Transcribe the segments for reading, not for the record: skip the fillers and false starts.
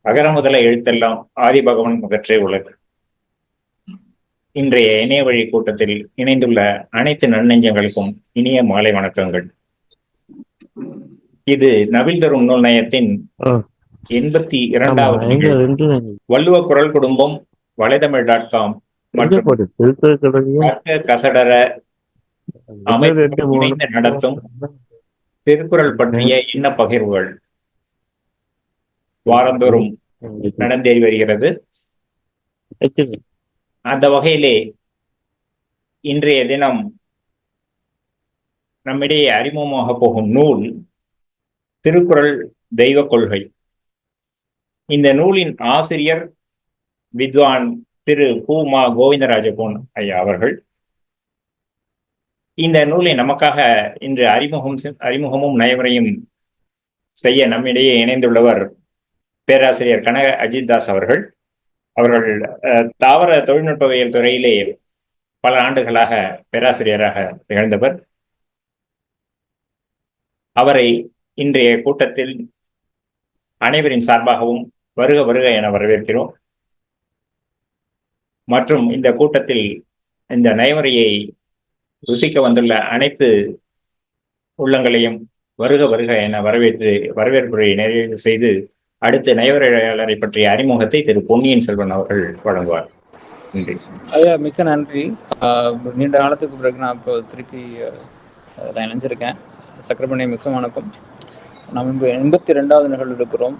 அகர முதல எழுத்தெல்லாம் ஆதிபகவன் முதற்றே உலகு. இன்றைய இணைய வழி கூட்டத்தில் இணைந்துள்ள அனைத்து நன்னெஞ்சங்களுக்கும் இனிய மாலை வணக்கங்கள். இது நவில் தரும் நூல் நயத்தின் 82வது நிகழ்வு. வள்ளுவ குரல் குடும்பம் வலைதமிழ்.com மற்றும் கசடர அமைப்பு இணைந்து நடத்தும் திருக்குறள் பற்றிய எண்ண பகிர்வுகள் வாரந்தோறும் நடந்தேறி வருகிறது. அந்த வகையிலே இன்றைய தினம் நம்மிடையே அறிமுகமாக போகும் நூல் திருக்குறள் தெய்வ கொள்கை. இந்த நூலின் ஆசிரியர் வித்வான் திரு பூமா கோவிந்தராஜபோன் ஐயா அவர்கள். இந்த நூலை நமக்காக இன்று அறிமுகமும் நயவரையும் செய்ய நம்மிடையே இணைந்துள்ளவர் பேராசிரியர் கனக அஜித்தாஸ் அவர்கள். அவர்கள் தாவர தொழில்நுட்பவியல் துறையிலே பல ஆண்டுகளாக பேராசிரியராக திகழ்ந்தவர். அவரை இன்றைய கூட்டத்தில் அனைவரின் சார்பாகவும் வருக வருக என வரவேற்கிறோம். மற்றும் இந்த கூட்டத்தில் இந்த நயவரையை ருசிக்க வந்துள்ள அனைத்து உள்ளங்களையும் வருக வருக என வரவேற்புரை நிறைவு செய்து அடுத்த நயவரையாளரை பற்றிய அறிமுகத்தை திரு பொன்னியின் செல்வன் அவர்கள் வழங்குவார். நன்றி ஐயா. மிக்க நன்றி. நீண்ட காலத்துக்கு பிறகு நான் இப்போ திருப்பி இணைஞ்சிருக்கேன். சக்கரபாணி, மிக்க வணக்கம். நாம் 82வது நிகழ்வு இருக்கிறோம்.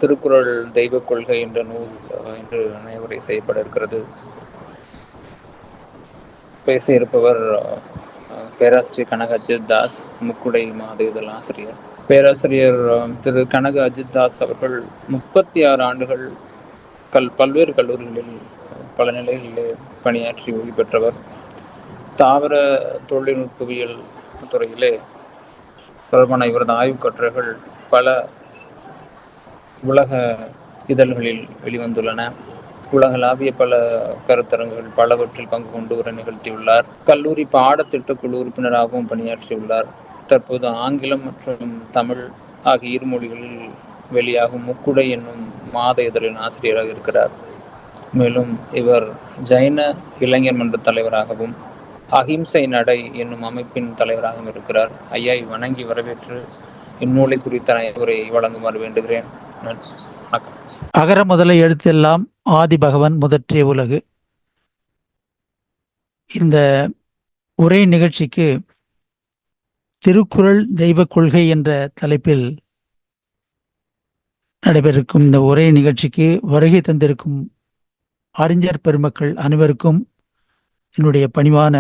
திருக்குறள் தெய்வ கொள்கை என்ற நூல் இன்று நயவுரை செய்யப்பட இருக்கிறது. பேச இருப்பவர் பேராசிரியர் கனக அஜித் தாஸ், முக்குடை மாத இதழ் ஆசிரியர். பேராசிரியர் திரு கனக அஜித் தாஸ் அவர்கள் 36 ஆண்டுகள் பல்வேறு கல்லூரிகளில் பல நிலைகளிலே பணியாற்றி ஓய்வு பெற்றவர். தாவர தொழில்நுட்பவியல் துறையிலே தொடர்பான இவரது ஆய்வு கட்டுரைகள் பல உலக இதழ்களில் வெளிவந்துள்ளன. உலகளாவிய பல கருத்தரங்குகள் பலவற்றில் பங்கு கொண்டு உரை நிகழ்த்தியுள்ளார். கல்லூரி பாடத்திட்ட குழு உறுப்பினராகவும் பணியாற்றியுள்ளார். தற்போது ஆங்கிலம் மற்றும் தமிழ் ஆகிய இரு மொழிகளில் வெளியாகும் முக்குடை என்னும் மாத இதழின் ஆசிரியராக இருக்கிறார். மேலும் இவர் ஜைன இளைஞர் மன்ற தலைவராகவும் அஹிம்சை நடை என்னும் அமைப்பின் தலைவராகவும் இருக்கிறார். ஐயா, வணங்கி வரவேற்று இந்நூலை குறித்த உரை வழங்குமாறு வேண்டுகிறேன். வணக்கம். அகர முதல எழுத்தெல்லாம் ஆதிபகவன் முதற்றே உலகு. இந்த உரை நிகழ்ச்சிக்கு திருக்குறள் தெய்வ கொள்கை என்ற தலைப்பில் நடைபெறும் இந்த உரை நிகழ்ச்சிக்கு வருகை தந்திருக்கும் அறிஞர் பெருமக்கள் அனைவருக்கும் என்னுடைய பணிவான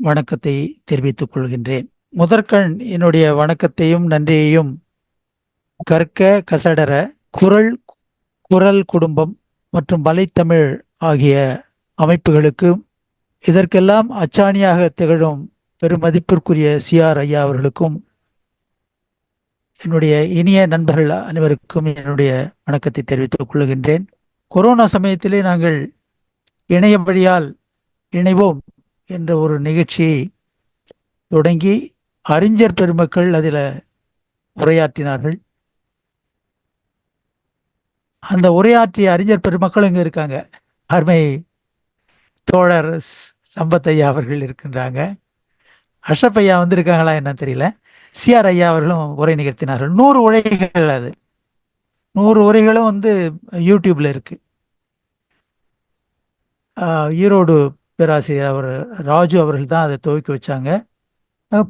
வணக்கத்தை தெரிவித்துக் கொள்கின்றேன். முதற்கண் என்னுடைய வணக்கத்தையும் நன்றியையும் கற்க கசடர குரல் குடும்பம் மற்றும் வலைத்தமிழ் ஆகிய அமைப்புகளுக்கும் இதற்கெல்லாம் அச்சாணியாக திகழும் பெருமதிப்பிற்குரிய சிஆர் ஐயா அவர்களுக்கும் என்னுடைய இனிய நண்பர்கள் அனைவருக்கும் என்னுடைய வணக்கத்தை தெரிவித்துக் கொள்கின்றேன். கொரோனா சமயத்திலே நாங்கள் இணைய வழியால் இணைவோம் என்ற ஒரு நிகழ்ச்சியை தொடங்கி அறிஞர் பெருமக்கள் அதில் உரையாற்றினார்கள். அந்த உரையாற்றிய அறிஞர் பெருமக்கள் இங்கே இருக்காங்க. அருமை தோழர் சம்பத் ஐயா அவர்கள் இருக்கின்றாங்க. அஷ்ரப் ஐயா வந்திருக்காங்களா என்ன தெரியல. சிஆர் ஐயா அவர்களும் உரை நிகழ்த்தினார்கள். 100 உரைகள், அது 100 உரைகளும் யூடியூப்ல இருக்கு. ஈரோடு பேராசிரியர் அவர் ராஜு அவர்கள் தான் அதை துவக்கி வச்சாங்க.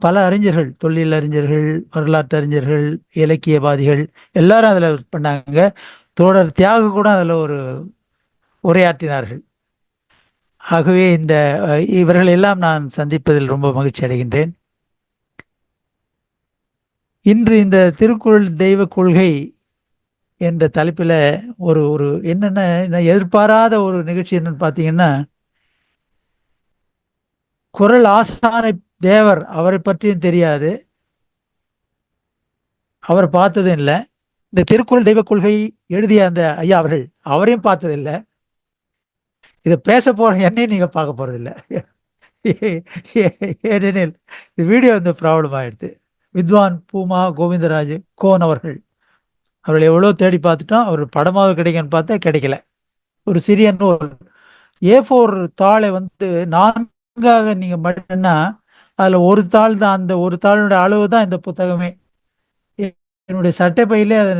பல அறிஞர்கள், தொல்லியல் அறிஞர்கள், வரலாற்று அறிஞர்கள், இலக்கியவாதிகள் எல்லாரும் அதில் பண்ணாங்க. தோழர் தியாகு கூட அதில் ஒரு உரையாற்றினார்கள். ஆகவே இவர்கள் எல்லாம் நான் சந்திப்பதில் ரொம்ப மகிழ்ச்சி அடைகின்றேன். இன்று இந்த திருக்குறள் தெய்வ கொள்கை என்ற தலைப்பில் ஒரு என்னென்ன எதிர்பாராத ஒரு நிகழ்ச்சி என்னன்னு பார்த்தீங்கன்னா, குறள் ஆசானை தேவர் அவரை பற்றியும் தெரியாது, அவர் பார்த்ததும் இல்லை. இந்த திருக்குறள் தெய்வ கொள்கை எழுதிய அந்த ஐயா அவர்கள் அவரையும் பார்த்ததில்லை. இதை பேச போற என்னையும் நீங்க பார்க்க போறதில்லை. ஏனெனில் இந்த வீடியோ ப்ராப்ளம் ஆயிடுது. வித்வான் பூமா கோவிந்தராஜ் கோன் அவர்கள் அவர்கள் எவ்வளோ தேடி பார்த்துட்டோம், அவர் படமாக கிடைக்கும்னு பார்த்தா கிடைக்கல. ஒரு சிறிய நூல் A4 தாளை வந்து 4ஆக நீங்க மடினா அதுல ஒரு தாள் தான், அந்த ஒரு தாளுடைய அளவு தான் இந்த புத்தகமே. என்னுடைய சட்டை பையிலே அது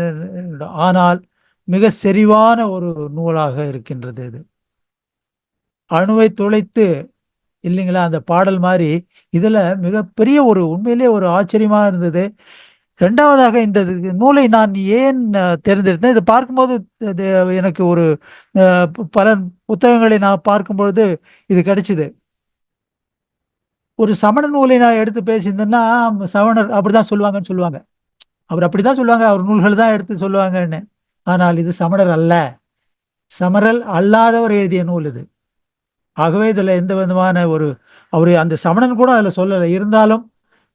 ஆனால் மிக செறிவான ஒரு நூலாக இருக்கின்றது. இது அணுவை துளைத்து இல்லைங்களா, அந்த பாடல் மாதிரி இதுல மிகப்பெரிய ஒரு உண்மையிலேயே ஒரு ஆச்சரியமா இருந்தது. இரண்டாவதாக இந்த நூலை நான் ஏன் தேர்ந்தெடுத்தேன், இதை பார்க்கும்போது இது எனக்கு ஒரு பல புத்தகங்களை நான் பார்க்கும் பொழுது இது கிடைச்சிது. ஒரு சமண நூலை நான் எடுத்து பேசியிருந்தேன்னா சமணர் அப்படிதான் சொல்லுவாங்கன்னு சொல்லுவாங்க. அவர் அப்படிதான் சொல்லுவாங்க, அவர் நூல்கள் தான் எடுத்து சொல்லுவாங்கன்னு. ஆனால் இது சமணர் அல்ல, சமரல் அல்லாதவர் எழுதிய நூல் இது. ஆகவே இதுல எந்த விதமான ஒரு அவரு அந்த சமணன் கூட அதுல சொல்லலை. இருந்தாலும்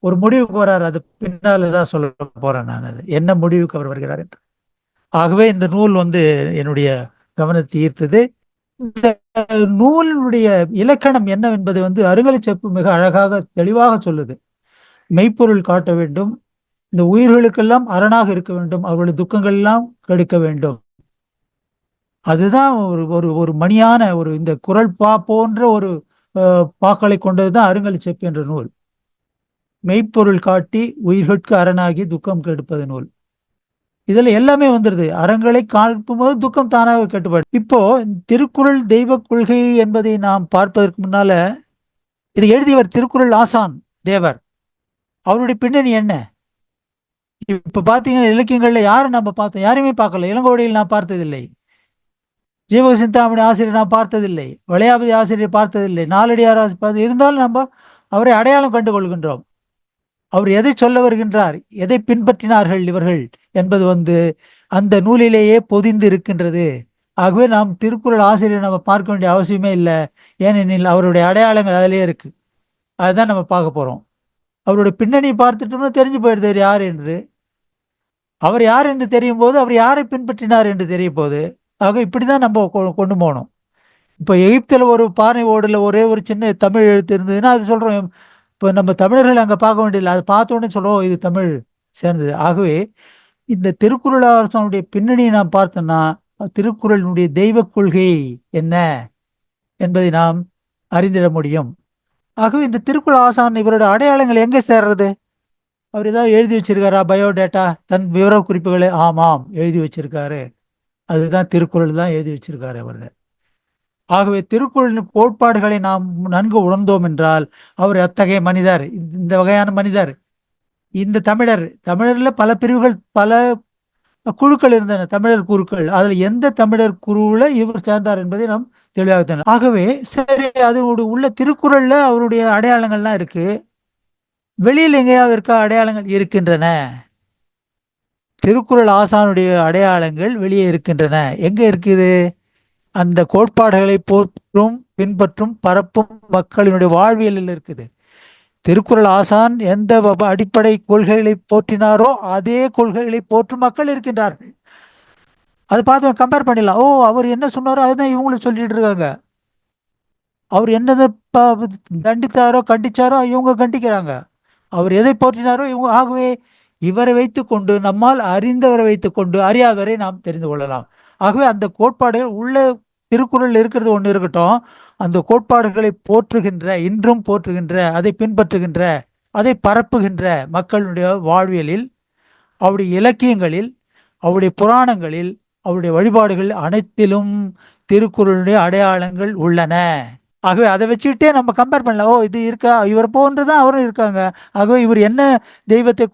ஒரு முடிவுக்கு வர்றார், அது பின்னால தான் சொல்ல போறேன் நான், அது என்ன முடிவுக்கு அவர் வருகிறார் என்று. ஆகவே இந்த நூல் வந்து என்னுடைய கவனத்தை ஈர்த்தது. இந்த நூலினுடைய இலக்கணம் என்னவென்பது வந்து அருங்கலைச்செப்பு மிக அழகாக தெளிவாக சொல்லுது. மெய்ப்பொருள் காட்ட வேண்டும், இந்த உயிர்களுக்கெல்லாம் அரணாக இருக்க வேண்டும், அவர்களுடைய துக்கங்கள் எல்லாம் கெடுக்க வேண்டும். அதுதான் ஒரு ஒரு ஒரு மணியான ஒரு இந்த குரல் போன்ற ஒரு பாக்களை கொண்டதுதான் அருங்கலைச்செப்பு என்ற நூல். மெய்ப்பொருள் காட்டி உயிர்கட்கு அரணாகி துக்கம் கெடுப்பது நூல். இதுல எல்லாமே வந்துருது. அறங்களை காட்டும் போது துக்கம் தானாக கட்டுப்பாடு. இப்போ திருக்குறள் தெய்வ கொள்கை என்பதை நாம் பார்ப்பதற்கு முன்னால இதை எழுதியவர் திருக்குறள் ஆசான் தேவர். அவருடைய பின்னணி என்ன? இப்ப பாத்தீங்கன்னா இலக்கியங்கள்ல யாரும் நம்ம பார்த்தோம், யாரையுமே பார்க்கல. இளங்கோவடியில் நான் பார்த்ததில்லை, ஜீவக சிந்தாமணி ஆசிரியர் நான் பார்த்ததில்லை, வளையாபதி ஆசிரியர் பார்த்ததில்லை, நாலடியார் பார்த்து இருந்தாலும் நம்ம அவரை அடையாளம் கண்டு கொள்கின்றோம். அவர் எதை சொல்ல வருகின்றார், எதை பின்பற்றினார்கள் இவர்கள் என்பது வந்து அந்த நூலிலேயே பொதிந்து இருக்கின்றது. ஆகவே நாம் திருக்குறள் ஆசிரியர் நம்ம பார்க்க வேண்டிய அவசியமே இல்லை, ஏனெனில் அவருடைய அடையாளங்கள் அதிலேயே இருக்கு. அதுதான் நம்ம பார்க்க போறோம். அவருடைய பின்னணியை பார்த்துட்டோம்னா தெரிஞ்சு போயிடுது யார் என்று. அவர் யார் என்று தெரியும் போது அவர் யாரை பின்பற்றினார் என்று தெரிய போகுது. ஆக இப்படிதான் நம்ம கொண்டு போகணும். இப்போ எகிப்தில் ஒரு பானை ஓடுல ஒரே ஒரு சின்ன தமிழ் எழுத்து இருந்ததுன்னா அது சொல்றோம். இப்போ நம்ம தமிழர்கள் அங்கே பார்க்க வேண்டியதில்லை, அதை பார்த்த உடனே சொல்லுவோம் இது தமிழ் சேர்ந்தது. ஆகவே இந்த திருக்குறள் அரசனுடைய பின்னணியை நாம் பார்த்தோம்னா திருக்குறளினுடைய தெய்வ கொள்கை என்ன என்பதை நாம் அறிந்திட முடியும். ஆகவே இந்த திருக்குறள் ஆசான் இவரோட அடையாளங்கள் எங்கே சேர்றது? அவர் ஏதாவது எழுதி வச்சிருக்காரா பயோடேட்டா, தன் விவர குறிப்புகளை? ஆமாம், எழுதி வச்சிருக்காரு. அதுதான் திருக்குறள் தான் எழுதி வச்சிருக்காரு அவர். ஆகவே திருக்குறளின் கோட்பாடுகளை நாம் நன்கு உணர்ந்தோம் என்றால் அவர் அத்தகைய மனிதர், இந்த வகையான மனிதர். இந்த தமிழர்ல பல பிரிவுகள், பல குழுக்கள் இருந்தன, தமிழர் குழுக்கள். அதில் எந்த தமிழர் குழுவில் இவர் சேர்ந்தார் என்பதை நாம் தெளிவாக. ஆகவே சரி, அதோடு உள்ள திருக்குறள்ல அவருடைய அடையாளங்கள்லாம் இருக்கு. வெளியில் எங்கேயாவது இருக்க அடையாளங்கள் இருக்கின்றன. திருக்குறள் ஆசானுடைய அடையாளங்கள் வெளியே இருக்கின்றன. எங்க இருக்குது? அந்த கோட்பாடுகளை போற்றும் பின்பற்றும் பரப்பும் மக்களினுடைய வாழ்வியலில் இருக்குது. திருக்குறள் ஆசான் எந்த அடிப்படை கொள்கைகளை போற்றினாரோ அதே கொள்கைகளை போற்றும் மக்கள் இருக்கின்றார்கள். அதை பார்த்து கம்பேர் பண்ணிடலாம். ஓ, அவர் என்ன சொன்னாரோ அதுதான் இவங்களும் சொல்லிட்டு இருக்காங்க. அவர் என்னதை தண்டித்தாரோ கண்டிச்சாரோ இவங்க கண்டிக்கிறாங்க. அவர் எதை போற்றினாரோ இவங்க. ஆகவே இவரை வைத்துக்கொண்டு, நம்மால் அறிந்தவரை வைத்துக்கொண்டு அறியாதவரை நாம் தெரிந்து கொள்ளலாம். ஆகவே அந்த கோட்பாடுகள் உள்ள திருக்குறள் இருக்கிறது ஒன்று இருக்கட்டும், அந்த கோட்பாடுகளை போற்றுகின்ற, இன்றும் போற்றுகின்ற, அதை பின்பற்றுகின்ற, அதை பரப்புகின்ற மக்களுடைய வாழ்வியலில், அவருடைய இலக்கியங்களில், அவருடைய புராணங்களில், அவருடைய வழிபாடுகள் அனைத்திலும் திருக்குறளுடைய அடையாளங்கள் உள்ளன. ஆகவே அதை வச்சுக்கிட்டே நம்ம கம்பேர் பண்ணலாம். ஓ, இது இருக்கா, இவர் போன்றுதான் அவரும் இருக்காங்க. ஆகவே இவர் என்ன தெய்வத்தை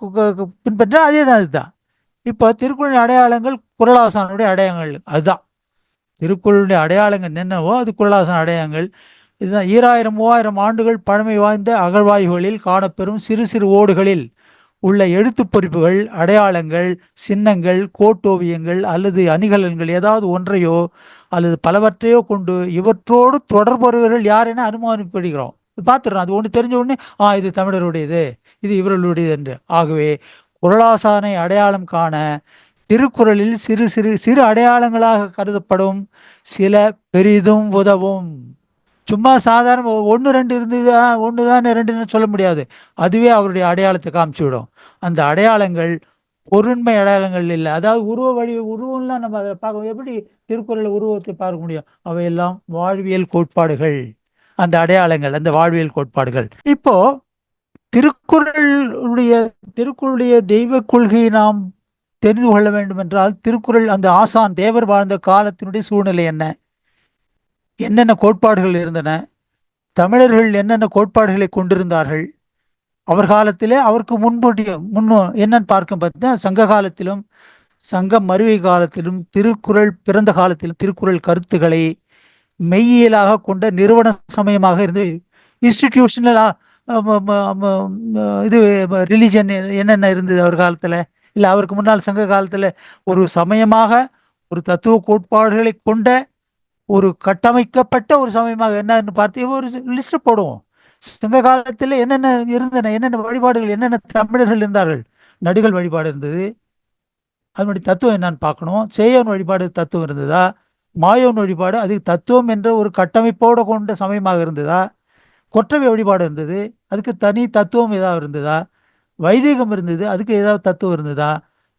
பின்பற்ற அதே தான். இதுதான் இப்போ திருக்குறளின் அடையாளங்கள், குறளாசானுடைய அடையாளங்கள். அதுதான் திருக்குறளுடைய அடையாளங்கள் என்னவோ அது குறளாசான் அடையாளங்கள். இதுதான் 2000-3000 ஆண்டுகள் பழமை வாய்ந்த அகழ்வாய்வுகளில் காணப்பெறும் சிறு சிறு ஓடுகளில் உள்ள எழுத்து பொறிப்புகள், அடையாளங்கள், சின்னங்கள், கோட்டோவியங்கள் அல்லது அணிகலன்கள் ஏதாவது ஒன்றையோ அல்லது பலவற்றையோ கொண்டு இவற்றோடு தொடர்புறவர்கள் யார் என அனுமானிப்படுகிறோம். பார்த்துடுறோம். அது ஒன்று தெரிஞ்ச உடனே இது தமிழருடையது, இது இவர்களுடையது என்று. ஆகவே குறளாசானை அடையாளம் காண திருக்குறளில் சிறு சிறு சிறு அடையாளங்களாக கருதப்படும் சில பெரிதும் உதவும். சும்மா சாதாரண 1-2 இருந்தது, 1 தான் 2 சொல்ல முடியாது. அதுவே அவருடைய அடையாளத்தை காமிச்சு விடும். அந்த அடையாளங்கள் பொருண்மை அடையாளங்கள் இல்லை. அதாவது உருவம்லாம் நம்ம அதை பார்க்க எப்படி திருக்குறள் உருவத்தை பார்க்க முடியும்? அவையெல்லாம் வாழ்வியல் கோட்பாடுகள், அந்த அடையாளங்கள், அந்த வாழ்வியல் கோட்பாடுகள். இப்போ திருக்குறளுடைய திருக்குறளுடைய தெய்வ கொள்கையை நாம் தெரிந்து கொள்ள வேண்டும் என்றால், திருக்குறள் அந்த ஆசான் தேவர் வாழ்ந்த காலத்தினுடைய சூழ்நிலை என்ன, என்னென்ன கோட்பாடுகள் இருந்தன, தமிழர்கள் என்னென்ன கோட்பாடுகளை கொண்டிருந்தார்கள், அவர் காலத்திலே அவருக்கு என்னன்னு பார்க்கும் பார்த்தீங்கன்னா, சங்க காலத்திலும் சங்கம் மருவி காலத்திலும் திருக்குறள் பிறந்த காலத்திலும் திருக்குறள் கருத்துக்களை மெய்யியலாக கொண்ட நிறுவன சமயமாக இருந்து இன்ஸ்டிடியூஷனலா இது ரிலிஜன் என்னென்ன இருந்தது அவர் காலத்துல, இல்லை அவருக்கு முன்னால் சங்க காலத்துல ஒரு சமயமாக ஒரு தத்துவ கோட்பாடுகளை கொண்ட ஒரு கட்டமைக்கப்பட்ட ஒரு சமயமாக என்னன்னு பார்த்து ஒரு லிஸ்ட் போடுவோம். சங்க காலத்தில் என்னென்ன இருந்தன, என்னென்ன வழிபாடுகள், என்னென்ன தமிழர்கள் இருந்தார்கள். நடிகள் வழிபாடு இருந்தது, அதனுடைய தத்துவம் என்னன்னு பார்க்கணும். சேயோன் வழிபாடு தத்துவம் இருந்ததா, மாயோன் வழிபாடு அது தத்துவம் என்ற ஒரு கட்டமைப்போடு கொண்ட சமயமாக இருந்ததா, கொற்றவை வழிபாடு இருந்தது, அதுக்கு தனி தத்துவம் ஏதாவது இருந்ததா, வைதிகம் இருந்தது, அதுக்கு ஏதாவது தத்துவம் இருந்ததா,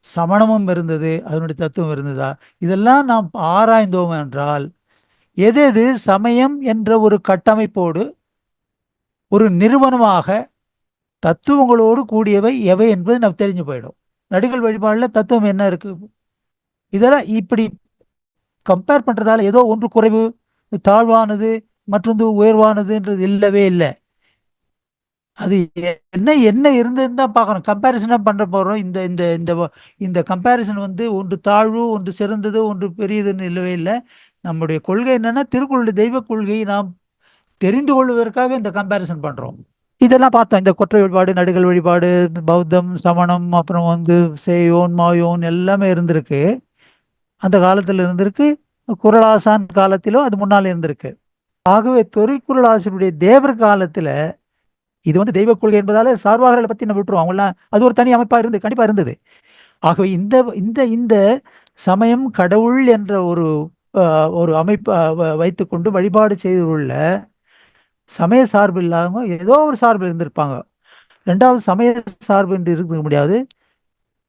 சமணமும் இருந்தது, அதனுடைய தத்துவம் இருந்ததா, இதெல்லாம் நாம் ஆராய்ந்தோம் என்றால் எது எது சமயம் என்ற ஒரு கட்டமைப்போடு ஒரு நிறுவனமாக தத்துவங்களோடு கூடியவை எவை என்பது நமக்கு தெரிஞ்சு போயிடும். நடிகள் வழிபாடில் தத்துவம் என்ன இருக்கு, இதெல்லாம் இப்படி கம்பேர் பண்றதால ஏதோ ஒன்று குறைவு, தாழ்வானது, மற்றொன்று உயர்வானதுன்றது இல்லவே இல்லை. அது என்ன என்ன இருந்ததுன்னு தான் பார்க்கணும். கம்பேரிசனாக பண்ண போகிறோம். இந்த இந்த இந்த இந்த கம்பேரிசன் வந்து ஒன்று தாழ்வு, ஒன்று சிறந்தது, ஒன்று பெரியதுன்னு இல்லவே இல்லை. நம்முடைய கொள்கை என்னன்னா, திருக்குறளுடைய தெய்வ கொள்கையை நாம் தெரிந்து கொள்வதற்காக இந்த கம்பேரிசன் பண்றோம். இதெல்லாம் பார்த்தோம். இந்த கொற்றை வழிபாடு, நடிகள் வழிபாடு, பௌத்தம், சமணம், அப்புறம் வந்து சேயோன் மாயோன் எல்லாமே இருந்திருக்கு. அந்த காலத்தில் இருந்திருக்கு. குறளாசான் காலத்திலும் அது முன்னால் இருந்திருக்கு. ஆகவே திருக்குறளாசனுடைய தேவர் காலத்துல இது வந்து தெய்வ கொள்கை என்பதால சார்வாகர்களை பத்தி நம்ம விட்டுருவோம். அவங்களாம் அது ஒரு தனி அமைப்பா இருந்து கண்டிப்பா இருந்தது. ஆகவே இந்த இந்த இந்த சமயம் கடவுள் என்ற ஒரு ஒரு அமைப்பு வைத்துக்கொண்டு வழிபாடு செய்துள்ள சமய சார்பு இல்லாம ஏதோ ஒரு சார்பு இருந்திருப்பாங்க. ரெண்டாவது, சமய சார்பு என்று இருக்க முடியாது.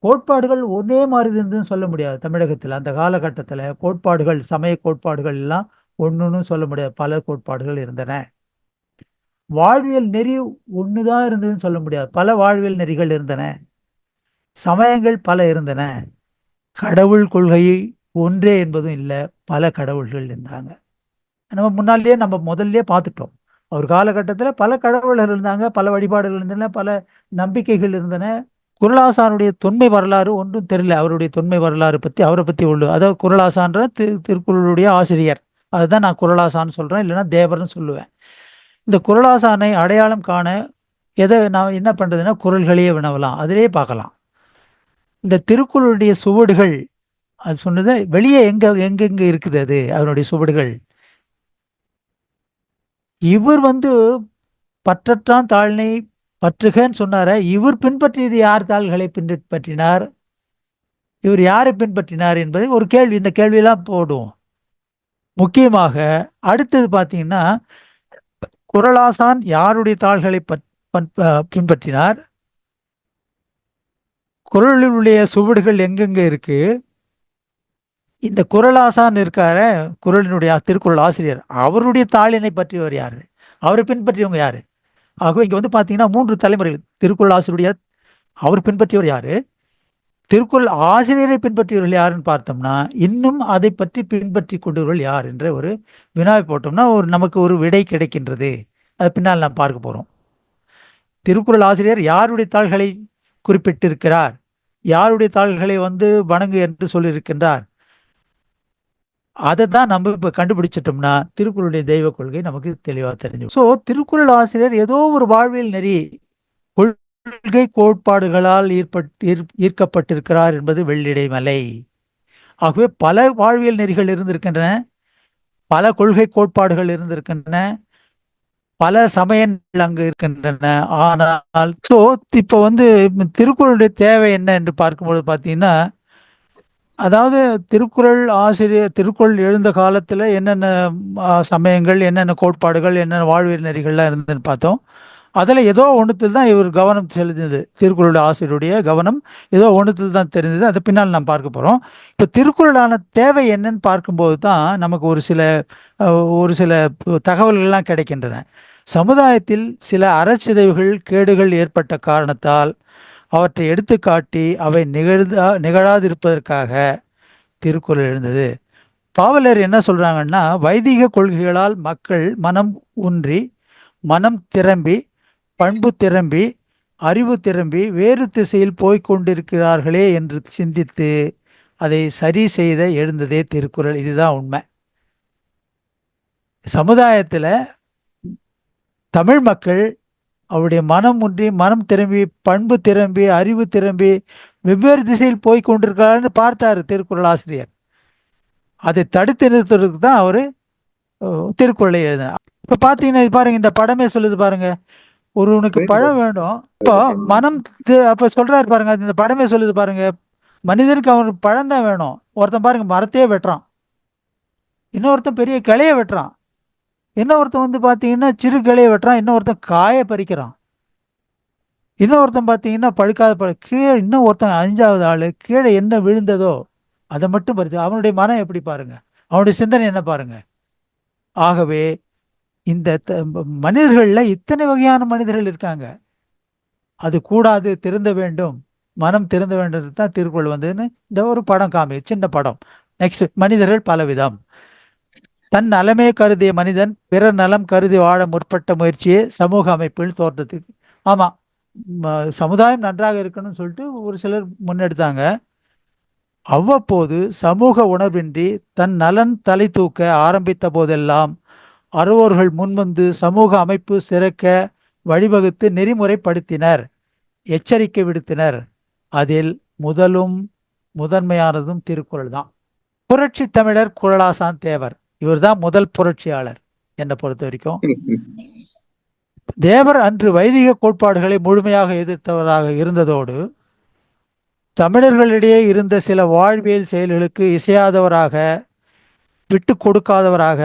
கோட்பாடுகள் ஒரே மாதிரி இருந்துன்னு சொல்ல முடியாது. தமிழகத்தில் அந்த காலகட்டத்தில் கோட்பாடுகள், சமய கோட்பாடுகள் எல்லாம் ஒன்றுன்னு சொல்ல முடியாது. பல கோட்பாடுகள் இருந்தன. வாழ்வியல் நெறி ஒண்ணுதான் இருந்ததுன்னு சொல்ல முடியாது. பல வாழ்வியல் நெறிகள் இருந்தன, சமயங்கள் பல இருந்தன. கடவுள் கொள்கை ஒன்றே என்பதும் இல்லை, பல கடவுள்கள் இருந்தாங்க. நம்ம முதல்ல பார்த்துட்டோம். ஒரு காலகட்டத்தில் பல கடவுள்கள் இருந்தாங்க, பல வழிபாடுகள் இருந்தன, பல நம்பிக்கைகள் இருந்தன. குறளாசானுடைய தொன்மை வரலாறு ஒன்றும் தெரியல. அவருடைய தொன்மை வரலாறு பற்றி அவரை பற்றி அதாவது குறளாசான்ற திருக்குறளுடைய ஆசிரியர், அதுதான் நான் குறளாசான்னு சொல்றேன், இல்லைன்னா தேவர்னு சொல்லுவேன். இந்த குறளாசானை அடையாளம் காண எதை நான் என்ன பண்றதுன்னா, குறள்களையே வினவலாம், அதிலே பார்க்கலாம். இந்த திருக்குறளுடைய சுவடுகள் அது சொன்னது வெளியே எங்கெங்க இருக்குது, அது அதனுடைய சுவடுகள். இவர் வந்து பற்றற்றான் தாழ்னை பற்றுகன்னு சொன்னார, இவர் பின்பற்றியது யார் தாள்களை பின்பற்றினார், இவர் யாரை பின்பற்றினார் என்பது ஒரு கேள்வி. இந்த கேள்வியெல்லாம் போடுவோம். முக்கியமாக அடுத்தது பார்த்தீங்கன்னா, குறளாசான் யாருடைய தாள்களை பின்பற்றினார், குறளுடைய சுவடுகள் எங்கெங்க இருக்கு, இந்த குறளாசான் இருக்கார குறளினுடைய திருக்குறள் ஆசிரியர், அவருடைய தாளினை பற்றியவர் யாரு, அவரை பின்பற்றியவங்க யாரு. ஆகவே இங்க வந்து பாத்தீங்கன்னா 3 தலைமுறைகள். திருக்குறள் ஆசிரியருடைய அவர் பின்பற்றியவர் யாரு, திருக்குறள் ஆசிரியரை பின்பற்றியவர்கள் யாருன்னு பார்த்தோம்னா, இன்னும் அதை பற்றி பின்பற்றி கொண்டவர்கள் யார் என்ற ஒரு வினாவை போட்டோம்னா நமக்கு ஒரு விடை கிடைக்கின்றது. அது பின்னால் நாம் பார்க்க போறோம். திருக்குறள் ஆசிரியர் யாருடைய தாள்களை குறிப்பிட்டிருக்கிறார், யாருடைய தாள்களை வந்து வணங்கு என்று சொல்லியிருக்கின்றார், அதை தான் நம்ம இப்ப கண்டுபிடிச்சிட்டோம்னா திருக்குறளுடைய தெய்வ கொள்கை நமக்கு தெளிவாக தெரிஞ்சு. ஸோ திருக்குறள் ஆசிரியர் ஏதோ ஒரு வாழ்வியல் நெறி கொள்கை கோட்பாடுகளால் ஈர்க்கப்பட்டிருக்கிறார் என்பது வெள்ளிடைமலை. ஆகவே பல வாழ்வியல் நெறிகள் இருந்திருக்கின்றன, பல கொள்கை கோட்பாடுகள் இருந்திருக்கின்றன, பல சமயங்கள் அங்கு இருக்கின்றன. ஆனால் இப்போ வந்து திருக்குறளுடைய தேவை என்ன என்று பார்க்கும்போது பார்த்தீங்கன்னா, அதாவது திருக்குறள் எழுந்த காலத்துல என்னென்ன சமயங்கள், என்னென்ன கோட்பாடுகள், என்னென்ன வாழ்வியல் நெறிகள்லாம் இருந்ததுன்னு பார்த்தோம். அதில் ஏதோ ஒன்றுத்தில் தான் இவர் கவனம் செலுத்தியது. திருக்குறளுடைய ஆசிரியருடைய கவனம் ஏதோ ஒன்றுத்தில் தான் தெரிந்தது. அது பின்னால் நாம் பார்க்க போகிறோம். இப்போ திருக்குறளான தேவை என்னன்னு பார்க்கும்போது தான் நமக்கு ஒரு சில தகவல்கள்லாம் கிடைக்கின்றன. சமுதாயத்தில் சில அறச்சிதைவுகள் கேடுகள் ஏற்பட்ட காரணத்தால் அவற்றை எடுத்துக்காட்டி அவை நிகழாதிருப்பதற்காக திருக்குறள் எழுந்தது. பாவலர் என்ன சொல்றாங்கன்னா, வைதிக கொள்கைகளால் மக்கள் மனம் ஊன்றி, மனம் திரம்பி, பண்பு திரம்பி, அறிவு திரம்பி வேறு திசையில் போய்க் கொண்டிருக்கிறார்களே என்று சிந்தித்து அதை சரி செய்த எழுந்ததே திருக்குறள். இதுதான் உண்மை. சமுதாயத்தில் தமிழ் மக்கள் அவருடைய மனம் ஒன்றி, மனம் திரும்பி, பண்பு திரும்பி, அறிவு திரும்பி வெவ்வேறு திசையில் போய் கொண்டிருக்கிறான்னு பார்த்தார் திருக்குறள் ஆசிரியர். அதை தடுத்து நிறுத்துறதுக்கு தான் அவர் திருக்குறளை எழுதினார். இப்போ பார்த்தீங்கன்னா பாருங்க, இந்த படமே சொல்லுது பாருங்க, ஒருவனுக்கு பழம் வேண்டும். இப்போ மனம் அப்போ சொல்றாரு பாருங்க, இந்த படமே சொல்லுது பாருங்க, மனிதனுக்கு அவனுக்கு பழம் தான் வேணும். ஒருத்தன் பாருங்க மரத்தையே வெட்டுறான், இன்னொருத்தன் பெரிய கிளையை வெட்டுறான், இன்னொருத்தன் வந்து பார்த்தீங்கன்னா சிறு கிளையை வெட்டுறான், இன்னொருத்தன் காயை பறிக்கிறான், இன்னொருத்தன் பார்த்தீங்கன்னா பழுக்காத கீழே, இன்னும் ஒருத்தன் 5வது ஆள் கீழே என்ன விழுந்ததோ அதை மட்டும் பறிச்சு. அவனுடைய மனம் எப்படி பாருங்க, அவனுடைய சிந்தனை என்ன பாருங்க. ஆகவே இந்த மனிதர்களில் இத்தனை வகையான மனிதர்கள் இருக்காங்க. அது கூடாது, திருந்த வேண்டும், மனம் திருந்த வேண்டும் தான் திருக்குறள் வந்துன்னு இந்த ஒரு படம் காமி, சின்ன படம். நெக்ஸ்ட், மனிதர்கள் பலவிதம். தன் நலமே கருதிய மனிதன் பிறர் நலம் கருதி வாழ முற்பட்ட முயற்சியே சமூக அமைப்பில் தோற்றத்துக்கு. ஆமாம், சமுதாயம் நன்றாக இருக்கணும்னு சொல்லிட்டு ஒரு சிலர் முன்னெடுத்தாங்க. அவ்வப்போது சமூக உணர்வின்றி தன் நலன் தலை தூக்க ஆரம்பித்த போதெல்லாம் அறுவோர்கள் முன்வந்து சமூக அமைப்பு சிறக்க வழிவகுத்து நெறிமுறைப்படுத்தினர், எச்சரிக்கை விடுத்தினர். அதில் முதன்மையானதும் திருக்குறள் தான். புரட்சி தமிழர் குறளாசான் தேவர், இவர் தான் முதல் புரட்சியாளர் என்னை பொறுத்த வரைக்கும். தேவர் அன்று வைதிக கோட்பாடுகளை முழுமையாக எதிர்த்தவராக இருந்ததோடு தமிழர்களிடையே இருந்த சில வாழ்வியல் செயல்களுக்கு இசையாதவராக, விட்டு கொடுக்காதவராக,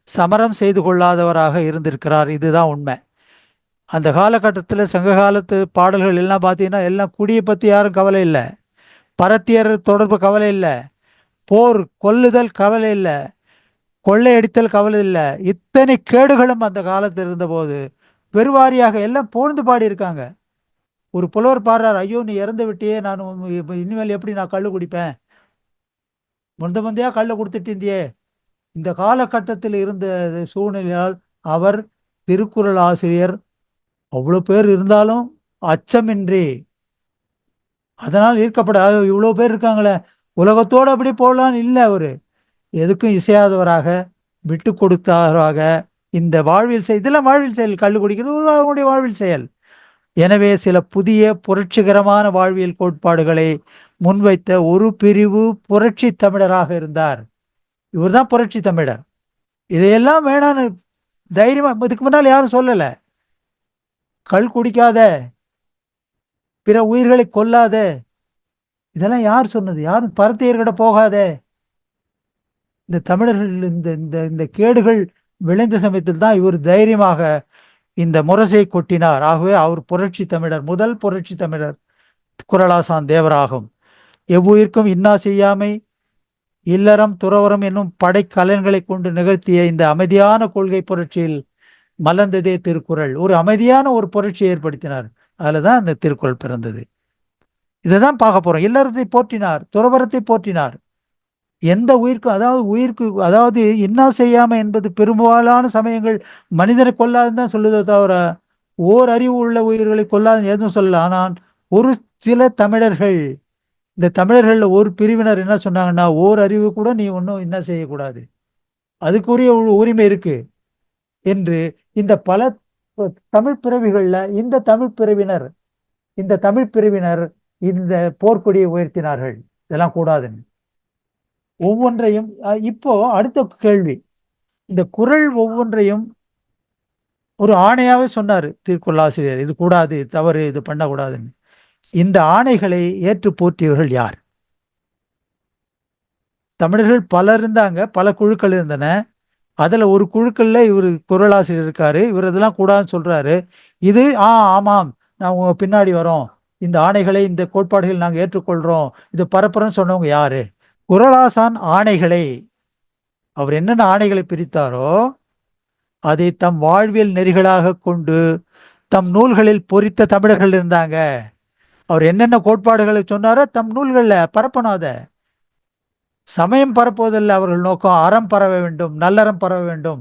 சமரம் செய்து கொள்ளாதவராக இருந்திருக்கிறார். இதுதான் உண்மை. அந்த காலகட்டத்தில் சங்க காலத்து பாடல்கள் எல்லாம் பார்த்தீங்கன்னா எல்லாம் குடியை பற்றி யாரும் கவலை இல்லை, பரத்தியர் தொடர்பு கவலை இல்லை, போர் கொல்லுதல் கவலை இல்லை, கொள்ளையடித்தல் கவலை இல்லை. இத்தனை கேடுகளும் அந்த காலத்தில் இருந்தபோது பெருவாரியாக எல்லாம் புகழ்ந்து பாடியிருக்காங்க. ஒரு புலவர் பாடுறார், ஐயோ நீ இறந்து விட்டியே, நான் இனிமேல் எப்படி நான் கள்ளு குடிப்பேன், முந்தையாக கள்ளு கொடுத்துட்டு இருந்தியே. இந்த காலகட்டத்தில் இருந்த சூழ்நிலையால் அவர் திருக்குறள் ஆசிரியர் அவ்வளோ பேர் இருந்தாலும் அச்சமின்றி, அதனால் ஈர்க்கப்பட, இவ்வளோ பேர் இருக்காங்களே உலகத்தோடு அப்படி போடலான்னு இல்லை, அவர் எதுக்கும் இசையாதவராக, விட்டு கொடுத்தவராக இந்த வாழ்வியல் செயல், இதெல்லாம் வாழ்வியல் செயல், கள்ளு குடிக்கிறது ஒரு அவங்களுடைய வாழ்வியல் செயல். எனவே சில புதிய புரட்சிகரமான வாழ்வியல் கோட்பாடுகளை முன்வைத்த ஒரு பிரிவு புரட்சி தமிழராக இருந்தார். இவர் தான் புரட்சி தமிழர். இதையெல்லாம் வேணான்னு தைரியமா இதுக்கு முன்னால் யாரும் சொல்லல. கள் குடிக்காத, பிற உயிர்களை கொல்லாத, இதெல்லாம் யார் சொன்னது? யாரும் பரத்தியர்கிட்ட போகாத. இந்த தமிழர்கள் இந்த கேடுகள் விளைந்த சமயத்தில் தான் இவர் தைரியமாக இந்த முரசை கொட்டினார். ஆகவே அவர் புரட்சி தமிழர், முதல் புரட்சி தமிழர் குறளாசான் தேவராகும். எவ்வுயிர்க்கும் இன்னா செய்யாமை, இல்லறம் துறவரம் என்னும் படைக்கலன்களை கொண்டு நிகழ்த்திய இந்த அமைதியான கொள்கை புரட்சியில் மலர்ந்ததே திருக்குறள். ஒரு அமைதியான ஒரு புரட்சி ஏற்படுத்தினார். அதில் தான் அந்த திருக்குறள் பிறந்தது. இதை தான் பார்க்க போறோம். இல்லறத்தை போற்றினார், துறவரத்தை போற்றினார். எந்த உயிர்க்கும், அதாவது இன்னா செய்யாமை என்பது பெரும்பாலான சமயங்கள் மனிதனை கொள்ளாதுன்னு தான் சொல்லுதோ தவிர ஓர் அறிவு உள்ள உயிர்களை கொள்ளாதுன்னு எதுவும் சொல்லல. ஆனால் ஒரு சில தமிழர்கள், இந்த தமிழர்கள் ஒரு பிரிவினர் என்ன சொன்னாங்கன்னா, ஓர் அறிவு கூட நீ ஒன்றும் என்ன செய்யக்கூடாது, அதுக்குரிய உரிமை இருக்கு என்று இந்த பல தமிழ் பிறவிகளில் இந்த தமிழ் பிரிவினர் இந்த போர்க்கொடியை உயர்த்தினார்கள். இதெல்லாம் கூடாதுன்னு ஒவ்வொன்றையும். இப்போ அடுத்த கேள்வி, இந்த குறள் ஒவ்வொன்றையும் ஒரு ஆணையாவே சொன்னார் திருக்குறள் ஆசிரியர், இது கூடாது, தவறு, இது பண்ணக்கூடாதுன்னு. இந்த ஆணைகளை ஏற்று போற்றியவர்கள் யார்? தமிழர்கள் பலர் இருந்தாங்க, பல குழுக்கள் இருந்தன. அதுல ஒரு குழுக்கள்ல இவர் பொருளாசிரியர் இருக்காரு. இவர் இதெல்லாம் கூடாதுன்னு சொல்றாரு. இது ஆமாம், நான் உங்க பின்னாடி வரோம், இந்த ஆணைகளை இந்த கோட்பாடுகள் நாங்க ஏற்றுக்கொள்றோம், இது பரப்புறோம்னு சொன்னவங்க யாரு? குறளாசான் ஆணைகளை, அவர் என்னென்ன ஆணைகளை பிரித்தாரோ அதை தம் வாழ்வியல் நெறிகளாக கொண்டு தம் நூல்களில் பொறித்த தமிழர்கள் இருந்தாங்க. அவர் என்னென்ன கோட்பாடுகளை சொன்னாரோ தம் நூல்களில் பரப்பணும். அதை சமயம் பரப்புவதில்லை அவர்கள் நோக்கம். அறம் பரவ வேண்டும், நல்லறம் பரவ வேண்டும்.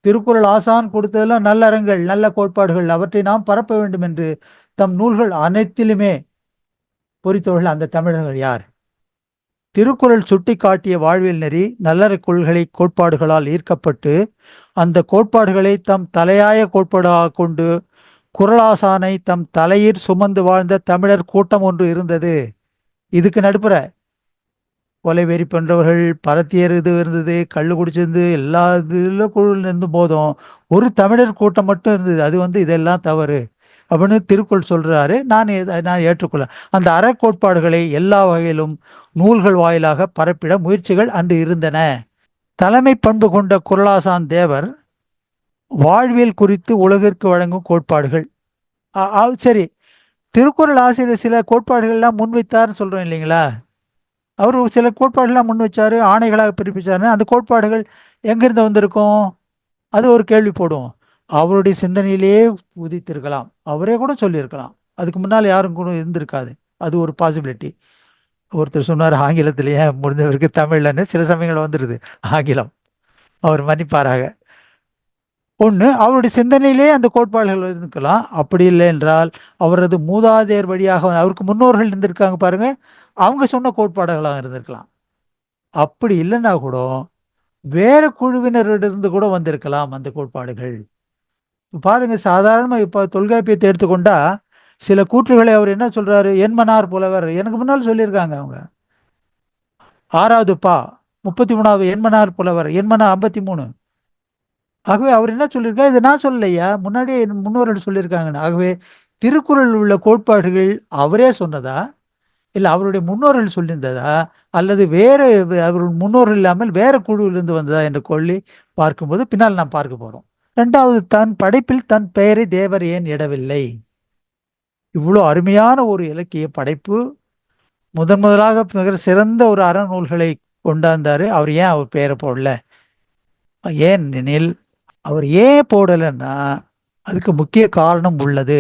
திருக்குறள் ஆசான் கொடுத்ததெல்லாம் நல்லறங்கள், நல்ல கோட்பாடுகள், அவற்றை நாம் பரப்ப வேண்டும் என்று தம் நூல்கள் அனைத்திலுமே பொறித்தவர்கள் அந்த தமிழர்கள் யார்? திருக்குறள் சுட்டி காட்டிய வாழ்வியல் நெறி நல்லற கொள்கை கோட்பாடுகளால் ஈர்க்கப்பட்டு அந்த கோட்பாடுகளை தம் தலையாய கோட்பாடாக கொண்டு குறளாசானை தம் தலையில் சுமந்து வாழ்ந்த தமிழர் கூட்டம் ஒன்று இருந்தது. இதுக்கு நடுப்புற கொலை வெறி பண்றவர்கள், பரத்தியர் இது இருந்தது, கள்ளு குடிச்சிருந்து, எல்லா இதுல குழுவில் இருந்து போதும் ஒரு தமிழர் கூட்டம் மட்டும் இருந்தது. அது இதெல்லாம் தவறு அப்படின்னு திருக்குறள் சொல்றாரு. நான் ஏற்றுக்கொள்ள அந்த அறக்கோட்பாடுகளை எல்லா வகையிலும் நூல்கள் வாயிலாக பரப்பிட முயற்சிகள் அன்று இருந்தன. தலைமை பண்பு கொண்ட குறளாசான் தேவர் வாழ்வியல் குறித்து உலகிற்கு வழங்கும் கோட்பாடுகள். சரி, திருக்குறள் ஆசிரியர் சில கோட்பாடுகள்லாம் முன்வைத்தார்னு சொல்றோம் இல்லைங்களா? அவர் சில கோட்பாடுகள்லாம் முன் வச்சாரு, ஆணைகளாக பிறப்பிச்சாரு. அந்த கோட்பாடுகள் எங்கிருந்து வந்திருக்கும்? அது ஒரு கேள்வி போடுவோம். அவருடைய சிந்தனையிலேயே உதித்திருக்கலாம், அவரே கூட சொல்லியிருக்கலாம். அதுக்கு முன்னால் யாரும் கூட இருந்திருக்காது. அது ஒரு பாசிபிலிட்டி. ஒருத்தர் சொன்னார் ஆங்கிலத்திலேயே முடிஞ்சவருக்கு தமிழ்லன்னு. சில சமயங்கள் வந்துடுது ஆங்கிலம், அவர் மன்னிப்பாராக. ஒன்று, அவருடைய சிந்தனையிலே அந்த கோட்பாடுகள் இருக்கலாம். அப்படி இல்லை என்றால் அவரது மூதாதையர் வழியாக அவருக்கு முன்னோர்கள் இருந்திருக்காங்க பாருங்க, அவங்க சொன்ன கோட்பாடுகளாக இருந்திருக்கலாம். அப்படி இல்லைன்னா கூட வேற குழுவினரிடமிருந்து கூட வந்திருக்கலாம் அந்த கோட்பாடுகள். பாருங்க, சாதாரணமா இப்ப தொல்காப்பியத்தை எடுத்துக்கொண்டா சில கூற்றுகளை அவர் என்ன சொல்றாரு? என்மனார் புலவர், எனக்கு முன்னால் சொல்லியிருக்காங்க அவங்க. 6வது பா 33வது என்மனார் புலவர், என்மனா 53. ஆகவே அவர் என்ன சொல்லியிருக்காரு? இதை நான் சொல்லலையா, முன்னாடியே முன்னோர்கள் சொல்லியிருக்காங்க. ஆகவே திருக்குறள் உள்ள கோட்பாடுகள் அவரே சொன்னதா, இல்லை அவருடைய முன்னோர்கள் சொல்லியிருந்ததா, அல்லது வேற அவருடைய முன்னோர்கள் இல்லாமல் வேற குழுவிலிருந்து வந்ததா என்று கொள்ளி பார்க்கும்போது பின்னால் நாம் பார்க்க போறோம். 2வது, தன் படைப்பில் தன் பெயரை தேவர் ஏன் இடவில்லை? இவ்வளோ அருமையான ஒரு இலக்கிய படைப்பு, முதலாக மிக சிறந்த ஒரு அறநூல்களை கொண்டாந்தாரு, அவர் ஏன் அவர் பெயரை போடல? ஏன் எனில், அவர் ஏன் போடலைன்னா அதுக்கு முக்கிய காரணம் உள்ளது.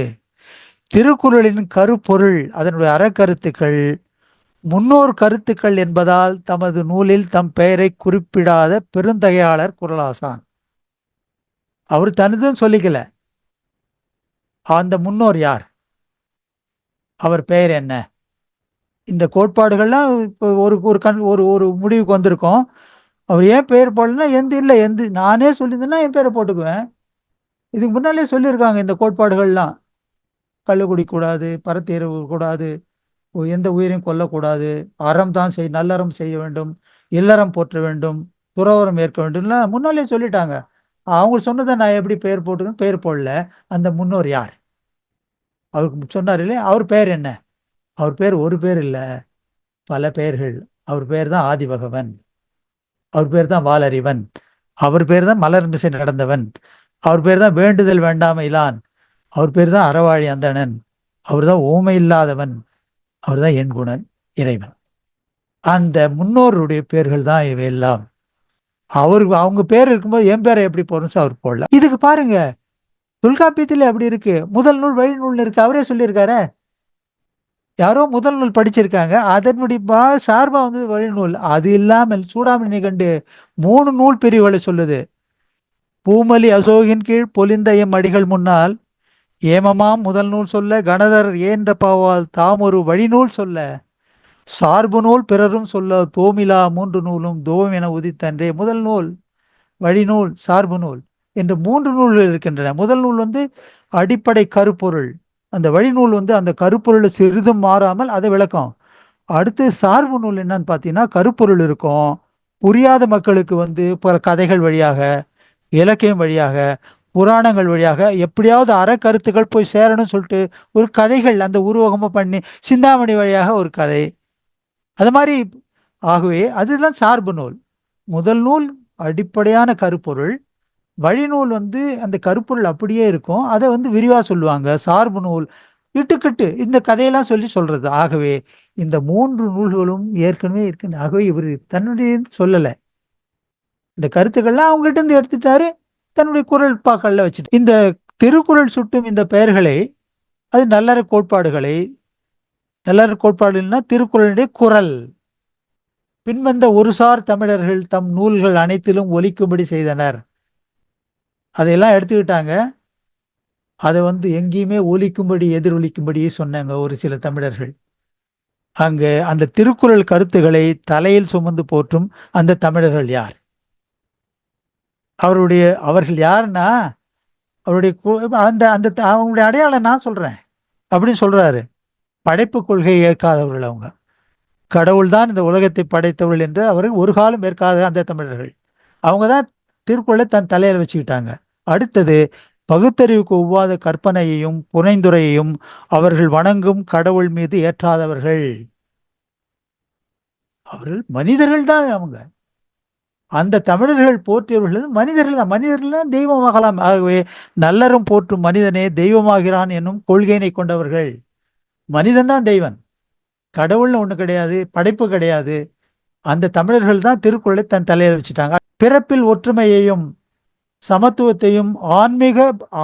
திருக்குறளின் கருப்பொருள், அதனுடைய அறக்கருத்துக்கள் முன்னோர் கருத்துக்கள் என்பதால் தமது நூலில் தம் பெயரை குறிப்பிடாத பெருந்தகையாளர் குறளாசான். அவர் தனதுன்னு சொல்லிக்கல. அந்த முன்னோர் யார்? அவர் பெயர் என்ன? இந்த கோட்பாடுகள்லாம் இப்போ ஒரு ஒரு ஒரு முடிவுக்கு வந்திருக்கோம். அவர் ஏன் பெயர் போடலன்னா, நானே சொல்லியிருந்தேன்னா என் பேரை போட்டுக்குவேன். இதுக்கு முன்னாலே சொல்லியிருக்காங்க இந்த கோட்பாடுகள்லாம். கள்ளு குடிக்கூடாது, பரத்தேறு கூடாது, எந்த உயிரையும் கொல்லக்கூடாது, அறம் தான் நல்லறம் செய்ய வேண்டும், இல்லறம் போற்ற வேண்டும், துறவரம் ஏற்க வேண்டும்னா முன்னாலே சொல்லிட்டாங்க. அவங்க சொன்னதை நான் எப்படி பெயர் போட்டுக்கணும்? பெயர் போடல. அந்த முன்னோர் யார்? அவருக்கு சொன்னார் இல்லையா, அவர் பெயர் என்ன? அவர் பேர் ஒரு பேர் இல்லை, பல பெயர்கள். அவர் பேர் தான் ஆதிபகவன், அவர் பேர் தான் வாலறிவன், அவர் பேர் தான் மலர் மிசை நடந்தவன், அவர் பேர் தான் வேண்டுதல் வேண்டாம இலான், அவர் பேர் தான் அறவாழி அந்தணன், அவர் தான் ஊமை இல்லாதவன், அவர் தான் எண்குணன் இறைவன். அந்த முன்னோருடைய பேர்கள் தான் இவையெல்லாம். அவங்க பேர் இருக்கும்போது என் பேரை எப்படி போடணும் அவர் போடல. இதுக்கு பாருங்க, தொல்காப்பியத்தில் அப்படி இருக்கு. முதல் நூல் வழி நூல் இருக்கு, அவரே சொல்லியிருக்காரு. யாரோ முதல் நூல் படிச்சிருக்காங்க, அதனுடைய சார்பா வழிநூல். அது இல்லாமல் சூடாமணி நிகண்டு 3 நூல் பிரிவுகளை சொல்லுது. பூமலி அசோகின் கீழ் பொலிந்த எம் அடிகள் முன்னால் ஏமமாம் முதல் நூல் சொல்ல, கணதர் ஏன்ற பாவால் தாம் ஒரு வழிநூல் சொல்ல, சார்பு நூல் பிறரும் சொல்ல, தோமிலா 3 நூலும் தோம் என உதித்தன்றே. முதல் நூல், வழிநூல், சார்பு நூல் என்று 3 நூல்கள் இருக்கின்றன. முதல் நூல் அடிப்படை கருப்பொருள், அந்த வழிநூல் அந்த கருப்பொருளை சிறிதும் மாறாமல் அதை விளக்கம். அடுத்து சார்பு நூல் என்னன்னு பார்த்தீங்கன்னா, கருப்பொருள் இருக்கும், புரியாத மக்களுக்கு பல கதைகள் வழியாக, இலக்கியம் வழியாக, புராணங்கள் வழியாக எப்படியாவது அறக்கருத்துக்கள் போய் சேரணும்னு சொல்லிட்டு ஒரு கதைகள் அந்த உருவகமாக பண்ணி, சிந்தாமணி வழியாக ஒரு கதை, அது மாதிரி. ஆகவே அதுதான் சார்பு நூல். முதல் நூல் அடிப்படையான கருப்பொருள். வழிநூல் அந்த கருப்பொருள் அப்படியே இருக்கும். அதை விரிவா சொல்லுவாங்க. சார்பு நூல் இட்டுக்கிட்டு இந்த கதையெல்லாம் சொல்றது. ஆகவே இந்த 3 நூல்களும் ஏற்கனவே இருக்கு. ஆகவே இவர் தன்னுடைய சொல்லலை. இந்த கருத்துக்கள்லாம் அவங்ககிட்ட இருந்து எடுத்துட்டாரு, தன்னுடைய குரல் பாக்கள்ல வச்சுட்டு. இந்த திருக்குறள் சுட்டும் இந்த பெயர்களை, அது நல்லற கோட்பாடுகளை, நல்லற கோட்பாடுன்னா திருக்குறளுடைய குரல் பின்வந்த ஒருசார் தமிழர்கள் தம் நூல்கள் அனைத்திலும் ஒலிக்கும்படி செய்தனர். அதையெல்லாம் எடுத்துக்கிட்டாங்க. அதை எங்கேயுமே ஒலிக்கும்படி எதிரொலிக்கும்படி சொன்னாங்க ஒரு சில தமிழர்கள். அங்க அந்த திருக்குறள் கருத்துக்களை தலையில் சுமந்து போற்றும் அந்த தமிழர்கள் யார்? அவர்கள் யாருன்னா அவருடைய அந்த அந்த அவங்களுடைய அடையாளம் நான் சொல்றேன் அப்படின்னு சொல்றாரு. படைப்பு கொள்கையை ஏற்காதவர்கள் அவங்க. கடவுள் தான் இந்த உலகத்தை படைத்தவர்கள் என்று அவர்கள் ஒரு காலம் ஏற்காத அந்த தமிழர்கள். அவங்க தான் திருக்குறளை தன் தலையில வச்சுக்கிட்டாங்க. அடுத்தது பகுத்தறிவுக்கு ஒவ்வாத கற்பனையையும் புனைந்துரையையும் அவர்கள் வணங்கும் கடவுள் மீது ஏற்றாதவர்கள். அவர்கள் மனிதர்கள் தான் அவங்க. அந்த தமிழர்கள் போற்றியவர்கள் மனிதர்கள் தான். மனிதர்கள் தான் தெய்வமாகலாம். ஆகவே நல்லறம் போற்றும் மனிதனே தெய்வமாகிறான் என்னும் கொள்கையினை கொண்டவர்கள். மனிதன் தான் தெய்வன், கடவுள்னு ஒண்ணு கிடையாது, படைப்பு கிடையாது. அந்த தமிழர்கள் தான் திருக்குறளை தன் தலையில வச்சுட்டாங்க. பிறப்பில் ஒற்றுமையையும் சமத்துவத்தையும்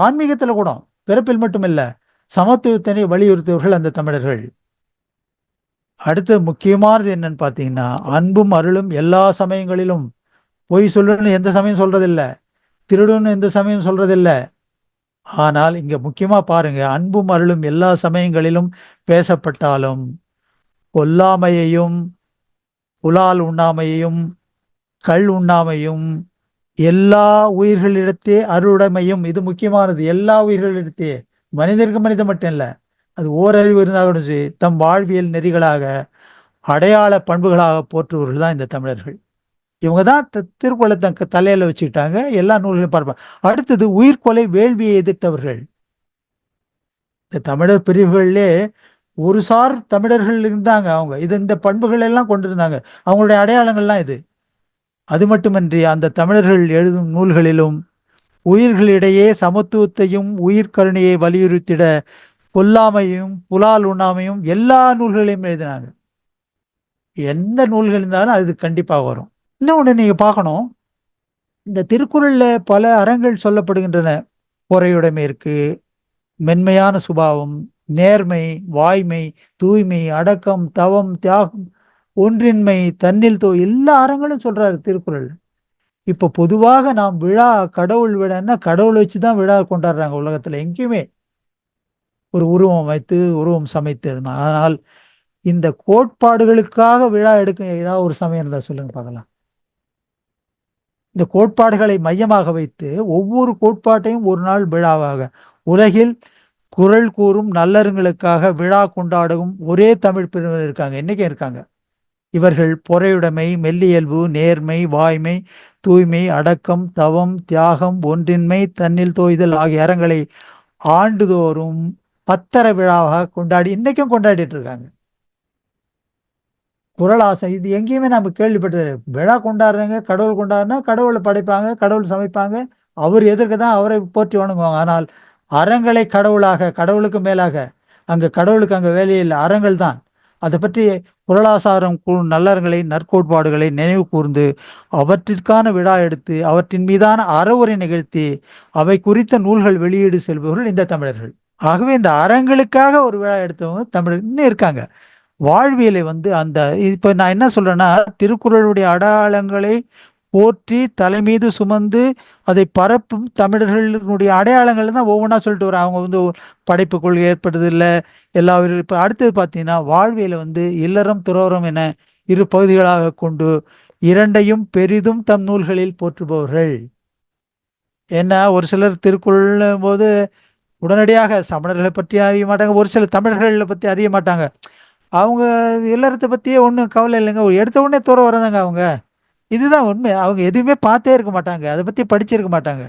ஆன்மீகத்துல கூட பிறப்பில் மட்டுமில்ல சமத்துவத்தினை வலியுறுத்தியவர்கள் அந்த தமிழர்கள். அடுத்து முக்கியமானது என்னன்னு பார்த்தீங்கன்னா, அன்பும் அருளும் எல்லா சமயங்களிலும். பொய் சொல்லணும்னு எந்த சமயம் சொல்றதில்லை, திருடுன்னு எந்த சமயம் சொல்றதில்லை. ஆனால் இங்க முக்கியமா பாருங்க, அன்பும் அருளும் எல்லா சமயங்களிலும் பேசப்பட்டாலும் கொல்லாமையையும் புலால் உண்ணாமையையும் கள் உண்ணாமையும் எல்லா உயிர்களிடத்தே அருளுடைமையும். இது முக்கியமானது. எல்லா உயிர்களிடத்தே, மனிதருக்கு மனிதன் மட்டும் இல்லை, அது ஓரறிவு இருந்தாலும் சரி, தம் வாழ்வியல் நெறிகளாக அடையாள பண்புகளாக போற்றுவர்கள் தான் இந்த தமிழர்கள். இவங்க தான் திருக்குறளை தலையில வச்சுக்கிட்டாங்க. எல்லா நூல்களையும் பார்ப்பாங்க. அடுத்தது உயிர்கொலை வேள்வியை எதிர்த்தவர்கள். இந்த தமிழர் பிரிவுகளிலே ஒரு சார் தமிழர்கள் இருந்தாங்க. அவங்க இந்த பண்புகள் எல்லாம் கொண்டிருந்தாங்க. அவங்களுடைய அடையாளங்கள்லாம் இது. அது மட்டுமன்றி அந்த தமிழர்கள் எழுதும் நூல்களிலும் உயிர்களிடையே சமத்துவத்தையும் உயிர்கருணையை வலியுறுத்திட கொல்லாமையும் புலால் உண்ணாமையும் எல்லா நூல்களையும் எழுதினாங்க. எந்த நூல்கள் இருந்தாலும் அது கண்டிப்பாக வரும். இன்னொன்று நீங்க பார்க்கணும், இந்த திருக்குறள்ல பல அறங்கள் சொல்லப்படுகின்றன. பொறையுடைமை இருக்கு, மென்மையான சுபாவம், நேர்மை, வாய்மை, தூய்மை, அடக்கம், தவம், தியாகம், ஒன்றின்மை, தன்னில் எல்லா அறங்களும் சொல்றாரு திருக்குறள். இப்ப பொதுவாக நாம் விழா, கடவுள் விழான்னா கடவுளை வச்சுதான் விழா கொண்டாடுறாங்க உலகத்துல எங்கேயுமே, ஒரு உருவம் வைத்து உருவம் சமைத்து. ஆனால் இந்த கோட்பாடுகளுக்காக விழா எடுக்க ஏதாவது ஒரு சமயம் இருந்தா சொல்லுங்க பார்க்கலாம். இந்த கோட்பாடுகளை மையமாக வைத்து ஒவ்வொரு கோட்பாட்டையும் ஒரு நாள் விழாவாக, உலகில் குரல் கூறும் நல்லறங்களுக்காக விழா கொண்டாடும் ஒரே தமிழ் பிரிவினர் இருக்காங்க, இன்னைக்கும் இருக்காங்க. இவர்கள் பொறையுடைமை, மெல்லியல்பு, நேர்மை, வாய்மை, தூய்மை, அடக்கம், தவம், தியாகம், ஒன்றின்மை, தன்னில் தோய்தல் ஆகிய அறங்களை ஆண்டுதோறும் பத்தர விழாவாக கொண்டாடி இன்னைக்கும் கொண்டாடிட்டு இருக்காங்க. குரலாசை இது எங்கேயுமே நம்ம கேள்விப்பட்டது. விழா கொண்டாடுறாங்க, கடவுள் கொண்டாடுனா கடவுளை படைப்பாங்க, கடவுள் சமைப்பாங்க, அவர் எதற்கு தான் அவரை போற்றி வணங்குவாங்க. ஆனால் அறங்களை கடவுளாக, கடவுளுக்கு மேலாக, அங்க கடவுளுக்கு அங்க வேலையே இல்லை, அறங்கள் தான். அதை பற்றி குரலாசாரம் நல்லறங்களை, நற்கோட்பாடுகளை நினைவு கூர்ந்து அவற்றிற்கான விழா எடுத்து அவற்றின் மீதான அறவுரை நிகழ்த்தி அவை குறித்த நூல்கள் வெளியீடு செல்பவர்கள் இந்த தமிழர்கள். ஆகவே இந்த அறங்களுக்காக ஒரு விழா எடுத்தவங்க தமிழர் இன்னும் இருக்காங்க. வாழ்வியலை அந்த இப்ப நான் என்ன சொல்றேன்னா, திருக்குறளுடைய அடையாளங்களை போற்றி தலைமீது சுமந்து அதை பரப்பும் தமிழர்களுடைய அடையாளங்கள் தான் ஒவ்வொன்றா சொல்லிட்டு வர. அவங்க படைப்பு கொள்கை ஏற்படுறது இல்லை எல்லா. இப்போ அடுத்தது பார்த்தீங்கன்னா, வாழ்வியலை இல்லறம் துறவரம் என இரு பகுதிகளாக கொண்டு இரண்டையும் பெரிதும் தம் நூல்களில் போற்றுபவர்கள். ஏன்னா ஒரு சிலர் திருக்குறள் போது உடனடியாக சமணர்களை பற்றி அறிய மாட்டாங்க, ஒரு சில தமிழர்களை பற்றி அறிய மாட்டாங்க. அவங்க இல்லறத்தை பற்றியே ஒன்றும் கவலை இல்லைங்க, எடுத்த உடனே துறவரம் தாங்க அவங்க. இதுதான் உண்மை. அவங்க எதுவுமே பார்த்தே இருக்க மாட்டாங்க, அதை பற்றி படிச்சிருக்க மாட்டாங்க.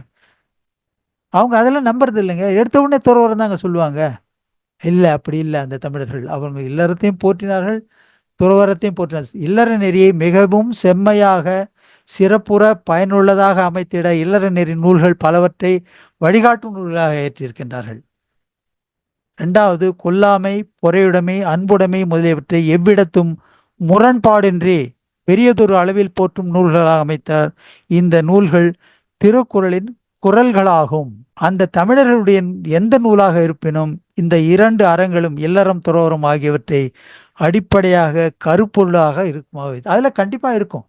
அவங்க அதெல்லாம் நம்புறது இல்லைங்க, எடுத்த உடனே துறவரம் தாங்க சொல்லுவாங்க. இல்லை, அப்படி இல்லை. அந்த தமிழர்கள் அவங்க இல்லறத்தையும் போற்றினார்கள், துறவரத்தையும் போற்றினார்கள். இல்லற நெறியை மிகவும் செம்மையாக சிறப்புற பயனுள்ளதாக அமைத்திட இல்லறநெறி நூல்கள் பலவற்றை வழிகாட்டும் நூல்களாக ஏற்றிருக்கின்றார்கள். இரண்டாவது, கொல்லாமை, பொறையுடைமை, அன்புடைமை முதலியவற்றை எவ்விடத்தும் முரண்பாடின்றி பெரியதொரு அளவில் போற்றும் நூல்களாக அமைத்தார். இந்த நூல்கள் திருக்குறளின் குறள்களாகும். அந்த தமிழர்களுடைய எந்த நூலாக இருப்பினும் இந்த இரண்டு அறங்களும் இல்லறம் துறவரம் ஆகியவற்றை அடிப்படையாக கருப்பொருளாக இருக்குமா. அதில் கண்டிப்பாக இருக்கும்.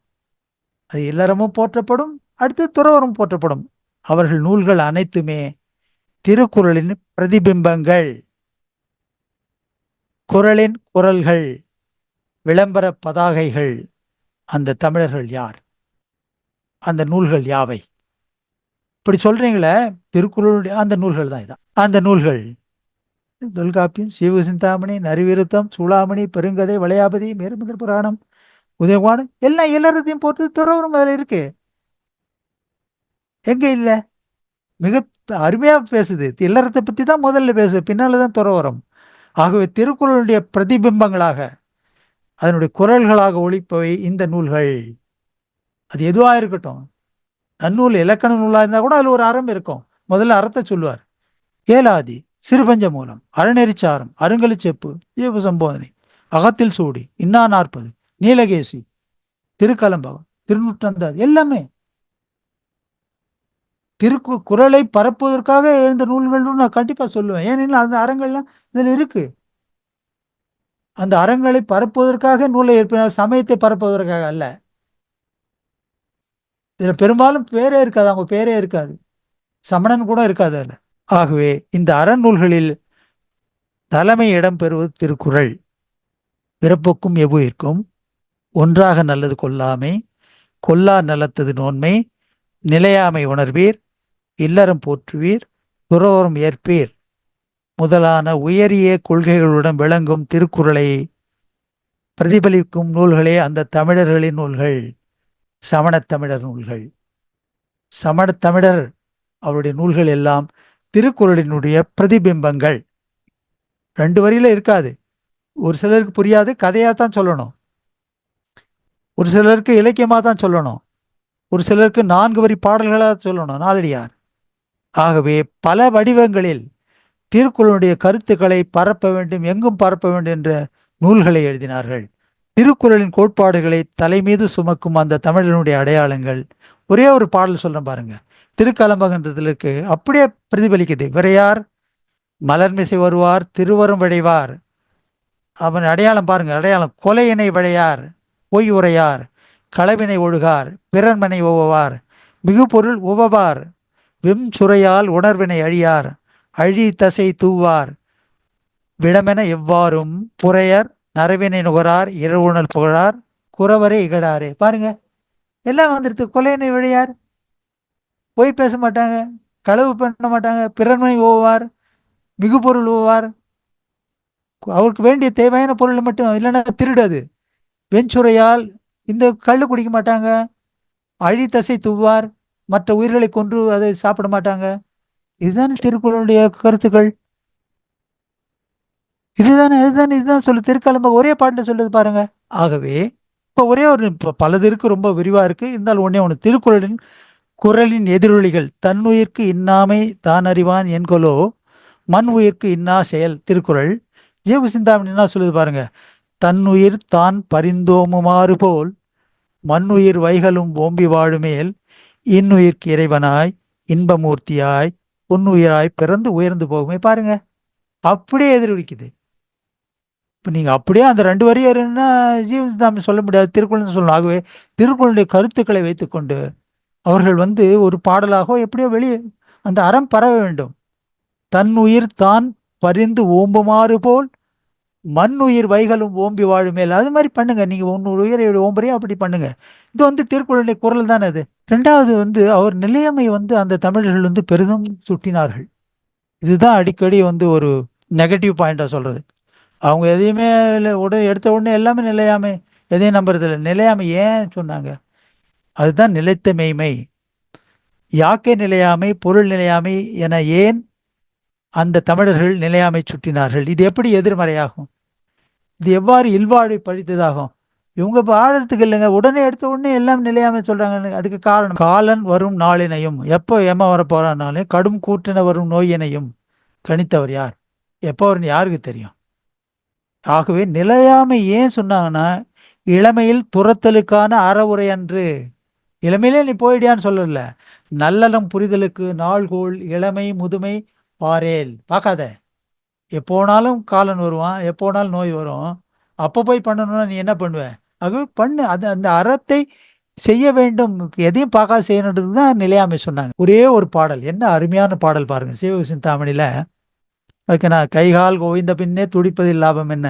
அது இல்லறமும் போற்றப்படும், அடுத்து துறவரம் போற்றப்படும். அவர்கள் நூல்கள் அனைத்துமே திருக்குறளின் பிரதிபிம்பங்கள், குறளின் குறள்கள், விளம்பர பதாகைகள். அந்த தமிழர்கள் யார்? அந்த நூல்கள் யாவை? இப்படி சொல்றீங்களே, திருக்குறளுடைய அந்த நூல்கள் தான் இதான். அந்த நூல்கள் தொல்காப்பியம், சிவசிந்தாமணி, நரிவிருத்தம், சூளாமணி, பெருங்கதை, வளையாபதி, மேருமந்திர புராணம், உதயவானம் எல்லாம் எல்லாத்தையும் போட்டு துறவரம் அதில் இருக்கு. எங்க இல்ல? மிக அருமையா பேசுது. இல்லறத்தை பத்தி தான் முதல்ல பேசுது, பின்னால்தான் துறவரம். ஆகவே திருக்குறளுடைய பிரதிபிம்பங்களாக, அதனுடைய குறள்களாக ஒளிப்பவை இந்த நூல்கள். அது எதுவாக இருக்கட்டும். நன்னூல் இலக்கண நூலாக இருந்தால் கூட அதில் ஒரு அறம் இருக்கும். முதல்ல அறத்தை சொல்லுவார். ஏலாதி, சிறுபஞ்ச மூலம், அறநெறிச்சாரம், அருங்கலிச்செப்பு, ஜீவசம்போதனை, அகத்தில் சூடி, இன்னா 40, நீலகேசி, திருக்கலம்பகம், திருநூற்றந்தாதி எல்லாமே குறளை பரப்புவதற்காக எழுந்த நூல்கள்னு நான் கண்டிப்பாக சொல்லுவேன். ஏனெனில் அந்த அறங்கள்லாம் இதில் இருக்கு. அந்த அறங்களை பரப்புவதற்காக நூலை சமயத்தை பரப்புவதற்காக அல்ல. இதில் பெரும்பாலும் பேரே இருக்காது, அவங்க பேரே இருக்காது, சமணன் கூட இருக்காது அதில். ஆகவே இந்த அறநூல்களில் தலைமை இடம் பெறுவது திருக்குறள். பிறப்புக்கும் எவ்வுயிர்க்கும் ஒன்றாக நல்லது கொல்லாமை, கொல்லா நலத்தது நோன்மை, நிலையாமை உணர்வீர், இல்லறம் போற்றுவீர், துறவரம் ஏற்பீர் முதலான உயரிய கொள்கைகளுடன் விளங்கும் திருக்குறளை பிரதிபலிக்கும் நூல்களே அந்த தமிழர்களின் நூல்கள், சமணத்தமிழர் நூல்கள். சமணத்தமிழர் அவருடைய நூல்கள் எல்லாம் திருக்குறளினுடைய பிரதிபிம்பங்கள். 2 வரியில இருக்காது. ஒரு சிலருக்கு புரியாது, கதையாக தான் சொல்லணும். ஒரு சிலருக்கு இலக்கியமாக தான் சொல்லணும். ஒரு சிலருக்கு 4 வரி பாடல்களாக சொல்லணும், நாலடியார். ஆகவே பல வடிவங்களில் திருக்குறளுடைய கருத்துக்களை பரப்ப வேண்டும், எங்கும் பரப்ப வேண்டும் என்ற நூல்களை எழுதினார்கள். திருக்குறளின் கோட்பாடுகளை தலைமீது சுமக்கும் அந்த தமிழனுடைய அடையாளங்கள். ஒரே ஒரு பாடல் சொல்றேன் பாருங்க, திருக்கலம்பகன்றதுல இருக்கு, அப்படியே பிரதிபலிக்குது. விரையார் மலர்மிசை வருவார், திருவரும் விழைவார். அவன் அடையாளம் பாருங்க, அடையாளம். கொலையினை விழையார், பொய் உரையார், களவினை ஒழுகார், பிறன்மனை உவவார், மிகு பொருள் உவவார், வெம் சுரையால் உணர்வினை அழியார், அழி தசை தூவார், விடமென எவ்வாறும் புறையர், நரவினை நுகரார், இரவுணல் புகழார், குறவரை இகழாரே. பாருங்க, எல்லாம் வந்துடுது. கொலையினை விழையார், பொய் பேச மாட்டாங்க, களவு பண்ண மாட்டாங்க, பிறன்மனை ஓவார், மிகு பொருள் ஓவார், அவருக்கு வேண்டிய தேவையான பொருள் மட்டும், இல்லைன்னா திருடாது. வெஞ்சுரையால் இந்த கள்ளு குடிக்க மாட்டாங்க, அழி தசை துவார், மற்ற உயிர்களை கொன்று அதை சாப்பிட மாட்டாங்க. இதுதானே திருக்குறளுடைய கருத்துக்கள். இதுதான் சொல்லு திருக்கலம்பகம். ஒரே பாட்டு சொல்லுது பாருங்க. ஆகவே இப்போ ஒரே ஒரு பலது இருக்கு, ரொம்ப விரிவா இருக்கு. இருந்தாலும் ஒண்ணு திருக்குறளின் குறளின் எதிரொலிகள். தன்னுயிர்க்கு இன்னாமை தான் அறிவான் என்கொலோ, மண் உயிர்க்கு இன்னா செயல். திருக்குறள். ஜீவ சிந்தாமணி என்ன சொல்லுது பாருங்க. தன்னுயிர் தான் பரிந்தோமுமாறு போல் மண்ணுயிர் வைகளும் ஓம்பி வாழுமேல், இன்னுயிர்க்கு இறைவனாய் இன்பமூர்த்தியாய் பொன்னுயிராய் பிறந்து உயர்ந்து போகுமே. பாருங்க, அப்படியே எதிரொலிக்குது. இப்போ நீங்கள் அப்படியே அந்த 2 வரியா ஜீவசிந்தாமணி சொல்ல முடியாது, திருக்குறள் சொல்லணும். ஆகவே திருக்குறளுடைய கருத்துக்களை வைத்துக்கொண்டு அவர்கள் ஒரு பாடலாக எப்படியோ வெளியே அந்த அறம் பரவ வேண்டும். தன் உயிர் தான் பரிந்து ஓம்புமாறு போல் மண்ணுயிர் வைகளும் ஓம்பி வாழுமேல். அது மாதிரி பண்ணுங்க. நீங்க உன்னோட உயிரை ஓம்புறையும் அப்படி பண்ணுங்க. இது திருக்குறளுடைய குரல் தானே அது. 2வது அவர் நிலையமை அந்த தமிழர்கள் பெரிதும் சுட்டினார்கள். இதுதான் அடிக்கடி ஒரு நெகட்டிவ் பாயிண்டா சொல்றது. அவங்க எதையுமே எடுத்த உடனே எல்லாமே நிலையாமை, எதையும் நம்புறதில்லை. நிலையாமை ஏன் சொன்னாங்க? அதுதான் நிலைத்த மெய்மை. யாக்கை நிலையாமை, பொருள் நிலையாமை என ஏன் அந்த தமிழர்கள் நிலையாமை சுட்டினார்கள்? இது எப்படி எதிர்மறையாகும்? இது எவ்வாறு இல்வாழ்வை பழித்ததாகும்? இவங்க இப்போ ஆழத்துக்கு இல்லைங்க, உடனே எடுத்த உடனே எல்லாம் நிலையாமை சொல்றாங்க. அதுக்கு காரணம் காலன் வரும் நாளினையும், எப்போ ஏமா வர போறான்னாலும் கடும் கூற்றின வரும் நோயினையும் கணித்தவர் யார்? எப்போ வரும்னு யாருக்கு தெரியும்? ஆகவே நிலையாமை ஏன் சொன்னாங்கன்னா, இளமையில் துரத்தலுக்கான அறவுரை அன்று. இளமையிலே நீ போயிடியான்னு சொல்லல, நல்லலம் புரிதலுக்கு நாள்கோள் இளமை முதுமை பாரேல் பார்க்காத. எப்போனாலும் காலன் வருவான், எப்போனாலும் நோய் வரும். அப்போ போய் பண்ணணும்னா நீ என்ன பண்ணுவ? ஆகவே பண்ணு, அது அந்த அறத்தை செய்ய வேண்டும், எதையும் பார்க்காத செய்யணுன்றது தான் நிலையாமை சொன்னாங்க. ஒரே ஒரு பாடல், என்ன அருமையான பாடல் பாருங்க, சிவசிந்தாமணியில. அதுக்கு நான் கைகால் ஓய்ந்த பின்னே துடிப்பதில் லாபம் என்ன,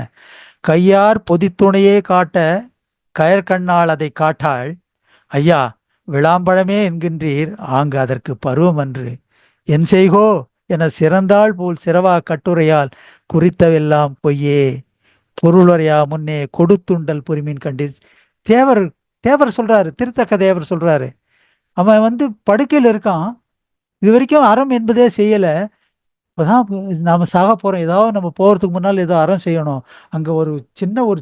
கையார் பொதித்துணையே காட்ட கயற்கண்ணால் அதை காட்டாள், ஐயா விளாம்பழமே என்கின்றீர் ஆங்கு அதற்கு பருவம் அன்று, என் செய்கோ என சிறந்தாள் போல் சிறவா கட்டுரையால் குறித்தவெல்லாம் பொய்யே பொருளுரையா முன்னே கொடுத்துண்டல் பொறுமின் கண்டீர். தேவர் தேவர் சொல்றாரு, திருத்தக்க தேவர் சொல்றாரு, அவன் வந்து படுக்கையில் இருக்கான், இது வரைக்கும் அறம் என்பதே செய்யல, இப்போதான் நாம சாக போறோம், ஏதாவது நம்ம போறதுக்கு முன்னால் ஏதோ அறம் செய்யணும், அங்க ஒரு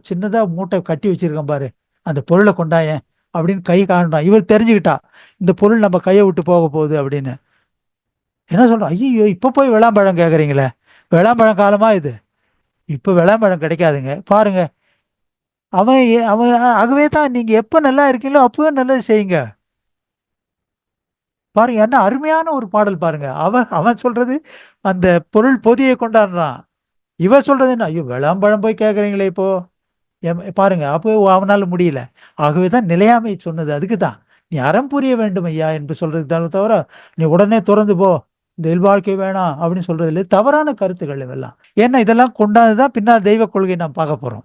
சின்னதா மூட்டை கட்டி வச்சிருக்கேன் பாரு, அந்த பொருளை கொண்டாயேன் அப்படின்னு கை காண்டான். இவர் தெரிஞ்சுக்கிட்டா இந்த பொருள் நம்ம கையை விட்டு போக போகுது அப்படின்னு. என்ன சொல்றான், ஐயோ இப்போ போய் விளாம்பழம் கேட்குறீங்களே, விளாம்பழம் காலமா இது, இப்போ விளாம்பழம் கிடைக்காதுங்க பாருங்க. அவன் ஆகவே தான் நீங்க எப்போ நல்லா இருக்கீங்களோ அப்பவே நல்லது செய்யுங்க. பாருங்க என்ன அருமையான ஒரு பாடல் பாருங்க. அவன் அவன் சொல்றது அந்த பொருள் பொதியை கொண்டாடுறான், இவன் சொல்றது என்ன, ஐயோ விளாம்பழம் போய் கேட்குறீங்களே இப்போ, பாருங்க அப்போ அவனால முடியல. ஆகவே தான் நிலையாமை சொன்னது அதுக்கு தான், நீ அறம் புரிய வேண்டும் ஐயா என்று சொல்றது தானே தவிர நீ உடனே திறந்து போ இந்த இல்வாழ்க்கை வேணாம் அப்படின்னு சொல்றதுல தவறான கருத்துக்கள் இவெல்லாம். ஏன்னா இதெல்லாம் கொண்டாந்துதான் பின்னால் தெய்வ கொள்கை நாம் பார்க்க போறோம்.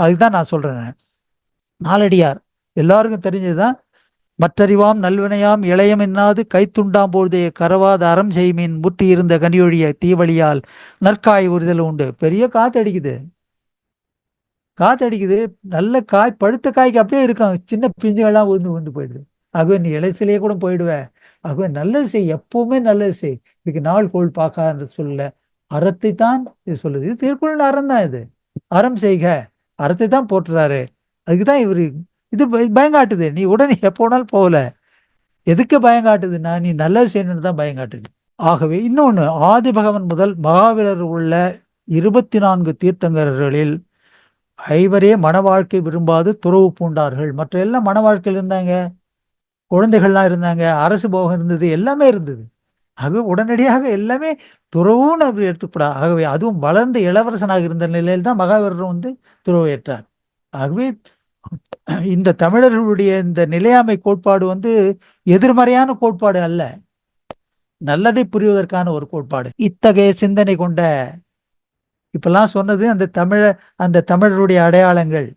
அதுதான் நான் சொல்றேன். நாலடியார் எல்லாருக்கும் தெரிஞ்சதுதான், மற்றறிவாம் நல்வினையாம் இளையம் என்னாது கைத்துண்டாம் பொழுதே கரவாத அறம் செய்மீன் முற்றி இருந்த கனியொழிய தீவழியால் நற்காய் உறுதல் உண்டு. பெரிய காத்தடிக்குது, நல்ல காய், பழுத்த காய்க்கு அப்படியே இருக்கும், சின்ன பிஞ்சுகள்லாம் உண்டு போயிடுது. ஆகவே நீ இலைசிலேயே கூட போயிடுவ. ஆகவே நல்லது செய், எப்பவுமே நல்லது செய், இதுக்கு நாள் கோள் பார்க்காத சொல்லல, அறத்தை தான் இது சொல்லுது. இது திருக்குறள் அறம் தான், இது அறம் செய்க, அறத்தை தான் போட்டுறாரு. அதுக்குதான் இவரு இது பயங்காட்டுது. நீ உடனே எப்போனாலும் போகல, எதுக்கு பயங்காட்டுதுன்னா நீ நல்லது செய்யணும்னு தான் பயங்காட்டுது. ஆகவே இன்னொன்னு, ஆதி பகவன் முதல் மகாவீரர் உள்ள 24 தீர்த்தங்கர்களில் 5 மன வாழ்க்கை விரும்பாது துறவு பூண்டார்கள். மற்ற எல்லாம் மன வாழ்க்கையில் இருந்தாங்க, குழந்தைகள்லாம் இருந்தாங்க, அரசு போகம் இருந்தது, எல்லாமே இருந்தது. ஆகவே உடனடியாக எல்லாமே துறவுன்னு அப்படி எடுத்துக்கூடா. ஆகவே அதுவும் வளர்ந்த இளவரசனாக இருந்த நிலையில் தான் மகாவீரர் வந்து துறவு ஏற்றார். ஆகவே இந்த தமிழர்களுடைய இந்த நிலையாமை கோட்பாடு வந்து எதிர்மறையான கோட்பாடு அல்ல, நல்லதை புரிவதற்கான ஒரு கோட்பாடு. இத்தகைய சிந்தனை கொண்ட, இப்பெல்லாம் சொன்னது அந்த தமிழருடைய அடையாளங்கள்,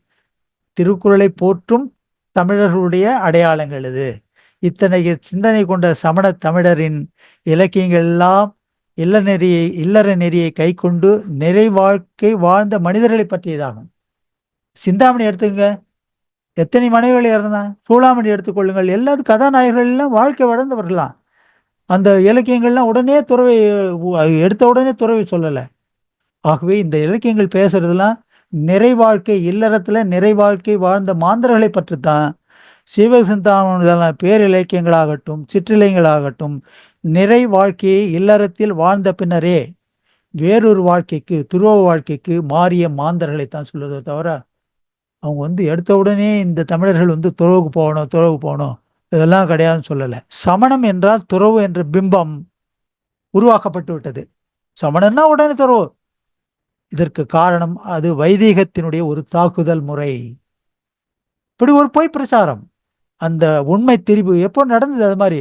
திருக்குறளை போற்றும் தமிழர்களுடைய அடையாளங்கள் இது. இத்தகைய சிந்தனை கொண்ட சமண தமிழரின் இலக்கியங்கள் எல்லாம் இல்லற நெறியை கை கொண்டு நிறை வாழ்க்கை வாழ்ந்த மனிதர்களை பற்றியதாகும். சிந்தாமணி எடுத்துங்க, எத்தனை மனைவிகள் இருந்தான், சூளாமணி எடுத்துக்கொள்ளுங்கள், எல்லாத்து கதாநாயகர்கள் எல்லாம் வாழ்க்கை வளர்ந்தவர்களாம். அந்த இலக்கியங்கள்லாம் உடனே துறவை எடுத்த உடனே துறவை சொல்லலை. ஆகவே இந்த இலக்கியங்கள் பேசுறதுலாம் நிறை வாழ்க்கை, இல்லறத்துல நிறை வாழ்க்கை வாழ்ந்த மாந்தர்களை பற்றி தான். சிவசிந்தாமணி பேரிலக்கியங்களாகட்டும் சிற்றிலக்கியங்களாகட்டும் நிறை வாழ்க்கையை இல்லறத்தில் வாழ்ந்த பின்னரே வேறொரு வாழ்க்கைக்கு, துருவ வாழ்க்கைக்கு மாறிய மாந்தர்களை தான் சொல்லுவதை தவிர அவங்க வந்து எடுத்த உடனே இந்த தமிழர்கள் வந்து துறவுக்கு போகணும் இதெல்லாம் கிடையாதுன்னு சொல்லலை. சமணம் என்றால் துறவு என்ற பிம்பம் உருவாக்கப்பட்டு விட்டது. சமணன்னா உடனே துறவு. இதற்கு காரணம் அது வைதீகத்தினுடைய ஒரு தாக்குதல் முறை, இப்படி ஒரு பொய் பிரச்சாரம். அந்த உண்மை திரிபு எப்போ நடந்தது, அது மாதிரி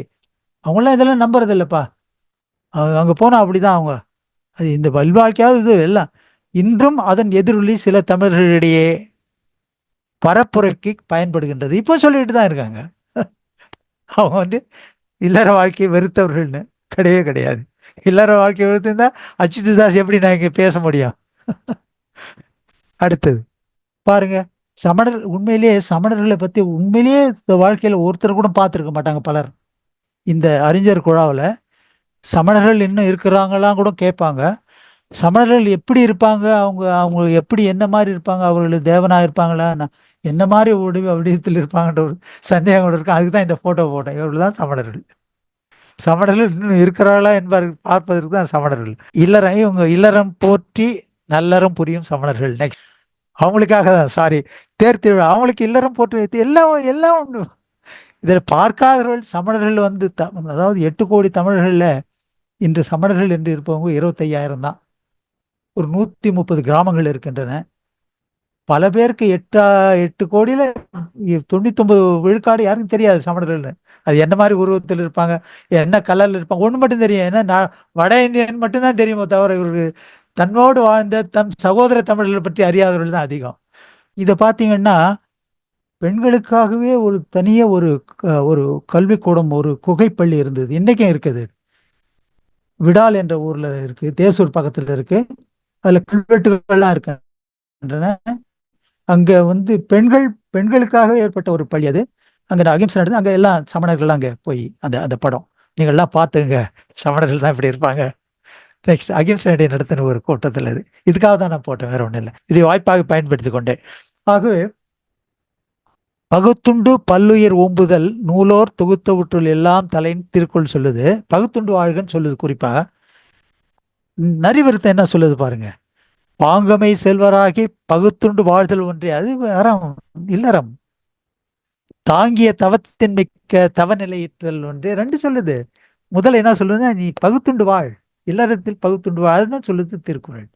அவங்களாம் இதெல்லாம் நம்புறது இல்லைப்பா. அங்கே போனால் அப்படிதான் அவங்க, அது இந்த வல்வாழ்க்கையாவது இது எல்லாம் இன்றும் அதன் எதிரொலி சில தமிழர்களிடையே பரப்புரைக்கு பயன்படுகின்றது. இப்போ சொல்லிட்டு தான் இருக்காங்க அவங்க வந்து இல்லற வாழ்க்கையை வெறுத்தவர்கள்னு. கிடையவே கிடையாது. இல்லற வாழ்க்கையை வெறுத்திருந்தா அச்சுதாஸ் எப்படி நான் இங்கே பேச முடியும்? அடுத்தது பாருங்க, உண்மையிலேயே சமணர்களை பற்றி உண்மையிலேயே இந்த வாழ்க்கையில் ஒருத்தர் கூட பார்த்துருக்க மாட்டாங்க பலர். இந்த அறிஞர் குழாவில் சமணர்கள் இன்னும் இருக்கிறாங்களாம் கூட கேட்பாங்க. சமணர்கள் எப்படி இருப்பாங்க, அவங்க அவங்க எப்படி என்ன மாதிரி இருப்பாங்க, அவர்கள் தேவனா இருப்பாங்களா, என்ன மாதிரி வடிவத்தில் இருப்பாங்கன்ற ஒரு சந்தேகம் கூட இருக்கு. அதுக்கு தான் இந்த போட்டோ போட்டேன். இவர்கள் தான் சமணர்கள். சமணர்கள் இன்னும் இருக்கிறார்களா என்பார்கள் பார்ப்பதற்கு தான் சமணர்கள். இல்லறம், இவங்க இல்லறம் போற்றி நல்லறம் புரியும் சமணர்கள். நெக்ஸ்ட், அவங்களுக்காக தான், சாரி, தேர் திருவிழா அவங்களுக்கு இல்லறம் போற்றி வைத்து எல்லாம் எல்லாம் உண்டு. இதில் பார்க்காதவர்கள் சமணர்கள் வந்து அதாவது 8 கோடி தமிழர்களில் இன்று சமணர்கள் என்று இருப்பவங்க 25,000 தான். ஒரு 130 கிராமங்கள் இருக்கின்றன. பல பேருக்கு 8 கோடியில 99 விழுக்காடு யாருக்கும் தெரியாது சமணர்கள். அது என்ன மாதிரி உருவத்தில் இருப்பாங்க, என்ன கலர்ல இருப்பாங்க, ஒன்று மட்டும் தெரியும். ஏன்னா வட இந்தியன் மட்டும்தான் தெரியுமோ தவிர இவருக்கு தன்னோடு வாழ்ந்த தம் சகோதர தமிழர்களை பற்றி அறியாதவர்கள் தான் அதிகம். இதை பார்த்தீங்கன்னா பெண்களுக்காகவே ஒரு தனியே ஒரு கல்விக்கூடம், ஒரு குகைப்பள்ளி இருந்தது. இன்னைக்கும் இருக்குது. விடால் என்ற ஊர்ல இருக்கு, தேசூர் பக்கத்துல இருக்கு. அதுல கல்வெட்டுகள்லாம் இருக்கின்றன. அங்க வந்து பெண்களுக்காகவே ஏற்பட்ட ஒரு பள்ளி அது. அங்க அகிம்சை நடந்து அங்க எல்லாம் சமணர்கள் அங்க போய் அந்த அந்த படம் நீங்க எல்லாம் பார்த்துங்க. சமணர்கள் தான் இப்படி இருப்பாங்க. நெக்ஸ்ட், அகிம்சை நடை நடத்தின ஒரு கூட்டத்தில் இது. இதுக்காக தான் நான் போட்டேன், வேற ஒன்றும் இல்லை. இதை வாய்ப்பாக பயன்படுத்தி கொண்டேன். ஆகவே பகுத்துண்டு பல்லுயிர் ஓம்புதல் நூலோர் தொகுத்தவுற்றுள் எல்லாம் தலைன்னு திருக்குறள் சொல்லுது. பகுத்துண்டு வாழ்கன்னு சொல்லுது. குறிப்பா நரிவிருத்தம் என்ன சொல்லுது பாருங்க. பாங்கமை செல்வராகி பகுத்துண்டு வாழ்தல் ஒன்றே, அது அறம், இல்லறம். தாங்கிய தவத்தின் மிக்க தவநிலையற்றல் ஒன்றே, ரெண்டு சொல்லுது. முதல்ல என்ன சொல்லுதுன்னா, நீ பகுத்துண்டு வாழ், இல்லறத்தில் பகுத்துண்டு வாழ், அதுதான் சொல்லுது திருக்குறள்.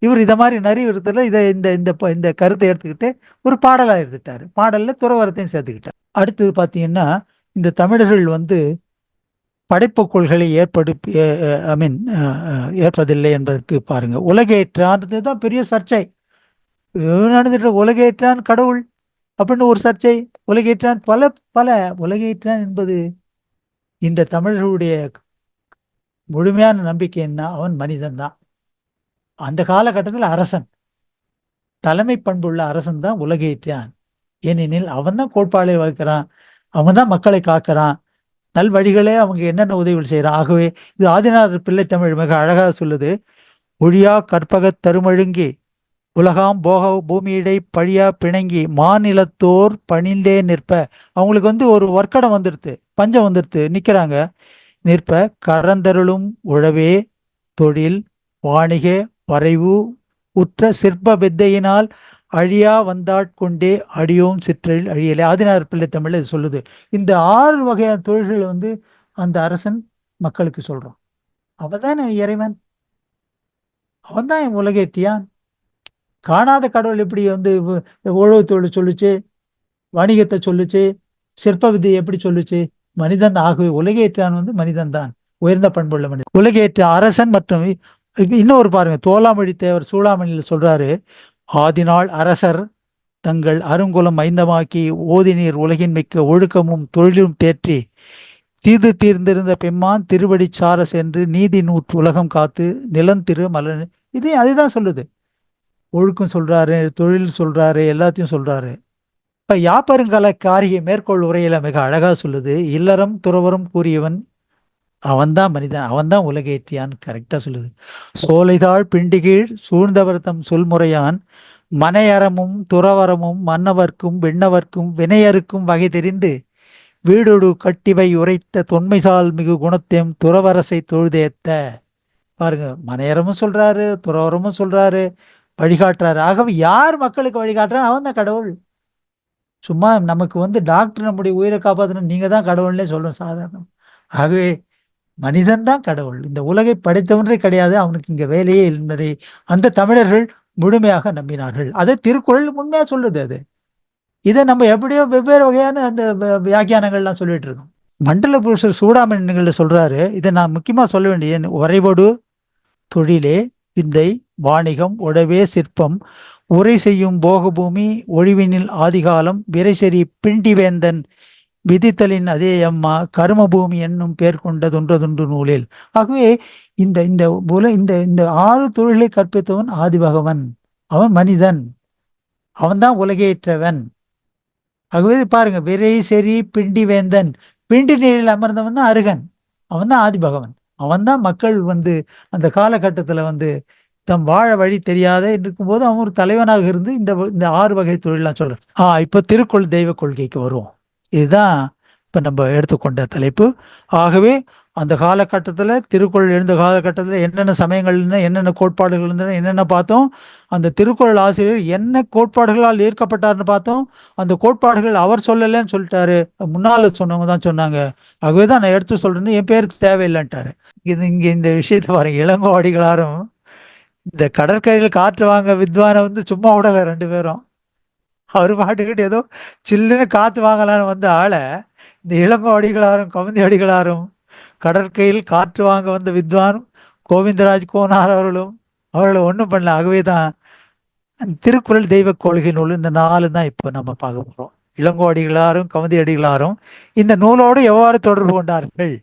இவர் இதை மாதிரி நரிவிருத்தல இதை இந்த இந்த இந்த கருத்தை எடுத்துக்கிட்டு ஒரு பாடலா எடுத்துட்டாரு. பாடல்ல துறவரத்தையும் சேர்த்துக்கிட்டார். அடுத்தது பார்த்தீங்கன்னா, இந்த தமிழர்கள் வந்து படைப்பு கொள்கைகளை ஏற்பதில்லை என்பதற்கு பாருங்க. உலகேற்றான்றது தான் பெரிய சர்ச்சை நடந்துட்டு. உலகேற்றான் கடவுள் அப்படின்னு ஒரு சர்ச்சை. உலகேற்றான் பல பல உலகேற்றான் என்பது இந்த தமிழர்களுடைய முழுமையான நம்பிக்கை என்ன, அவன் மனிதன் தான். அந்த காலகட்டத்தில் அரசன், தலைமை பண்புள்ள அரசன் தான் உலகேற்றான். ஏனெனில் அவன் தான் கோட்பாடை வகுக்கிறான், அவன் தான் மக்களை காக்கிறான், நல் வழிகளே அவங்க என்னென்ன உதவிகள் செய்யறான். ஆகவே இது ஆதிநாதர் பிள்ளை தமிழ் மிக அழகாக சொல்லுது. ஒழியா கற்பக தருமழுங்கி உலகாம் போக பூமியிடை பழியா பிணங்கி மாநிலத்தோர் பணிந்தே நிற்ப. அவங்களுக்கு வந்து ஒரு வர்க்கடம் வந்துடுது, பஞ்சம் வந்துடுது, நிக்கிறாங்க. நிற்ப கரந்தருளும் உழவே தொழில் வாணிக வரைவு உற்ற சிற்ப வித்தையினால் அழியா வந்தாட்கொண்டே அடியோம் சிற்றில் அழியலை. ஆதிநாதர் பிள்ளை தமிழ்ல இது சொல்லுது. இந்த 6 வகையான தொழில்களை வந்து அந்த அரசன் மக்களுக்கு சொல்றான். அவன்தான் இறைவன், அவன் தான் உலகேத்தியான். காணாத கடவுள் எப்படி வந்து உழவு தொழில் சொல்லுச்சு, வணிகத்தை சொல்லுச்சு, சிற்ப வித்தை எப்படி சொல்லுச்சு? மனிதன். ஆகவே உலகேற்றான் வந்து மனிதன் தான், உயர்ந்த பண்புள்ள மனிதன். உலகேற்ற அரசன். மற்றும் இன்னொரு பாருங்க, தோலாமொழி தேவர் சூளாமணியில் சொல்றாரு. ஆதிநாள் அரசர் தங்கள் அருங்குலம் ஐந்தமாக்கி ஓதிநீர் உலகின் மிக்க ஒழுக்கமும் தொழிலும் தேற்றி தீது தீர்ந்திருந்த பெம்மான் திருவடி சார சென்று நீதி நூற்று உலகம் காத்து நிலந்திரு மலன். இதே அதுதான் சொல்லுது. ஒழுக்கம் சொல்றாரு, தொழில் சொல்றாரு, எல்லாத்தையும் சொல்றாரு. இப்ப யாப்பருங்கல காரிகை மேற்கோள் உரையில மிக அழகா சொல்லுது. இல்லறம் துறவரம் கூறியவன் அவன்தான் மனிதன், அவன்தான் உலகேற்றியான், கரெக்டா சொல்லுது. சோலைதாள் பிண்டிகீழ் சூழ்ந்தவர் தம் சொல்முறையான் மனையறமும் துறவரமும் மன்னவர்க்கும் விண்ணவர்க்கும் வினையருக்கும் வகை தெரிந்து வீடொடு கட்டிவை உரைத்த தொன்மைசால் மிகு குணத்தையும் துறவரசை தொழுதேத்த. பாருங்க, மனையறமும் சொல்றாரு, துறவரமும் சொல்றாரு, வழிகாட்டுறாரு. ஆகவே யார் மக்களுக்கு வழிகாட்டுறான், அவன் தான் கடவுள். சும்மா நமக்கு வந்து டாக்டர் நம்முடைய உயிரை காப்பாற்றணும், நீங்க தான் கடவுள்னே சொல்லணும் சாதாரணம். ஆகவே மனிதன் தான் கடவுள், இந்த உலகை படைத்தவன்றே கிடையாது, அவனுக்கு இங்க வேலையே என்பதை அந்த தமிழர்கள் முழுமையாக நம்பினார்கள். அதை திருக்குறள் உண்மையா சொல்லுது. அது இதை நம்ம எப்படியோ வெவ்வேறு வகையான அந்த வியாக்கியானங்கள்லாம் சொல்லிட்டு இருக்கோம். மண்டல புருஷர் சூடாமணிகள்ல சொல்றாரு. இதை நான் முக்கியமா சொல்ல வேண்டிய, உறைபடு தொழிலே விந்தை வாணிகம் உழவே சிற்பம் உரை செய்யும் போகபூமி ஒழிவினில் ஆதிகாலம் விரைசெறி பிண்டிவேந்தன் விதித்தலின் அதே அம்மா கருமபூமி என்னும் பேர் கொண்டதொன்றதொன்று நூலில். ஆகவே இந்த இந்த இந்த இந்த 6 தொழிலை கற்பித்தவன் ஆதிபகவன், அவன் மனிதன், அவன்தான் உலகேற்றவன். ஆகவே பாருங்க, விரை செறி பிண்டி வேந்தன், பிண்டி நீரில் அமர்ந்தவன் தான் அருகன், அவன் தான் ஆதிபகவன். அவன் தான் மக்கள் வந்து அந்த காலகட்டத்துல வந்து தம் வாழ வழி தெரியாத இருக்கும்போது அவன் ஒரு தலைவனாக இருந்து இந்த இந்த 6 வகை தொழிலாம் சொல்றான். இப்ப திருக்குறள் தெய்வ கொள்கைக்கு வருவோம். இதுதான் இப்ப நம்ம எடுத்துக்கொண்ட தலைப்பு. ஆகவே அந்த காலகட்டத்துல திருக்குறள் எழுந்த காலகட்டத்துல என்னென்ன சமயங்கள் இருந்தன, என்னென்ன கோட்பாடுகள் இருந்தன, என்னென்ன பார்த்தோம். அந்த திருக்குறள் ஆசிரியர் என்ன கோட்பாடுகளால் ஈர்க்கப்பட்டார்னு பார்த்தோம். அந்த கோட்பாடுகள் அவர் சொல்லலைன்னு சொல்லிட்டாரு. முன்னால சொன்னவங்க தான் சொன்னாங்க. ஆகவே தான் நான் எடுத்து சொல்றேன்னு என் பேருக்கு தேவையில்லைன்ட்டாரு. இங்க இந்த விஷயத்தை பாருங்க. இளங்கோ அடிகளாரும் இந்த கடற்கரையில் காற்று வாங்க வித்வானை வந்து சும்மா விடலை 2 பேரும். அவர் பாட்டுக்கிட்டு ஏதோ சில்லுன்னு காற்று வாங்கலான்னு வந்த ஆளை இந்த இளங்கோ அடிகளாரும் கவுந்தி அடிகளாரும் கடற்கையில் காற்று வாங்க வந்த வித்வான் கோவிந்தராஜ் கோனார் அவர்களை ஒன்றும் பண்ணல. ஆகவே தான் திருக்குறள் தெய்வ கொள்கை நூல் இந்த 4 தான் இப்போ நம்ம பார்க்க போகிறோம். இளங்கோ அடிகளாரும் கவுந்தி அடிகளாரும் இந்த நூலோடு எவ்வாறு தொடர்பு கொண்டார்கள்?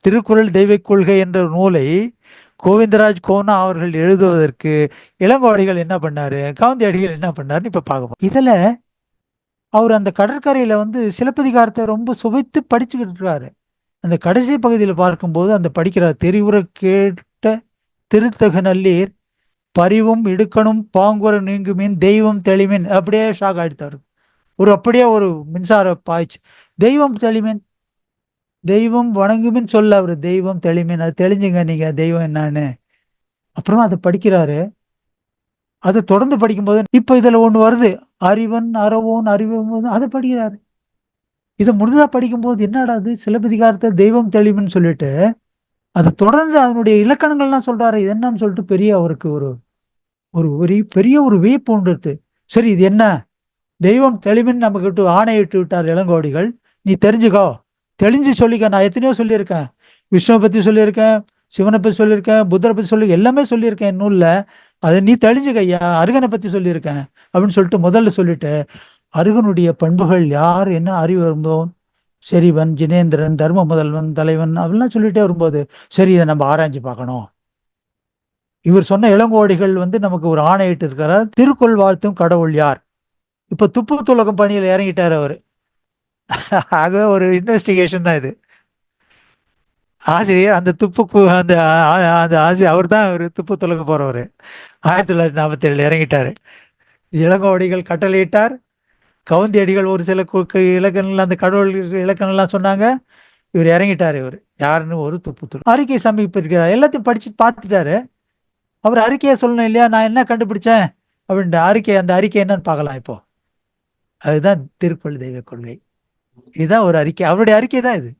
திருக்குறள் தெய்வ கொள்கை என்ற நூலை கோவிந்தராஜ் கோனா அவர்கள் எழுதுவதற்கு இளங்கோ அடிகள் என்ன பண்ணாரு, கவுந்தி அடிகள் என்ன பண்ணாருன்னு இப்ப பார்க்க. இதுல அவர் அந்த கடற்கரையில வந்து சிலப்பதிகாரத்தை ரொம்ப சுவைத்து படிச்சுக்கிட்டு இருக்காரு. அந்த கடைசி பகுதியில் பார்க்கும்போது அந்த படிக்கிறார். தெரிவுற கேட்ட திருத்தகு நல்லீர் பரிவும் இடுக்கணும் பாங்குற நீங்குமின் தெய்வம் தெளிமின். அப்படியே ஷாக் ஆயிடுத்தாரு. அப்படியே ஒரு மின்சார பாய்ச்சி தெய்வம் தெளிமின், தெய்வம் வணங்குமின் சொல்ல அவரு தெய்வம் தெளிமின். அது தெளிஞ்சுங்க நீங்க தெய்வம் என்னன்னு. அப்புறமா அதை படிக்கிறாரு. அதை தொடர்ந்து படிக்கும்போது இப்ப இதுல ஒண்ணு வருது, அறிவன் அறவோன் அறிவன், அதை படிக்கிறாரு. இதை முடிஞ்சா படிக்கும்போது என்னடா அது சிலப்பதிகாரத்தை தெய்வம் தெளிவுன்னு சொல்லிட்டு அதை தொடர்ந்து அதனுடைய இலக்கணங்கள்லாம் சொல்றாரு. இது என்னன்னு சொல்லிட்டு பெரிய அவருக்கு ஒரு ஒரு பெரிய ஒரு வியப்பு உண்டு. சரி இது என்ன தெய்வம் தெளிவுன்னு நம்ம கிட்ட ஆணையிட்டு விட்டார் இளங்கோடிகள். நீ தெரிஞ்சுக்கோ, தெளிஞ்சு சொல்லிக்க. நான் எத்தனையோ சொல்லியிருக்கேன், விஷ்ணுவை பத்தி சொல்லியிருக்கேன், சிவனை பத்தி சொல்லியிருக்கேன், புத்தரை பத்தி சொல்லி எல்லாமே சொல்லியிருக்கேன் என் நூல்ல. அதை நீ தெளிஞ்சுக்கையா, அருகனை பத்தி சொல்லியிருக்கேன் அப்படின்னு சொல்லிட்டு முதல்ல சொல்லிட்டு அருகனுடைய பண்புகள் யார், என்ன அறிவு வரும்போது செரிவன், ஜினேந்திரன், தர்ம முதல்வன், தலைவன் அப்படிலாம் சொல்லிட்டே வரும்போது சரி இதை நம்ம ஆராய்ச்சி பார்க்கணும். இவர் சொன்ன இளங்கோடிகள் வந்து நமக்கு ஒரு ஆணையிட்டு இருக்கிறார். திருக்குறள் வாழ்த்தும் கடவுள் யார்? இப்ப துப்பு துலகம் பணியில் இறங்கிட்டார் அவரு. ஆக ஒரு இன்வெஸ்டிகேஷன் தான் இது. ஆசிரியர் அந்த துப்புக்கு அந்த ஆசிரியர் அவர் தான் அவர் துப்பு துலக போறவரு. 1947 இறங்கிட்டாரு. இளங்கோடிகள் கட்டளையிட்டார். கவுந்தி அடிகள் ஒரு சில இலக்கணங்கள் அந்த கடவுள் இலக்கணம்லாம் சொன்னாங்க. இவர் இறங்கிட்டாரு. இவர் யாருன்னு ஒரு துப்புத்துள் அறிக்கை சமர்ப்பிக்கிறார். எல்லாத்தையும் படிச்சு பார்த்துட்டாரு. அவர் அறிக்கையை சொல்லணும் இல்லையா, நான் என்ன கண்டுபிடிச்சேன் அப்படின்ட்டு அறிக்கை. அந்த அறிக்கை என்னன்னு பார்க்கலாம் இப்போ. அதுதான் திருக்குறள் தெய்வ கொள்கை. இதுதான் ஒரு அறிக்கை, அவருடைய அறிக்கை தான் இது.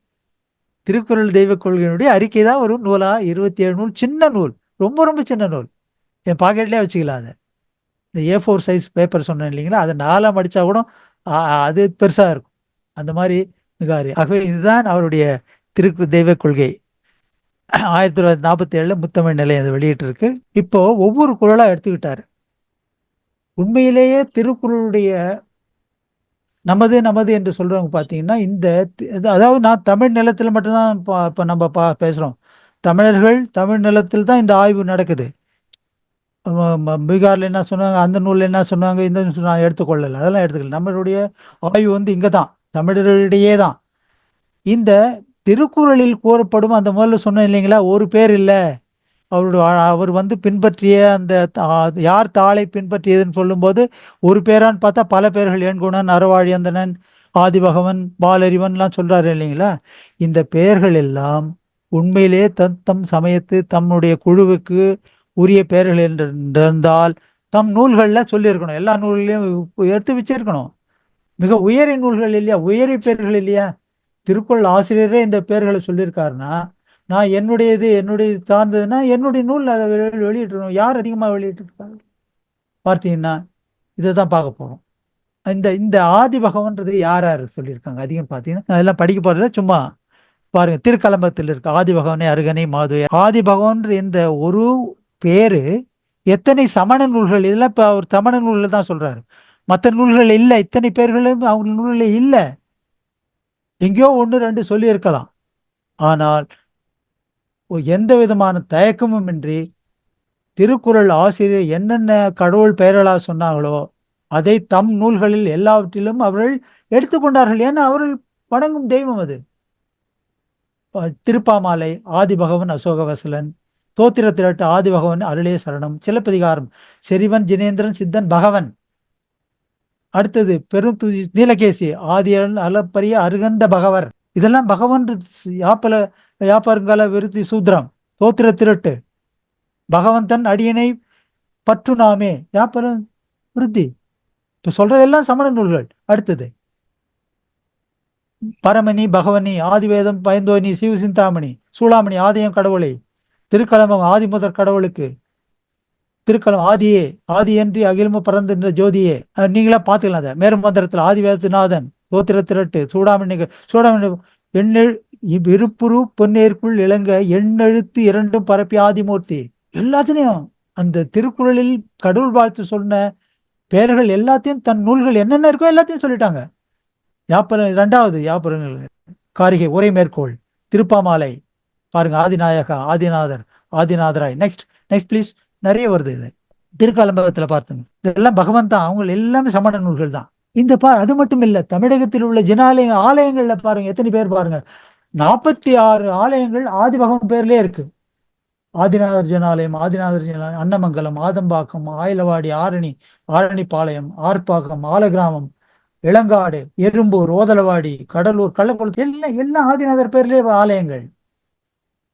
திருக்குறள் தெய்வ கொள்கையினுடைய அறிக்கை தான் ஒரு நூலா, 27 நூல், சின்ன நூல், ரொம்ப ரொம்ப சின்ன நூல். என் பாக்கெட்லேயே வச்சுக்கலாம். அதை இந்த A4 சைஸ் பேப்பர் சொன்னேன் இல்லைங்களா, அதை 4 மடிச்சா கூட அது பெருசா இருக்கும். அந்த மாதிரி மிக ஆகவே இதுதான் அவருடைய திருக்குறள் தெய்வ கொள்கை. 1947 முத்தமிழ் நிலையம் அதை வெளியிட்டு இருக்கு. இப்போ ஒவ்வொரு குறளா எடுத்துக்கிட்டாரு. உண்மையிலேயே திருக்குறளுடைய நமது நமது என்று சொல்றவங்க பார்த்தீங்கன்னா இந்த அதாவது நான் தமிழ் நிலத்தில் மட்டும்தான் இப்போ நம்ம பேசுறோம். தமிழர்கள் தமிழ் நிலத்தில் தான் இந்த ஆய்வு நடக்குது. பீகார்ல என்ன சொன்னாங்க, அந்த நூல்ல என்ன சொன்னாங்க, இந்த நான் எடுத்துக்கொள்ளல, அதெல்லாம் எடுத்துக்கல. நம்மளுடைய ஆய்வு வந்து இங்கே தான், தமிழர்களிடையே தான். இந்த திருக்குறளில் கூறப்படும் அந்த முதல்ல சொன்னேன் இல்லைங்களா, ஒரு பேர் இல்லை, அவர் வந்து பின்பற்றிய அந்த யார் தாளை பின்பற்றியதுன்னு சொல்லும்போது ஒரு பேரான்னு பார்த்தா பல பேர்கள், எண்குணன், அறவாழியந்தனன், ஆதிபகவன், பாலறிவன்லாம் சொல்றாரு இல்லைங்களா. இந்த பெயர்கள் எல்லாம் உண்மையிலே தம் சமயத்து தம்முடைய குழுவுக்கு உரிய பெயர்கள் என்றிருந்தால் தம் நூல்களில் சொல்லியிருக்கணும். எல்லா நூல்களையும் எடுத்து வச்சிருக்கணும். மிக உயரிய நூல்கள் இல்லையா, உயரிய பெயர்கள் இல்லையா. திருக்குறள் ஆசிரியரே இந்த பெயர்களை சொல்லியிருக்காருன்னா நான் என்னுடைய சார்ந்ததுன்னா என்னுடைய நூல் அதை வெளியிட்டுருக்கணும். யார் அதிகமாக வெளியிட்டிருக்காங்க பார்த்தீங்கன்னா இதை தான் பார்க்க போகிறோம். இந்த ஆதி பகவன்றது யார் யார் சொல்லியிருக்காங்க அதிகம் பார்த்தீங்கன்னா அதெல்லாம் படிக்க போகிறத சும்மா பாருங்க. திருக்கலம்பத்தில் இருக்கு ஆதி பகவனே அருகனை மாது. ஆதி பகவன் என்ற ஒரு பேரு எத்தனை சமண நூல்கள், இதெல்லாம் இப்போ அவர் சமண நூல்கள் தான் சொல்றாரு, மற்ற நூல்கள் இல்லை. இத்தனை பேர்களும் அவங்க நூல்களில் இல்லை. எங்கேயோ 1 2 சொல்லி இருக்கலாம். ஆனால் எந்த விதமான தயக்கமும் இன்றி திருக்குறள் ஆசிரியர் என்னென்ன கடவுள் பெயர்களாக சொன்னாங்களோ அதை தம் நூல்களில் எல்லாவற்றிலும் அவர்கள் எடுத்துக்கொண்டார்கள். ஏன்னா அவர்கள் வணங்கும் தெய்வம் அது. திருப்பாமாலை, ஆதிபகவன், அசோகவசலன், தோத்திர திரட்டு ஆதி பகவன் அருளே சரணம். சிலப்பதிகாரம் செறிவன் ஜினேந்திரன் சித்தன் பகவன். அடுத்தது பெரும் நீலகேசி ஆதியன் அலப்பரிய அருகந்த பகவர். இதெல்லாம் பகவன் யாப்பருங்கால விருத்தி சூத்ரம். தோத்திர திரட்டு பகவந்தன் அடியனை பற்று நாமே யாப்பர விருத்தி. இப்ப சொல்றதெல்லாம் சமண நூல்கள். அடுத்தது பரமணி பகவனி ஆதிவேதம் பயந்தோனி சிவசிந்தாமணி சூளாமணி ஆதியம் கடவுளை திருக்கலம்பம் ஆதி முதற் கடவுளுக்கு திருக்கலம் ஆதியே ஆதி என்று அகிலம பறந்துன்ற ஜோதியே. நீங்களா பார்த்துக்கலாம். அதை மேருமந்திரத்தில் ஆதிவேதநாதன் தோத்திர திரட்டு சூடாமணி இருப்புரு பொன்னேற்குள் இளங்க எண்ணெழுத்து இரண்டும் பரப்பி ஆதிமூர்த்தி. எல்லாத்திலையும் அந்த திருக்குறளில் கடவுள் வாழ்த்து சொன்ன பெயர்கள் எல்லாத்தையும் தன் நூல்கள் என்னென்ன இருக்கோ எல்லாத்தையும் சொல்லிட்டாங்க. இரண்டாவது யாப்பரங்கள் காரிகை உரை மேற்கோள் திருப்பாமாலை பாருங்க. ஆதிநாயகா ஆதிநாதர் ஆதிநாதராய். Next please. நிறைய வருது. இது திருக்காலம்பகத்துல பார்த்துங்க. இதெல்லாம் பகவான் தான். அவங்க எல்லாமே சமண நூல்கள் தான். அது மட்டும் இல்ல, தமிழகத்தில் உள்ள ஆலயங்கள்ல பாருங்க எத்தனை பேர் பாருங்க. 46 ஆலயங்கள் ஆதி பகவான் பேர்லயே இருக்கு. ஆதிநாதர் ஜனாலயம் ஆதிநாதர் ஜனாலயம் அன்னமங்கலம் ஆதம்பாக்கம் ஆயிலவாடி ஆரணிப்பாளையம் ஆர்ப்பாக்கம் ஆலகிராமம் இளங்காடு எறும்பூர் ஓதலவாடி கடலூர் கள்ளக்குளம் எல்லாம் ஆதிநாதர் பேர்லயே ஆலயங்கள்.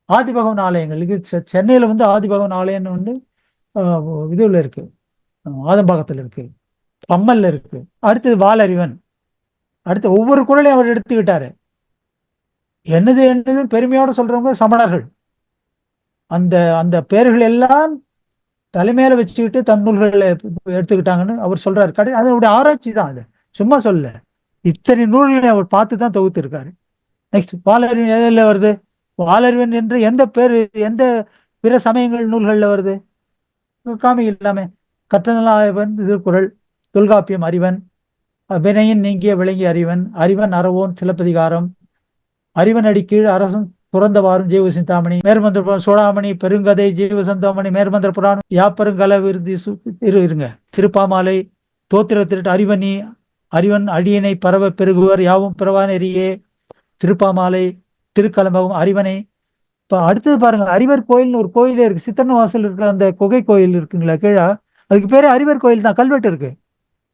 ஆதிபகவன் ஆலயங்கள். இது சென்னையில ஆதிபகவன் ஆலயம்னு இதுல இருக்கு, ஆதம்பாக்கத்துல இருக்கு, பம்மல்ல இருக்கு. அடுத்தது வாலறிவன். அடுத்து ஒவ்வொரு குறளையும் அவர் எடுத்துக்கிட்டாரு. என்னது பெருமையோட சொல்றவங்க சமணர்கள். அந்த அந்த பேர்கள் எல்லாம் தலைமையில வச்சுக்கிட்டு தன் நூல்களை எடுத்துக்கிட்டாங்கன்னு அவர் சொல்றாரு. அதனுடைய ஆராய்ச்சி தான். அது சும்மா சொல்ல. இத்தனை நூல்களை அவர் பார்த்து தான் தொகுத்து இருக்காரு. நெக்ஸ்ட் வாலறிவன் எதில் வருது? வாலறிவன் என்று எந்த பிற சமயங்கள் நூல்கள்ல வருது? காமி இல்லாம கற்றதெல்லாம் திருக்குறள் தொல்காப்பியம் அறிவன் வினையின் நீங்கிய விளங்கிய அறிவன் அறவோன் சிலப்பதிகாரம் அறிவன் அடிக்கீழ் அரசன் துறந்தவாறும் ஜீவசிந்தாமணி மேர்மந்திர சோழாமணி பெருங்கதை ஜீவசந்தாமணி மேர்மந்திர புராணம் யாப்பருங்கல விருதி இருங்க திருப்பாமாலை தோத்திர திருட்டு அறிவன் அடியனை பரவ பெருகுவர் யாவும் பிறவானெறியே திருப்பாமாலை திருக்கலம்பகம் அறிவனை. இப்ப அடுத்தது பாருங்க, அறிவர் கோயில்னு ஒரு கோயிலே இருக்கு. சித்தன்ன வாசல் இருக்கிற அந்த குகை கோயில் இருக்குங்களா கீழே, அதுக்கு பேரு அறிவர் கோயில் தான். கல்வெட்டு இருக்கு.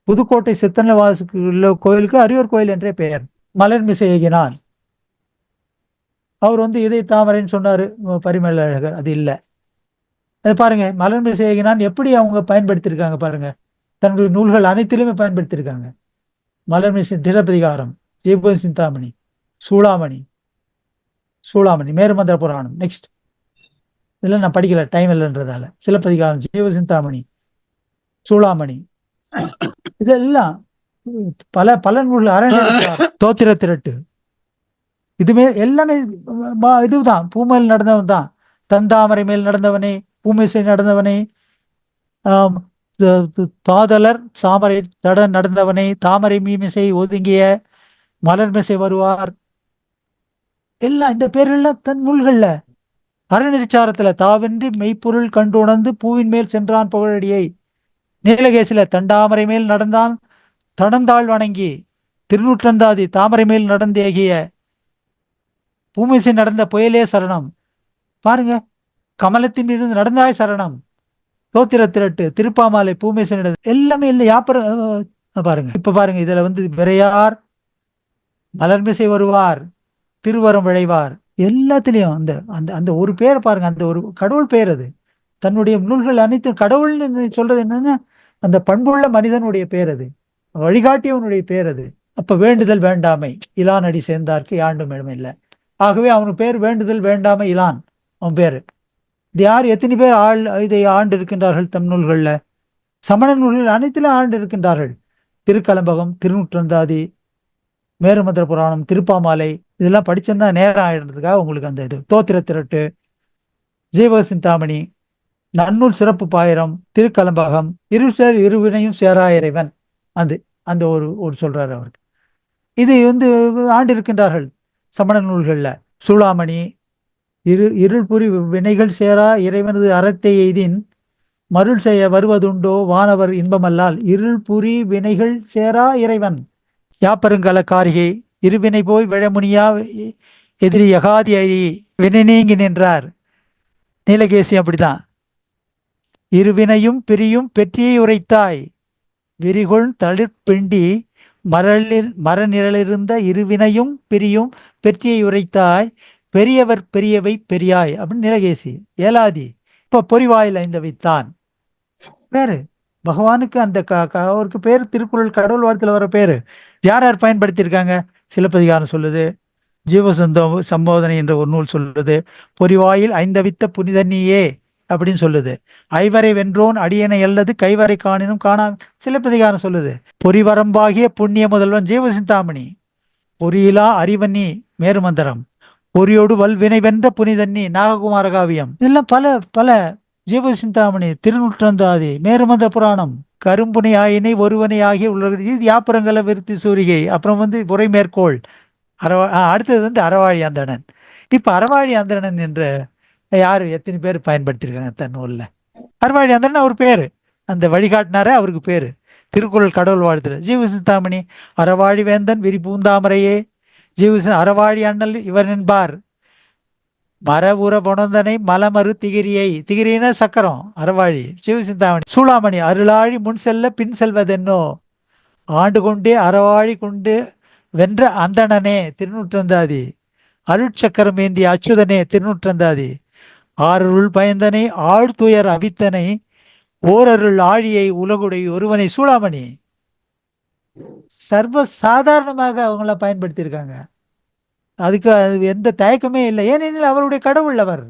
புதுக்கோட்டை சித்தன்ன வாசல் கோயிலுக்கு அறிவர் கோயில் என்றே பெயர். மலர்மிசை ஏகினான். அவர் இதை தாமரைன்னு சொன்னாரு பரிமள அழகர். அது இல்லை. அது பாருங்க, மலர்மிசை ஏகினான் எப்படி அவங்க பயன்படுத்தியிருக்காங்க பாருங்க. தன்னுடைய நூல்கள் அனைத்திலுமே பயன்படுத்தியிருக்காங்க. மலர்மிசை திலப்பதிகாரம் ஜீவசிந்தாமணி சூளாமணி மேருமந்திர புராணம். நெக்ஸ்ட் இதெல்லாம் நான் படிக்கல, டைம் இல்லைன்றதால. சிலப்பதிகாரம் ஜீவசிந்தாமணி சூளாமணி இதெல்லாம் பல நூல்கள். தோத்திர திரட்டு இதுமே எல்லாமே இதுதான். பூமேல் நடந்தவன் தான். தந்தாமரை மேல் நடந்தவனே பூமிசை நடந்தவனே தாதலர் சாமரை தட நடந்தவனே தாமரை மீமிசை ஒதுங்கிய மலர்மிசை வருவார். எல்லாம் இந்த பேரெல்லாம் தன் நூல்கள்ல. அறநெறிச்சாரத்துல தாவென்றி மெய்ப்பொருள் கண்டு உணர்ந்து பூவின் மேல் சென்றான் புகழடியை. நீலகேசில தண்டாமரை மேல் நடந்தான் தடந்தாள் வணங்கி திருநூற்றந்தாதி தாமரை மேல் நடந்தேகிய பூமிசை நடந்த புயலே சரணம். பாருங்க, கமலத்தின் மீது நடந்தாய் சரணம். தோத்திர திரட்டு திருப்பாமாலை பூமிசை நடந்த எல்லாமே இல்லை. பாருங்க. இப்ப பாருங்க, இதுல விரையார் மலர்மிசை வருவார் திருவரம் விளைவார். எல்லாத்திலையும் அந்த அந்த அந்த ஒரு பேரை பாருங்க. அந்த ஒரு கடவுள் பெயர். அது தன்னுடைய நூல்கள் அனைத்தும் கடவுள்னு சொல்றது என்னன்னா அந்த பண்புள்ள மனிதனுடைய பேர். அது வழிகாட்டியவனுடைய பேர். அது அப்ப வேண்டுதல் வேண்டாமை இலான் அடி சேர்ந்தார்க்கு யாண்டும் இல்லை. ஆகவே அவனுக்கு பேர் வேண்டுதல் வேண்டாமை இலான். அவன் பேரு. இது யார் எத்தனை பேர் இதை ஆண்டு இருக்கின்றார்கள் தம் நூல்கள்ல? சமண நூல்கள் அனைத்திலும் ஆண்டு இருக்கின்றார்கள். திருக்கலம்பகம் திருநூற்றந்தாதி மேருமந்திர புராணம் திருப்பாமாலை இதெல்லாம் படிச்சோம்னா நேரம் ஆயிடுறதுக்காக உங்களுக்கு அந்த இது தோத்திர திரட்டு ஜீவசிந்தாமணி நன்னூல் சிறப்பு பாயிரம் திருக்கலம்பகம் இருவினையும் சேரா இறைவன் அந்த ஒரு சொல்றாரு அவருக்கு. இது ஆண்டு இருக்கின்றார்கள் சமண நூல்கள்ல. சூளாமணி இருள்புரி வினைகள் சேரா இறைவனது அறத்தை எய்தின் மருள் செய்ய வருவதுண்டோ வானவர் இன்பமல்லால் இருள்புரி வினைகள் சேரா இறைவன். யாப்பருங்கல காரிகை இருவினை போய் விழமுனியா எதிரி யகாதி வினை நீங்கி நின்றார். நீலகேசி அப்படிதான். இருவினையும் பிரியும் பெற்றியை உரைத்தாய், விரிகொள் தளிர்பிண்டி மரநிழலிருந்த இருவினையும் பிரியும் பெற்றியை உரைத்தாய், பெரியவர் பெரியவை பெரியாய் அப்படின்னு நீலகேசி. ஏலாதி இப்ப பொறிவாயில் ஐந்தவைத்தான் பேரு. பகவானுக்கு அந்த அவருக்கு பேரு திருக்குறள் கடவுள் வாழ்த்துல வர பேரு. யார் யார் பயன்படுத்தியிருக்காங்க? சிலப்பதிகாரம் சொல்லுது, சம்போதனை என்ற ஒரு நூல் சொல்லுது, பொறிவாயில் ஐந்தவித்த புனிதன்னியே அப்படின்னு சொல்லுது, ஐவரை வென்றோன் அடியனை அல்லது கைவரை காணினும் காணாம சிலப்பதிகாரம் சொல்லுது, பொறிவரம்பாகிய புண்ணிய முதல்வன் ஜீவசிந்தாமணி, பொறியிலா அறிவன்னி மேருமந்தரம், பொறியோடு வல்வினை வென்ற புனிதன்னி நாககுமார காவியம், இதெல்லாம் பல பல. ஜீவசிந்தாமணி, திருநூற்றந்தாதி, மேருமந்திர புராணம், கரும்புனை ஆயினை ஒருவனை ஆகிய உள்ள யாப்புரங்கல விருத்தி சூரிகை, அப்புறம் உரை மேற்கோள் அடுத்தது அறவாழி அந்தணன். இப்ப அறவாழி அந்தணன் என்று யாரு எத்தனை பேர் பயன்படுத்திருக்காங்க தன் நூல்ல? அறவாழி அந்தணன் அவர் பேரு, அந்த வழிகாட்டினாரே அவருக்கு பேரு. திருக்குறள் கடவுள் வாழ்த்துல ஜீவசிந்தாமணி, அறவாழி வேந்தன் விரிபூந்தாமரையே, அறவாழி அண்ணல் இவர் என்பார், மரபுற புணந்தனை மலமறு திகிரியை, திகிரின சக்கரம், அறவாழி சிவசிந்தாமணி. சூளாமணி, அருளாழி முன் செல்ல பின் செல்வதென்னோ, ஆண்டு கொண்டே அறவாழி கொண்டு வென்ற அந்தணனே திருநூற்றந்தாதி, அருட்சக்கரம் ஏந்திய அச்சுதனே திருநூற்றந்தாதி, ஆரருள் பயந்தனை ஆழ்துயர் அவித்தனை, ஓரருள் ஆழியை உலகுடை ஒருவனை சூளாமணி. சர்வ சாதாரணமாக அவங்கள பயன்படுத்தியிருக்காங்க. அதுக்கு எந்த தயக்கமே இல்லை. ஏனெனில் அவருடைய கடவுள் அவர்.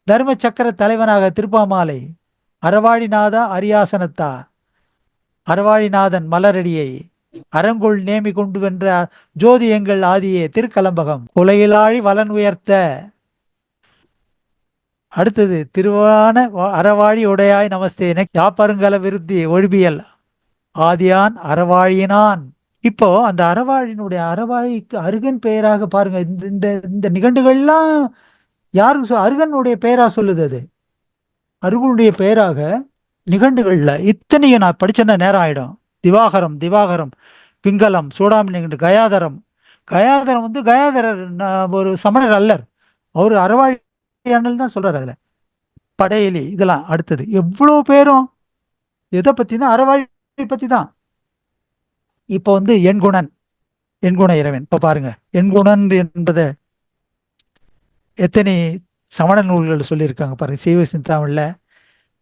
தர்ம சக்கர தலைவனாக திருப்பாமாலை, அறவாழிநாதா அரியாசனத்தா, அறவாழிநாதன் மலரடியை அரங்குள் நேமி கொண்டு வென்ற ஜோதி எங்கள் ஆதியே திருக்கலம்பகம், உலகிலாழி வலன் உயர்த்த. அடுத்தது திருவான அறவாழி உடையாய் நமஸ்தே, யாப்பருங்கல விருத்தி ஒழிபியல் ஆதியான் அறவாழியினான். இப்போ அந்த அறவாழியினுடைய அறவாழிக்கு அருகன் பெயராக பாருங்க. இந்த இந்த நிகண்டுகள்லாம் யாரும் அருகனுடைய பெயரா சொல்லுது. அது அருகனுடைய பெயராக நிகண்டுகள்ல இத்தனையும் நான் படிச்சேன்னா நேரம் ஆயிடும். திவாகரம், திவாகரம், பிங்களம், சூடாமணி நிகண்டு, கயாதரம். கயாதரம் கயாதரர் ஒரு சமணர் அல்லர், அவரு அறவாழி அண்ணல் தான் சொல்றாரு. அதுல படையலி இதெல்லாம் அடுத்தது எவ்வளவு பேரும் எதை பத்தி தான்? அறவாழி பத்தி தான். இப்போ எண்குணன், எண்குண இறைவன். இப்ப பாருங்க, எண்குணன் என்பதை எத்தனை சமண நூல்கள் சொல்லியிருக்காங்க பாருங்க. சிவசிந்தாமணில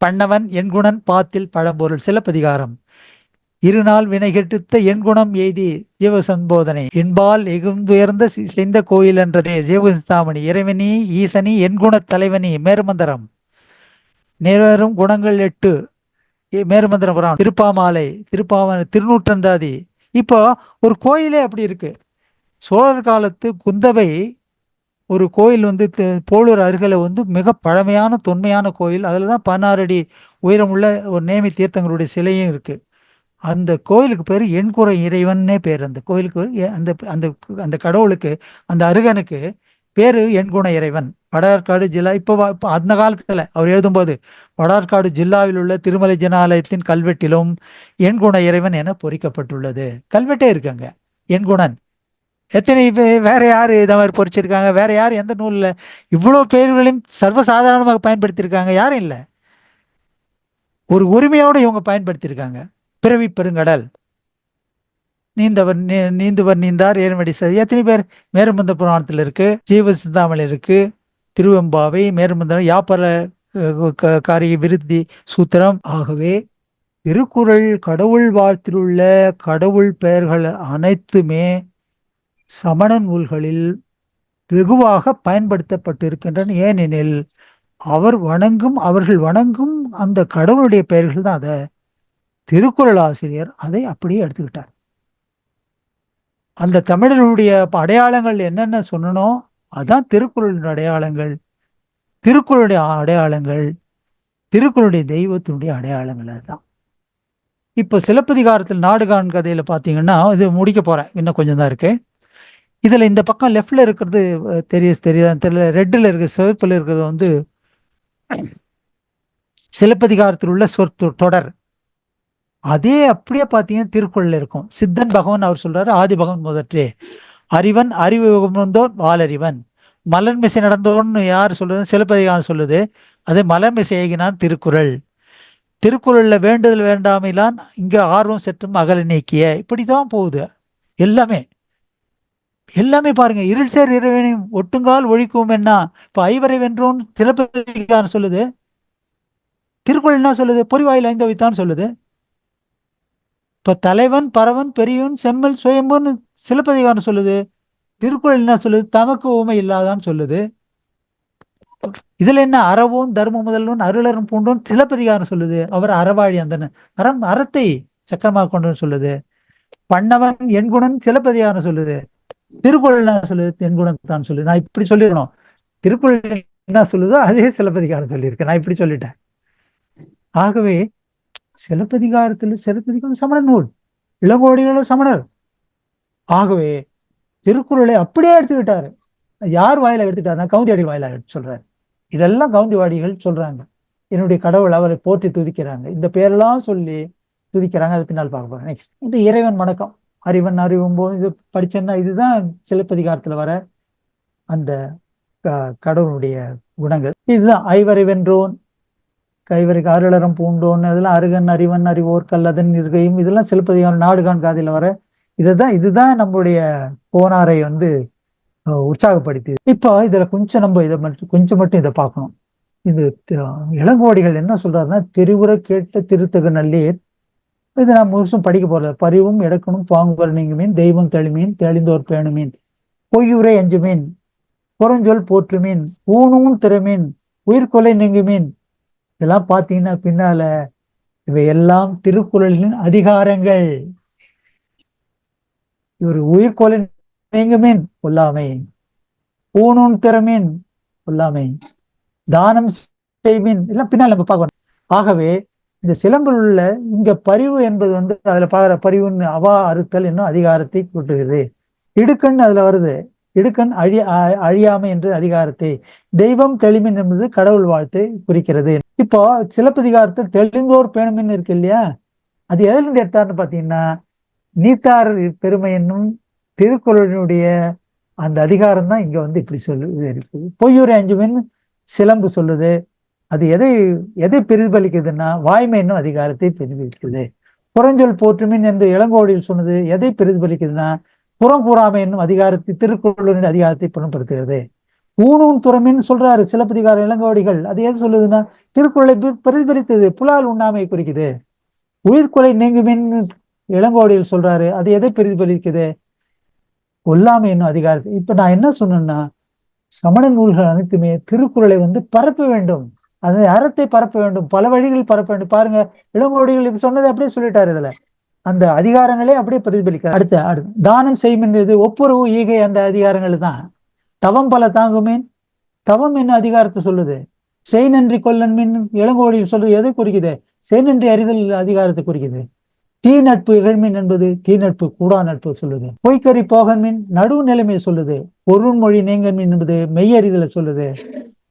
பண்ணவன் எண்குணன் பாத்தில் பழம்பொருள், சிலப்பதிகாரம், இருநாள் வினை கெட்டுத்த எண்குணம் எய்தி ஜீவசம்போதனை, என்பால் எகுந்துயர்ந்த செய்த கோயில் என்றதே ஜீவசிந்தாமணி, இறைவனி ஈசனி எண்குண தலைவனி மேருமந்தரம், நேரும் குணங்கள் 8 மேருமந்திர புராணம், திருப்பாமாலை, திருநூற்றந்தாதி. இப்போ ஒரு கோயிலே அப்படி இருக்கு. சோழர் காலத்து குந்தவை ஒரு கோயில் போலூர் அருகில மிக பழமையான தொன்மையான கோயில். அதில் தான் 16 அடி உயரமுள்ள ஒரு நேமி தீர்த்தங்களுடைய சிலையும் இருக்கு. அந்த கோயிலுக்கு பேர் எண்குற இறைவன்னே பேர். அந்த கோயிலுக்கு அந்த அந்த அந்த கடவுளுக்கு, அந்த அருகனுக்கு பேரு எண்குண இறைவன். வடார்காடு ஜில்லா. இப்போ அந்த காலத்துல அவர் எழுதும்போது வடார்காடு ஜில்லாவில் உள்ள திருமலை ஜனாலயத்தின் கல்வெட்டிலும் எண்குண இறைவன் என பொறிக்கப்பட்டுள்ளது. கல்வெட்டே இருக்காங்க எண்குணன். எத்தனை வேற யாரு இதை மாதிரி பொறிச்சிருக்காங்க? வேற யார் எந்த நூல்ல இவ்வளவு பேர்களையும் சர்வசாதாரணமாக பயன்படுத்தியிருக்காங்க? யாரும் இல்லை. ஒரு உரிமையோடு இவங்க பயன்படுத்தியிருக்காங்க. பிறவி பெருங்கடல், நீந்துவர் நீந்தார் ஏர்மடி சதி, எத்தனை பேர் மேருமந்த புராணத்தில் இருக்கு, ஜீவசிந்தாமணி இருக்கு, திருவெம்பாவை, மேருமந்தம், யாப்பர காரிய விருத்தி சூத்திரம். ஆகவே திருக்குறள் கடவுள் வாழ்த்திலுள்ள கடவுள் பெயர்கள் அனைத்துமே சமண நூல்களில் வெகுவாக பயன்படுத்தப்பட்டிருக்கின்றன. ஏனெனில் அவர்கள் வணங்கும் அந்த கடவுளுடைய பெயர்கள் தான். அதை திருக்குறள் ஆசிரியர் அதை அப்படியே எடுத்துக்கிட்டார். அந்த தமிழர்களுடைய அடையாளங்கள் என்னென்ன சொன்னனோ அதான் திருக்குறளின் அடையாளங்கள், திருக்குறளுடைய அடையாளங்கள், திருக்குறளுடைய தெய்வத்தினுடைய அடையாளங்கள். அதுதான். இப்போ சிலப்பதிகாரத்தில் நாடுகான் கதையில பார்த்தீங்கன்னா, இது முடிக்க போறேன், இன்னும் கொஞ்சம் தான் இருக்கு. இதுல இந்த பக்கம் லெஃப்ட்ல இருக்கிறது தெரியாதான் தெரியல, ரெட்டில் இருக்க சிவப்பில் இருக்கிறது சிலப்பதிகாரத்தில் உள்ள தொடர். அதே அப்படியே பார்த்தீங்கன்னா திருக்குறள் இருக்கும். சித்தன் பகவான் அவர் சொல்றாரு, ஆதி பகவன் முதற்றே அறிவன் அறிவு வந்தோர் வாலறிவன், மலர்மிசை நடந்தோன்னு யார் சொல்றது? சிலப்பதிகாரம் சொல்லுது. அது மலர்மிசை ஏகினான் திருக்குறள். திருக்குறள்ல வேண்டுதல் வேண்டாமைலாம் இங்க ஆர்வம் சற்றும் அகல நீக்கிய, இப்படிதான் போகுது எல்லாமே. எல்லாமே பாருங்க, இருள் சேர் இறைவனையும் ஒட்டுங்கால் ஒழிக்கும் என்ன. இப்ப ஐவரை வென்றோன் சிலப்பதிகாரம் சொல்லுது. திருக்குறள் என்ன சொல்லுது? பொறிவாயில் ஐந்தவித்தான் சொல்லுது. இப்ப தலைவன் பறவன் பெரியவன் செம்மல் சுயம்புன்னு சிலப்பதிகாரம் சொல்லுது. திருக்குறள் என்ன சொல்லுது? தமக்கு ஊமை இல்லாதான்னு சொல்லுது. இதுல என்ன அறவோன் தர்ம முதல்வன் அருளரும் பூண்டோன் சிலப்பதிகாரம் சொல்லுது. அவர் அறவாழி அந்த அறத்தை சக்கரமாக கொண்டு சொல்லுது. பண்ணவன் எண்குணன் சிலப்பதிகாரம் சொல்லுது. திருக்குறள் என்ன சொல்லுது? எண்குணத்தான் சொல்லுது. நான் இப்படி சொல்லிடணும். திருக்குறள் என்ன சொல்லுதோ அதே சிலப்பதிகாரம் சொல்லியிருக்கேன். நான் இப்படி சொல்லிட்டேன். ஆகவே சிலப்பதிகாரம் சமண நூல், இளங்கோடிகளும் சமணர். ஆகவே திருக்குறளை அப்படியே எடுத்துக்கிட்டாரு. யார் வாயில எடுத்துட்டாருன்னா கவுந்தியடி வாயில சொல்றாரு. இதெல்லாம் கவுந்திவாடிகள் சொல்றாங்க. என்னுடைய கடவுள் அவரை போற்றி துதிக்கிறாங்க. இந்த பேரெல்லாம் சொல்லி துதிக்கிறாங்க. அது பின்னால் பார்க்க போறேன். நெக்ஸ்ட் இது இறைவன் வணக்கம். அறிவன் அறிவும் போது இது படிச்சேன்னா இதுதான் சிலப்பதிகாரத்துல வர அந்த கடவுளுடைய குணங்கள். இதுதான் ஐவரை வென்றோன், கைவரைக்கு அருளறம் பூண்டோன், அதெல்லாம் அருகன் அறிவன் அறிவோர் கல்லதன் இருகையும், இதெல்லாம் சிலப்பதிகாரம் நாடுகான் காதில வர இதுதான் நம்முடைய கோனாரை உற்சாகப்படுத்தி. இப்போ இதுல கொஞ்சம் நம்ம இதை மட்டும் இதை பார்க்கணும். இது இளங்கோடிகள் என்ன சொல்றாருன்னா, தெரிவுற கேட்ட திருத்தகு நல்லீர். இது நான் முழுசும் படிக்க போறது. பரிவும் எடுக்கணும் பாங்குவர் நீங்க மீன், தெய்வம் தெளிமீன் தெளிந்தோர் பேணுமீன், பொய்யுரை அஞ்சுமீன், புறஞ்சொல் போற்றுமீன், ஊனும் திறமீன், உயிர்கொலை நீங்குமீன். இதெல்லாம் பார்த்தீங்கன்னா பின்னால இவை எல்லாம் திருக்குறளின் அதிகாரங்கள். இவர் உயிர்கொலை நீங்குமீன் கொல்லாமை, ஊனும் திறமீன் கொல்லாமை, தானம் செய்மீன் எல்லாம் பின்னால் நம்ம பார்க்கணும். ஆகவே இந்த சிலம்பில் உள்ள இங்க பரிவு என்பது அதுல பார்க்குற பரிவுன்னு அவா அறுத்தல் என்னும் அதிகாரத்தை கூட்டுகிறது. இடுக்கண் அதுல வருது. இடுக்கண் அழியாமை என்று அதிகாரத்தை, தெய்வம் தெளிமின் என்பது கடவுள் வாழ்த்தை குறிக்கிறது. இப்போ சிலப்பதிகாரத்தில் தெளிந்தோர் பேணுமின் இருக்கு இல்லையா, அது எதிலிருந்து எடுத்தாருன்னு பாத்தீங்கன்னா நீத்தார் பெருமை என்னும் திருக்குறளினுடைய அந்த அதிகாரம் தான் இங்க இப்படி இருக்குது. பொய்யுரை அஞ்சுமின் சிலம்பு சொல்லுது. அது எதை பிரதிபலிக்குதுன்னா வாய்மை என்னும் அதிகாரத்தை பிரதிபலிக்குது. புறஞ்சொல் போற்றுமின் என்று இளங்கோடியில் சொன்னது எதை பிரதிபலிக்குதுன்னா புறம் கூறாமை என்னும் அதிகாரத்தை, திருக்குறளின் அதிகாரத்தை புறப்படுத்துகிறது. ஊனும் துறமின்னு சொல்றாரு சிலப்பதிகார இளங்கோடிகள். அது எது சொல்லுதுன்னா திருக்குறளை பிரதிபலித்தது, புலால் உண்ணாமை குறிக்குது. உயிர்கொலை நீங்குமின் இளங்கோடியில் சொல்றாரு. அது எதை பிரதிபலிக்குது? கொல்லாமை என்னும் அதிகாரத்தை. இப்ப நான் என்ன சொன்னேன்னா, சமண நூல்கள் அனைத்துமே திருக்குறளை பரப்ப வேண்டும், அது அறத்தை பரப்ப வேண்டும், பல வழிகளில் பரப்ப வேண்டும். பாருங்க, இளங்கோடிகள் இப்ப சொன்னதை அப்படியே சொல்லிட்டாரு. இதுல அந்த அதிகாரங்களே அப்படியே பிரதிபலிக்கிறார். அடுத்து தானம் செய்யும்ன்றது ஒப்புரவு ஈகை அந்த அதிகாரங்கள் தான். தவம் பல தாங்குமீன், தவம் என்ன அதிகாரத்தை சொல்லுது. செய் நன்றி கொல்லன்மின் இளங்கோடியில் சொல்லுது எதை குறிக்குது? செய் நன்றி அறிதல் அதிகாரத்தை குறிக்குது. தீ நட்பு இகழ்மீன் என்பது தீ நட்பு கூடா நட்பு சொல்லுது. பொய்க்கறி போகன்மின் நடுவு நிலைமையை சொல்லுது. பொருள்மொழி நீங்கன்மின் என்பது மெய்யறிதலை சொல்லுது.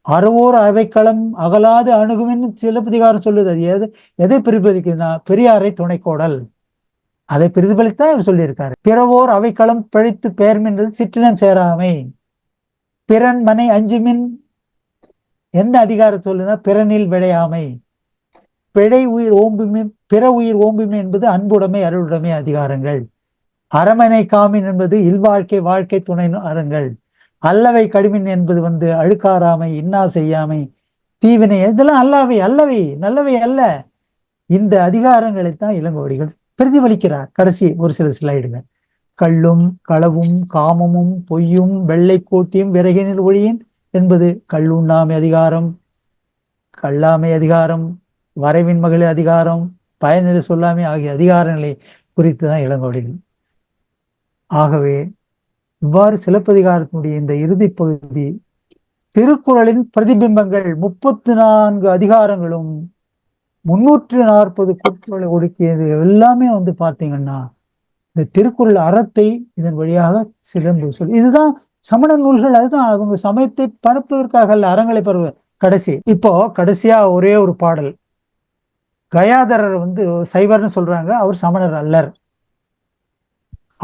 அறவோர் அவைக்களம் அகலாது அணுகுமின் சிலப்பதிகாரம் சொல்லுது. அது எதை பிரதிபலிக்குதுன்னா பெரியாரை துணைக்கோடல், அதை பிரதிபலித்தான் இவர் சொல்லியிருக்காரு. பிறவோர் அவைக்களம் பிழைத்து பெயர்மின்றது சிற்றினம் சேராமை. பிறன் மனை அஞ்சுமின் எந்த அதிகாரம் சொல்லுதுன்னா பிறனில் விளையாமை. பிழை உயிர் ஓம்புமே பிற உயிர் ஓம்புமே என்பது அன்புடைமை அருளுடைமை அதிகாரங்கள். அறமனை காமின் என்பது இல்வாழ்க்கை வாழ்க்கை துணை அறங்கள். அல்லவை கடுமின் என்பது அழுக்காராமை, இன்னா செய்யாமை, தீவினை, இதெல்லாம் அல்லவை நல்லவை அல்ல. இந்த அதிகாரங்களைத்தான் இளங்கோடிகள் பிரதிபலிக்கிறார். கடைசி ஒரு சில ஸ்லைடுங்க. கள்ளும் களவும் காமமும் பொய்யும் வெள்ளை கோட்டியும் விறகினில் ஒழியின் என்பது கள்ளுண்ணாமை அதிகாரம், கல்லாமை அதிகாரம், வரைவின் மகளிர் அதிகாரம், பயனிலை சொல்லாமை ஆகிய அதிகாரங்களை குறித்து தான் இளங்கோடிகள். ஆகவே இவ்வாறு சிலப்பதிகாரத்தினுடைய இந்த இறுதி பகுதி திருக்குறளின் பிரதிபிம்பங்கள் 34 அதிகாரங்களும் 340 குறட்களை ஒடுக்கியது எல்லாமே பார்த்தீங்கன்னா இந்த திருக்குறள் அறத்தை இதன் வழியாக சிலம்பு சொல்லி. இதுதான் சமண நூல்கள். அதுதான் அவங்க சமயத்தை பரப்புவதற்காக அல்ல, அறங்களை பரவ. இப்போ கடைசியா ஒரே ஒரு பாடல். கயாதரர் சைவர்னு சொல்றாங்க, அவர் சமணர் அல்லர்.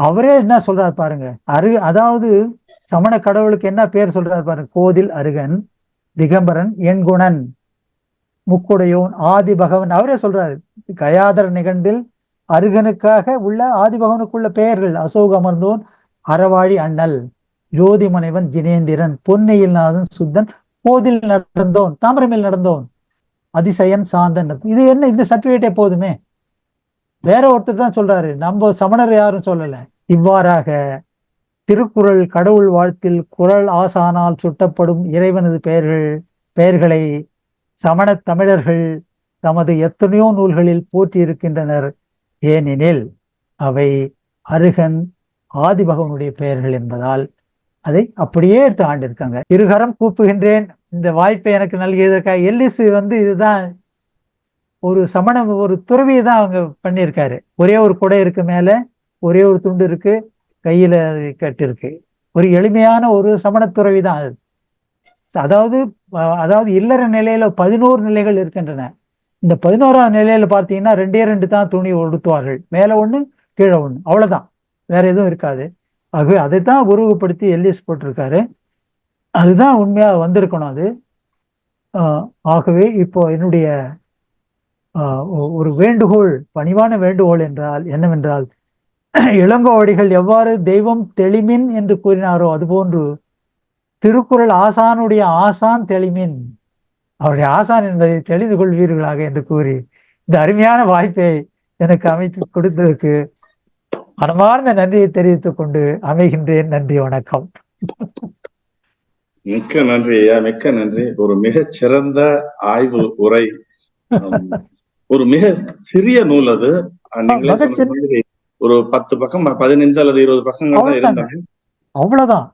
அவரே என்ன சொல்றாரு பாருங்க. அதாவது சமண கடவுளுக்கு என்ன பேர் சொல்றாரு பாருங்க, கோதில் அருகன், திகம்பரன், எண்குணன், முக்குடையோன், ஆதி பகவன். அவரே சொல்றாரு கயாதர நிகண்டில் அருகனுக்காக உள்ள ஆதிபகவனுக்குள்ள பெயர்கள்: அசோக அமர்ந்தோன், அறவாழி அண்ணல், ஜோதி முனைவன், ஜினேந்திரன், பொன்னையில் நாதன், சுத்தன், கோதில் நடந்தோன், தாமரமேல் நடந்தோன், அதிசயன், சாந்தன். இது என்ன, இந்த சர்டிபிகேட்டே போதுமே. வேற ஒருத்தர் தான் சொல்றாரு, நம்ம சமணர் யாரும் சொல்லல. இவ்வாறாக திருக்குறள் கடவுள் வாழ்த்தில் குறள் ஆசானால் சுட்டப்படும் இறைவனது பெயர்களை சமண தமிழர்கள் தமது எத்தனையோ நூல்களில் போற்றி இருக்கின்றனர். ஏனெனில் அவை அருகன் ஆதிபகவனுடைய பெயர்கள் என்பதால் அதை அப்படியே எடுத்து ஆண்டிருக்காங்க. இருகரம் கூப்புகின்றேன் இந்த வாய்ப்பை எனக்கு நல்கியதற்காக. எல்லிஸ் இதுதான் ஒரு ஒரு துறவியை தான் அவங்க பண்ணியிருக்காரு. ஒரே ஒரு குடை இருக்கு, மேல ஒரே ஒரு துண்டு இருக்கு, கையில கட்டிருக்கு. ஒரு எளிமையான ஒரு சமண துறவி தான் அது. அதாவது இல்லற நிலையில 11 நிலைகள் இருக்கின்றன. இந்த 11ஆவது நிலையில பார்த்தீங்கன்னா 2 தான் துணி உடுத்துவார்கள், மேல ஒண்ணு கீழே ஒண்ணு, அவ்வளவுதான், வேற எதுவும் இருக்காது. ஆகவே அதைத்தான் உருவப்படுத்தி எல்லிஸ் போட்டிருக்காரு. அதுதான் உண்மையா வந்திருக்கணும் அது. ஆகவே இப்போ என்னுடைய ஒரு வேண்டுகோள், பணிவான வேண்டுகோள் என்னவென்றால், இளங்கோவடிகள் எவ்வாறு தெய்வம் தெளிமின் என்று கூறினாரோ அதுபோன்று திருக்குறள் ஆசானுடைய ஆசான் தெளிமின், அவருடைய ஆசான் என்பதை தெரிந்து கொள்வீர்களாக என்று கூறி இந்த அருமையான வாய்ப்பை எனக்கு அமைத்து கொடுத்ததற்கு மனமார்ந்த நன்றியை தெரிவித்துக் கொண்டு அமைகின்றேன். நன்றி, வணக்கம். மிக்க நன்றி ஐயா, மிக்க நன்றி. ஒரு மிகச் சிறந்த ஆய்வு உரை, ஒரு மிக சிறிய நூல் அது. நீங்களே சொன்ன மாதிரி ஒரு 10 பக்கம் 15 அல்லது 20 பக்கங்கள் தான் இருந்தாங்க, அவ்வளவுதான்.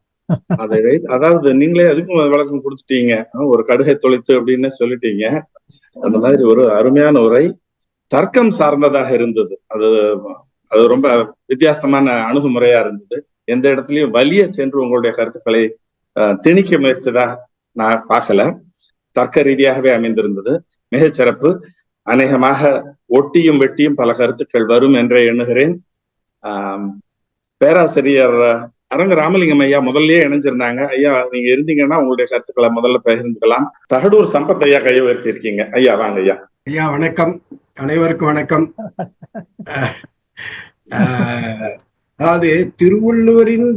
அதை அதாவது நீங்களே அதுக்கும் விளக்கம் கொடுத்துட்டீங்க. ஒரு கடுகை தொலைத்து அப்படின்னு சொல்லிட்டீங்க. அந்த மாதிரி ஒரு அருமையான உரை, தர்க்கம் சார்ந்ததாக இருந்தது. அது ரொம்ப வித்தியாசமான அணுகுமுறையா இருந்தது. எந்த இடத்துலயும் வலிய சென்று உங்களுடைய கருத்துக்களை திணிக்க முயற்சிதாக நான் பார்க்கல. தர்க்க ரீதியாகவே அமைந்திருந்தது. மிகச்சிறப்பு. அநேகமாக ஒட்டியும் வெட்டியும் பல கருத்துக்கள் வரும் என்றே எண்ணுகிறேன். பேராசிரியர் அரங்க ராமலிங்கம் ஐயா முதல்லயே இணைஞ்சிருந்தாங்க. ஐயா, நீங்க இருந்தீங்கன்னா உங்களுடைய கருத்துக்களை முதல்ல பகிர்ந்துக்கலாம். தகடூர் சம்பத் ஐயா கையை உயர்த்தி இருக்கீங்க. ஐயா வாங்க ஐயா. ஐயா வணக்கம், அனைவருக்கும் வணக்கம். அதாவது திருவள்ளுவரின்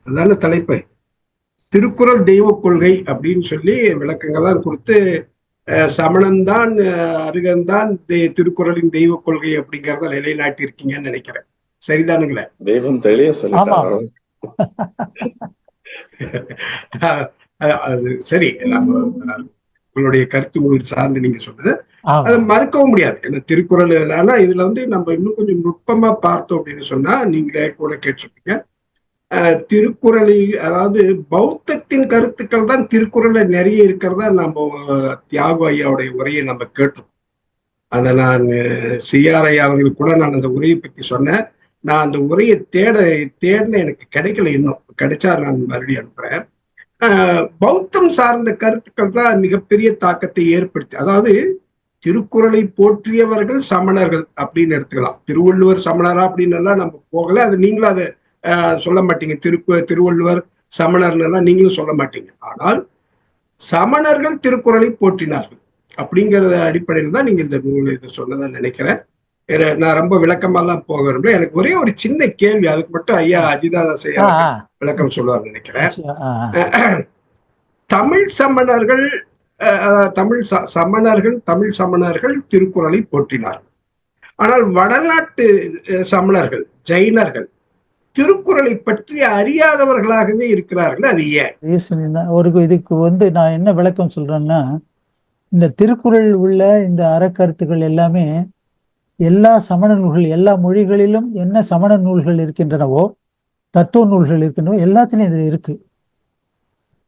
அதான தலைப்பு, திருக்குறள் தெய்வ கொள்கை அப்படின்னு சொல்லி விளக்கங்கள்லாம் கொடுத்து, சமணன்தான் அருகன்தான் திருக்குறளின் தெய்வ கொள்கை அப்படிங்கிறத நிலைநாட்டி இருக்கீங்கன்னு நினைக்கிறேன். சரிதானுங்களே? தெய்வம் தெளிய சொல்லிட்டாங்க. அது சரி, நம்ம உங்களுடைய கருத்து முறை சார்ந்து நீங்க சொன்னது அதை மறுக்கவும் முடியாது. ஏன்னா திருக்குறள், ஆனா இதுல நம்ம இன்னும் கொஞ்சம் நுட்பமா பார்த்தோம் அப்படின்னு சொன்னா, நீங்களே கூட கேட்டிருப்பீங்க, திருக்குறளில் அதாவது பௌத்தத்தின் கருத்துக்கள் தான் திருக்குறள்ல நிறைய இருக்கிறதா நம்ம தியாகு ஐயாவுடைய உரையை நம்ம கேட்டோம். அந்த நான் சிஆர் ஐயா அவர்களுக்கு கூட நான் அந்த உரையை பத்தி சொன்னேன். நான் அந்த உரையை தேடின எனக்கு கிடைக்கல, இன்னும் கிடைச்சா நான் மறுபடியும் அனுப்புறேன். பௌத்தம் சார்ந்த கருத்துக்கள் தான் மிகப்பெரிய தாக்கத்தை ஏற்படுத்தி, அதாவது திருக்குறளை போற்றியவர்கள் சமணர்கள் அப்படின்னு எடுத்துக்கலாம். திருவள்ளுவர் சமணரா அப்படின்னு எல்லாம் நம்ம போகல. அது நீங்களும் அதை சொல்ல மாட்டீங்க. திருவள்ளுவர் சமணர்னு எல்லாம் நீங்களும் சொல்ல மாட்டீங்க. ஆனால் சமணர்கள் திருக்குறளை போற்றினார்கள் அப்படிங்கிற அடிப்படையில் தான் நீங்க இந்த நூல் இதை சொன்னதா நினைக்கிறேன். நான் ரொம்ப விளக்கமாலாம் போக விரும்பல. எனக்கு ஒரே ஒரு சின்ன கேள்வி, அதுக்கு மட்டும் ஐயா அஜிதாதாஸ் விளக்கம் சொல்லுவார் நினைக்கிறேன். தமிழ் சமணர்கள் தமிழ் சமணர்கள் திருக்குறளை போற்றினார்கள். ஆனால் வடநாட்டு சமணர்கள், ஜைனர்கள் திருக்குறளை பற்றி அறியாதவர்களாகவே இருக்கிறார்கள். அது ஏன்? இதுக்கு நான் என்ன விளக்கம் சொல்றேன்னா, இந்த திருக்குறள் உள்ள இந்த அறக்கருத்துக்கள் எல்லாமே எல்லா சமண நூல்கள், எல்லா மொழிகளிலும் என்ன சமண நூல்கள் இருக்கின்றனவோ, தத்துவ நூல்கள் இருக்கின்றனவோ, எல்லாத்துலயும் இது இருக்கு.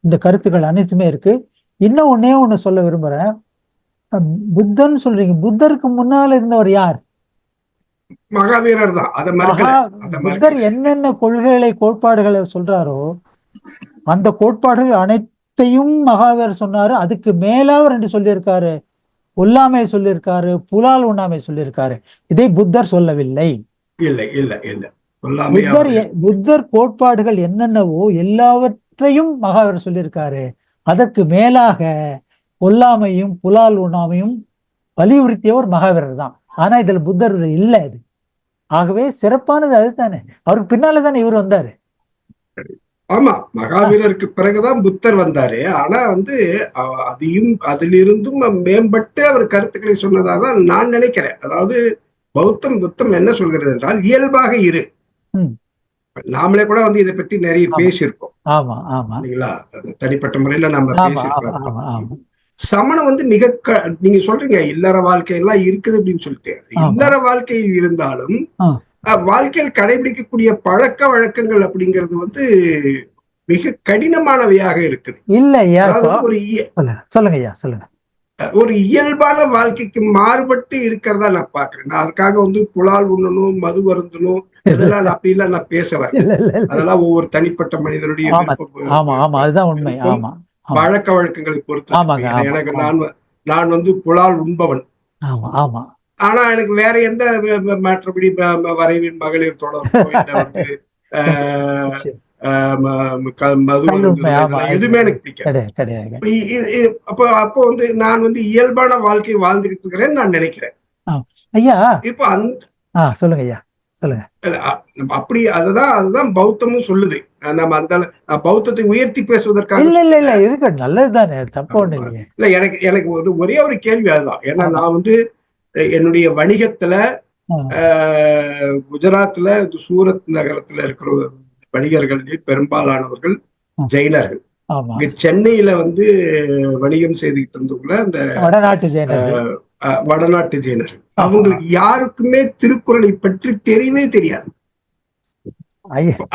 இந்த கருத்துக்கள் அனைத்துமே இருக்கு. இன்னும் ஒண்ணு சொல்ல விரும்புறேன். புத்தன் சொல்றீங்க, புத்தருக்கு முன்னால இருந்தவர் யார்? மகாவீரர் தான். புத்தர் என்னென்ன கோட்பாடுகளை சொல்றாரோ அந்த கோட்பாடுகள் அனைத்தையும் மகாவீரர் சொன்னாரு. அதுக்கு மேல அவர் சொல்லியிருக்காரு, ஒல்லாமை சொல்லியிருக்காரு, புலால் உண்ணாமை சொல்லியிருக்காரு. இதை புத்தர் சொல்லவில்லை. இல்லை இல்லை இல்லை கொல்லாமை புத்தர் கோட்பாடுகள் என்னென்னவோ எல்லாவற்றையும் மகாவீரர் சொல்லியிருக்காரு. அதற்கு மேலாக கொல்லாமையும் புலால் உண்ணாமையும் வலியுறுத்தியவர் மகாவீரர் தான். ஆனா இதுல புத்தர் இல்லை. அது ஆகவே சிறப்பானது அதுதானே. அவருக்கு பின்னால தானே இவர் வந்தாரு. ஆமா, மகாவீரருக்கு பிறகுதான் புத்தர் வந்தாரு. ஆனா அதிலிருந்தும் மேம்பட்டு அவர் கருத்துக்களை சொன்னதாக நான் நினைக்கிறேன். அதாவது புத்தம் என்ன சொல்கிறது என்றால், இயல்பாக இரு. நாமளே கூட இதை பற்றி நிறைய பேசியிருக்கோம். ஆமா ஆமா இல்லைங்களா? தனிப்பட்ட முறையில நம்ம பேசியிருக்கோம். சமணம் மிக நீங்க சொல்றீங்க இல்லற வாழ்க்கையெல்லாம் இருக்குது அப்படின்னு சொல்லிட்டு, இல்லற வாழ்க்கையில் இருந்தாலும் வாழ்க்கையில் கடைபிடிக்கக்கூடிய பழக்க வழக்கங்கள் அப்படிங்கிறது மிக கடினமானவையாக இருக்குது. இல்லையா? சொல்லுங்க. ஒரு இயல்பான வாழ்க்கைக்கு மாறுபட்டு இருக்கிறதா நான் பாக்குறேன். நான் அதுக்காக புலால் உண்ணணும், மது வருந்தணும், இதெல்லாம் அப்படிலாம் நான் பேச வரேன். அதெல்லாம் ஒவ்வொரு தனிப்பட்ட மனிதனுடைய பழக்க வழக்கங்களை பொறுத்து. எனக்கு நான் புலால் உண்பவன். ஆனா எனக்கு வேற எந்த மற்றபடி வரைவின் மகளிர் தொடர்போ மது எதுவுமே எனக்கு பிடிக்காது. அப்போ நான் இயல்பான வாழ்க்கையை வாழ்ந்துகிட்டு இருக்கிறேன்னு நான் நினைக்கிறேன். ஐயா இப்ப சொல்லுங்க ஐயா, சொல்லுங்க. அப்படி அதுதான் பௌத்தமும் சொல்லுது. நம்ம பௌத்தத்தை உயர்த்தி பேசுவதற்காக இல்ல நல்லதுதானே, தப்பு ஒண்ணு இல்லையே. இல்ல, எனக்கு ஒரே ஒரு கேள்வி அதுதான். ஏன்னா நான் என்னுடைய வணிகத்துல குஜராத்ல சூரத் நகரத்துல இருக்கிற வணிகர்கள் பெரும்பாலானவர்கள் ஜெயினர்கள். இங்க சென்னையில வணிகம் செய்துகிட்டு இருந்தவங்கள அந்த வடநாட்டு ஜெயினர்கள், அவங்களுக்கு யாருக்குமே திருக்குறளை பற்றி தெரியவே தெரியாது.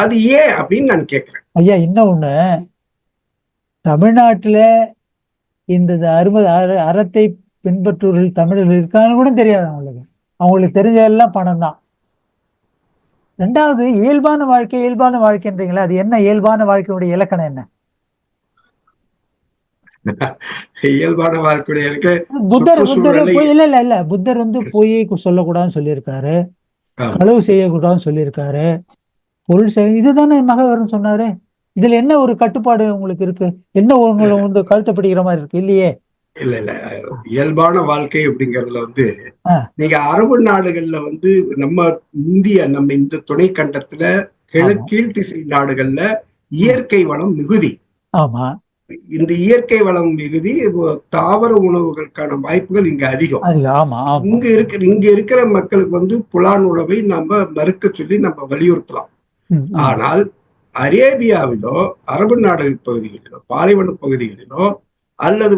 அது ஏன் அப்படின்னு நான் கேட்கிறேன். ஐயா, இன்னொன்னு, தமிழ்நாட்டுல இந்த அறத்தை பின்பற்றுவர்கள் தமிழர்கள் இருக்காங்க கூட தெரியாது அவங்களுக்கு தெரிஞ்சதெல்லாம் பணம் தான். ரெண்டாவது, இயல்பான வாழ்க்கைன்றீங்களா, அது என்ன? இயல்பான வாழ்க்கையுடைய இலக்கணம் என்ன? இயல்பான வாழ்க்கையுடைய புத்தர் பொய் சொல்லக்கூடாதுன்னு சொல்லியிருக்காரு, களவு செய்யக்கூடாதுன்னு சொல்லியிருக்காரு, பொருள் செய்ய, இதுதானே மகாவீரன் சொன்னாரு. இதுல என்ன ஒரு கட்டுப்பாடு உங்களுக்கு இருக்கு? என்ன உங்களுக்கு கழுத்தை பிடிக்கிற மாதிரி இருக்கு? இல்லையே. இல்ல இயல்பான வாழ்க்கை அப்படிங்கறதுல நீங்க அரபு நாடுகள்ல நம்ம இந்த துணை கண்டத்துல கீழ் திசை நாடுகள்ல இயற்கை வளம் மிகுதி. ஆமா, இந்த இயற்கை வளம் மிகுதி, தாவர உணவுகளுக்கான வாய்ப்புகள் இங்க அதிகம். இங்க இருக்கிற மக்களுக்கு புலான் உணவை நம்ம மறுக்க சொல்லி நம்ம வலியுறுத்தலாம். ஆனால் அரேபியாவிலோ அரபு நாடுகள் பகுதிகளிலோ பாலைவன பகுதிகளிலோ அல்லது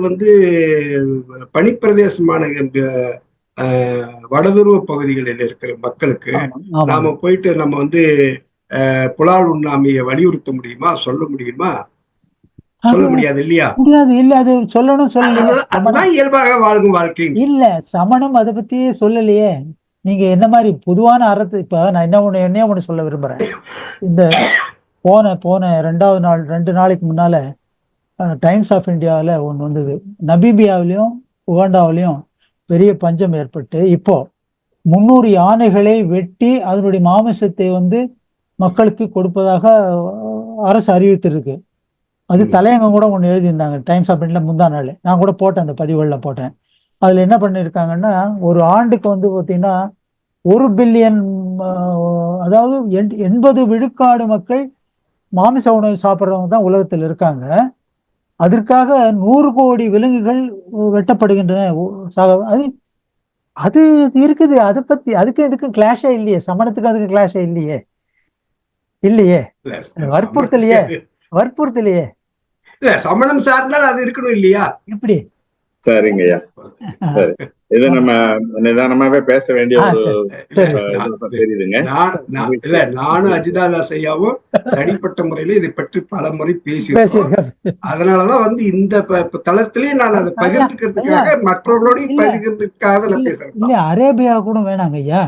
பனிப்பிரதேசமான வடதுருவ பகுதிகளில் இருக்கிற மக்களுக்கு நாம போயிட்டு நம்ம புலால் உண்ணாமையை வலியுறுத்த முடியுமா? சொல்ல முடியுமா? சொல்ல முடியாது இல்லையா? இல்ல, அது சொல்லணும். அதுதான் இயல்பாக வாழ்க்கும் வாழ்க்கை. இல்ல, சமணம் அதை பத்தியே சொல்லலையே. நீங்க என்ன மாதிரி பொதுவான அறத்தை, இப்ப நான் என்ன ஒண்ணு சொல்ல விரும்புறேன். இந்த போன 2 நாளைக்கு முன்னால டைம்ஸ் ஆஃப் இந்தியாவில் ஒன்று வந்தது. நமீபியாவிலையும் உகாண்டாவிலையும் பெரிய பஞ்சம் ஏற்பட்டு இப்போ 300 யானைகளை வெட்டி அதனுடைய மாமிசத்தை மக்களுக்கு கொடுப்பதாக அரசு அறிவித்திருக்கு. அது தலையங்கம் கூட ஒன்று எழுதியிருந்தாங்க டைம்ஸ் ஆஃப் இந்தியா முந்தா நாள். நான் கூட போட்டேன், அந்த பதிவுகளில் போட்டேன். அதில் என்ன பண்ணியிருக்காங்கன்னா, ஒரு ஆண்டுக்கு பார்த்தீங்கன்னா 1 பில்லியன், அதாவது 80 விழுக்காடு மக்கள் மாமிச உணவு சாப்பிட்றவங்க தான் உலகத்தில் இருக்காங்க. அதற்காக 100 கோடி விலங்குகள் வெட்டப்படுகின்றன. அது இருக்குது. அதை பத்தி இதுக்கும் கிளாஷே இல்லையே. சமணத்துக்கு அதுக்கு கிளாஷே இல்லையே. வற்புறுத்தலையே. இல்ல, சமணம் சார்ந்தால் அது இருக்கணும் இல்லையா? எப்படி? சரிங்கய்யா, சரி. இது நம்ம நிதானமாவே பேச வேண்டிய தெரியுதுங்க. இல்ல, நானும் அஜிதாதாஸ் ஐயாவும் தனிப்பட்ட முறையில இதை பற்றி பல முறை பேசியிருக்கோம். அதனாலதான் இந்த தளத்திலேயே நான் அதை பகிர்ந்துக்கிறதுக்காக மற்றவர்களோடையும் பகிர்ந்துக்காக நான் பேசுறேன். இல்ல, அரேபியா கூட வேணாங்க ஐயா.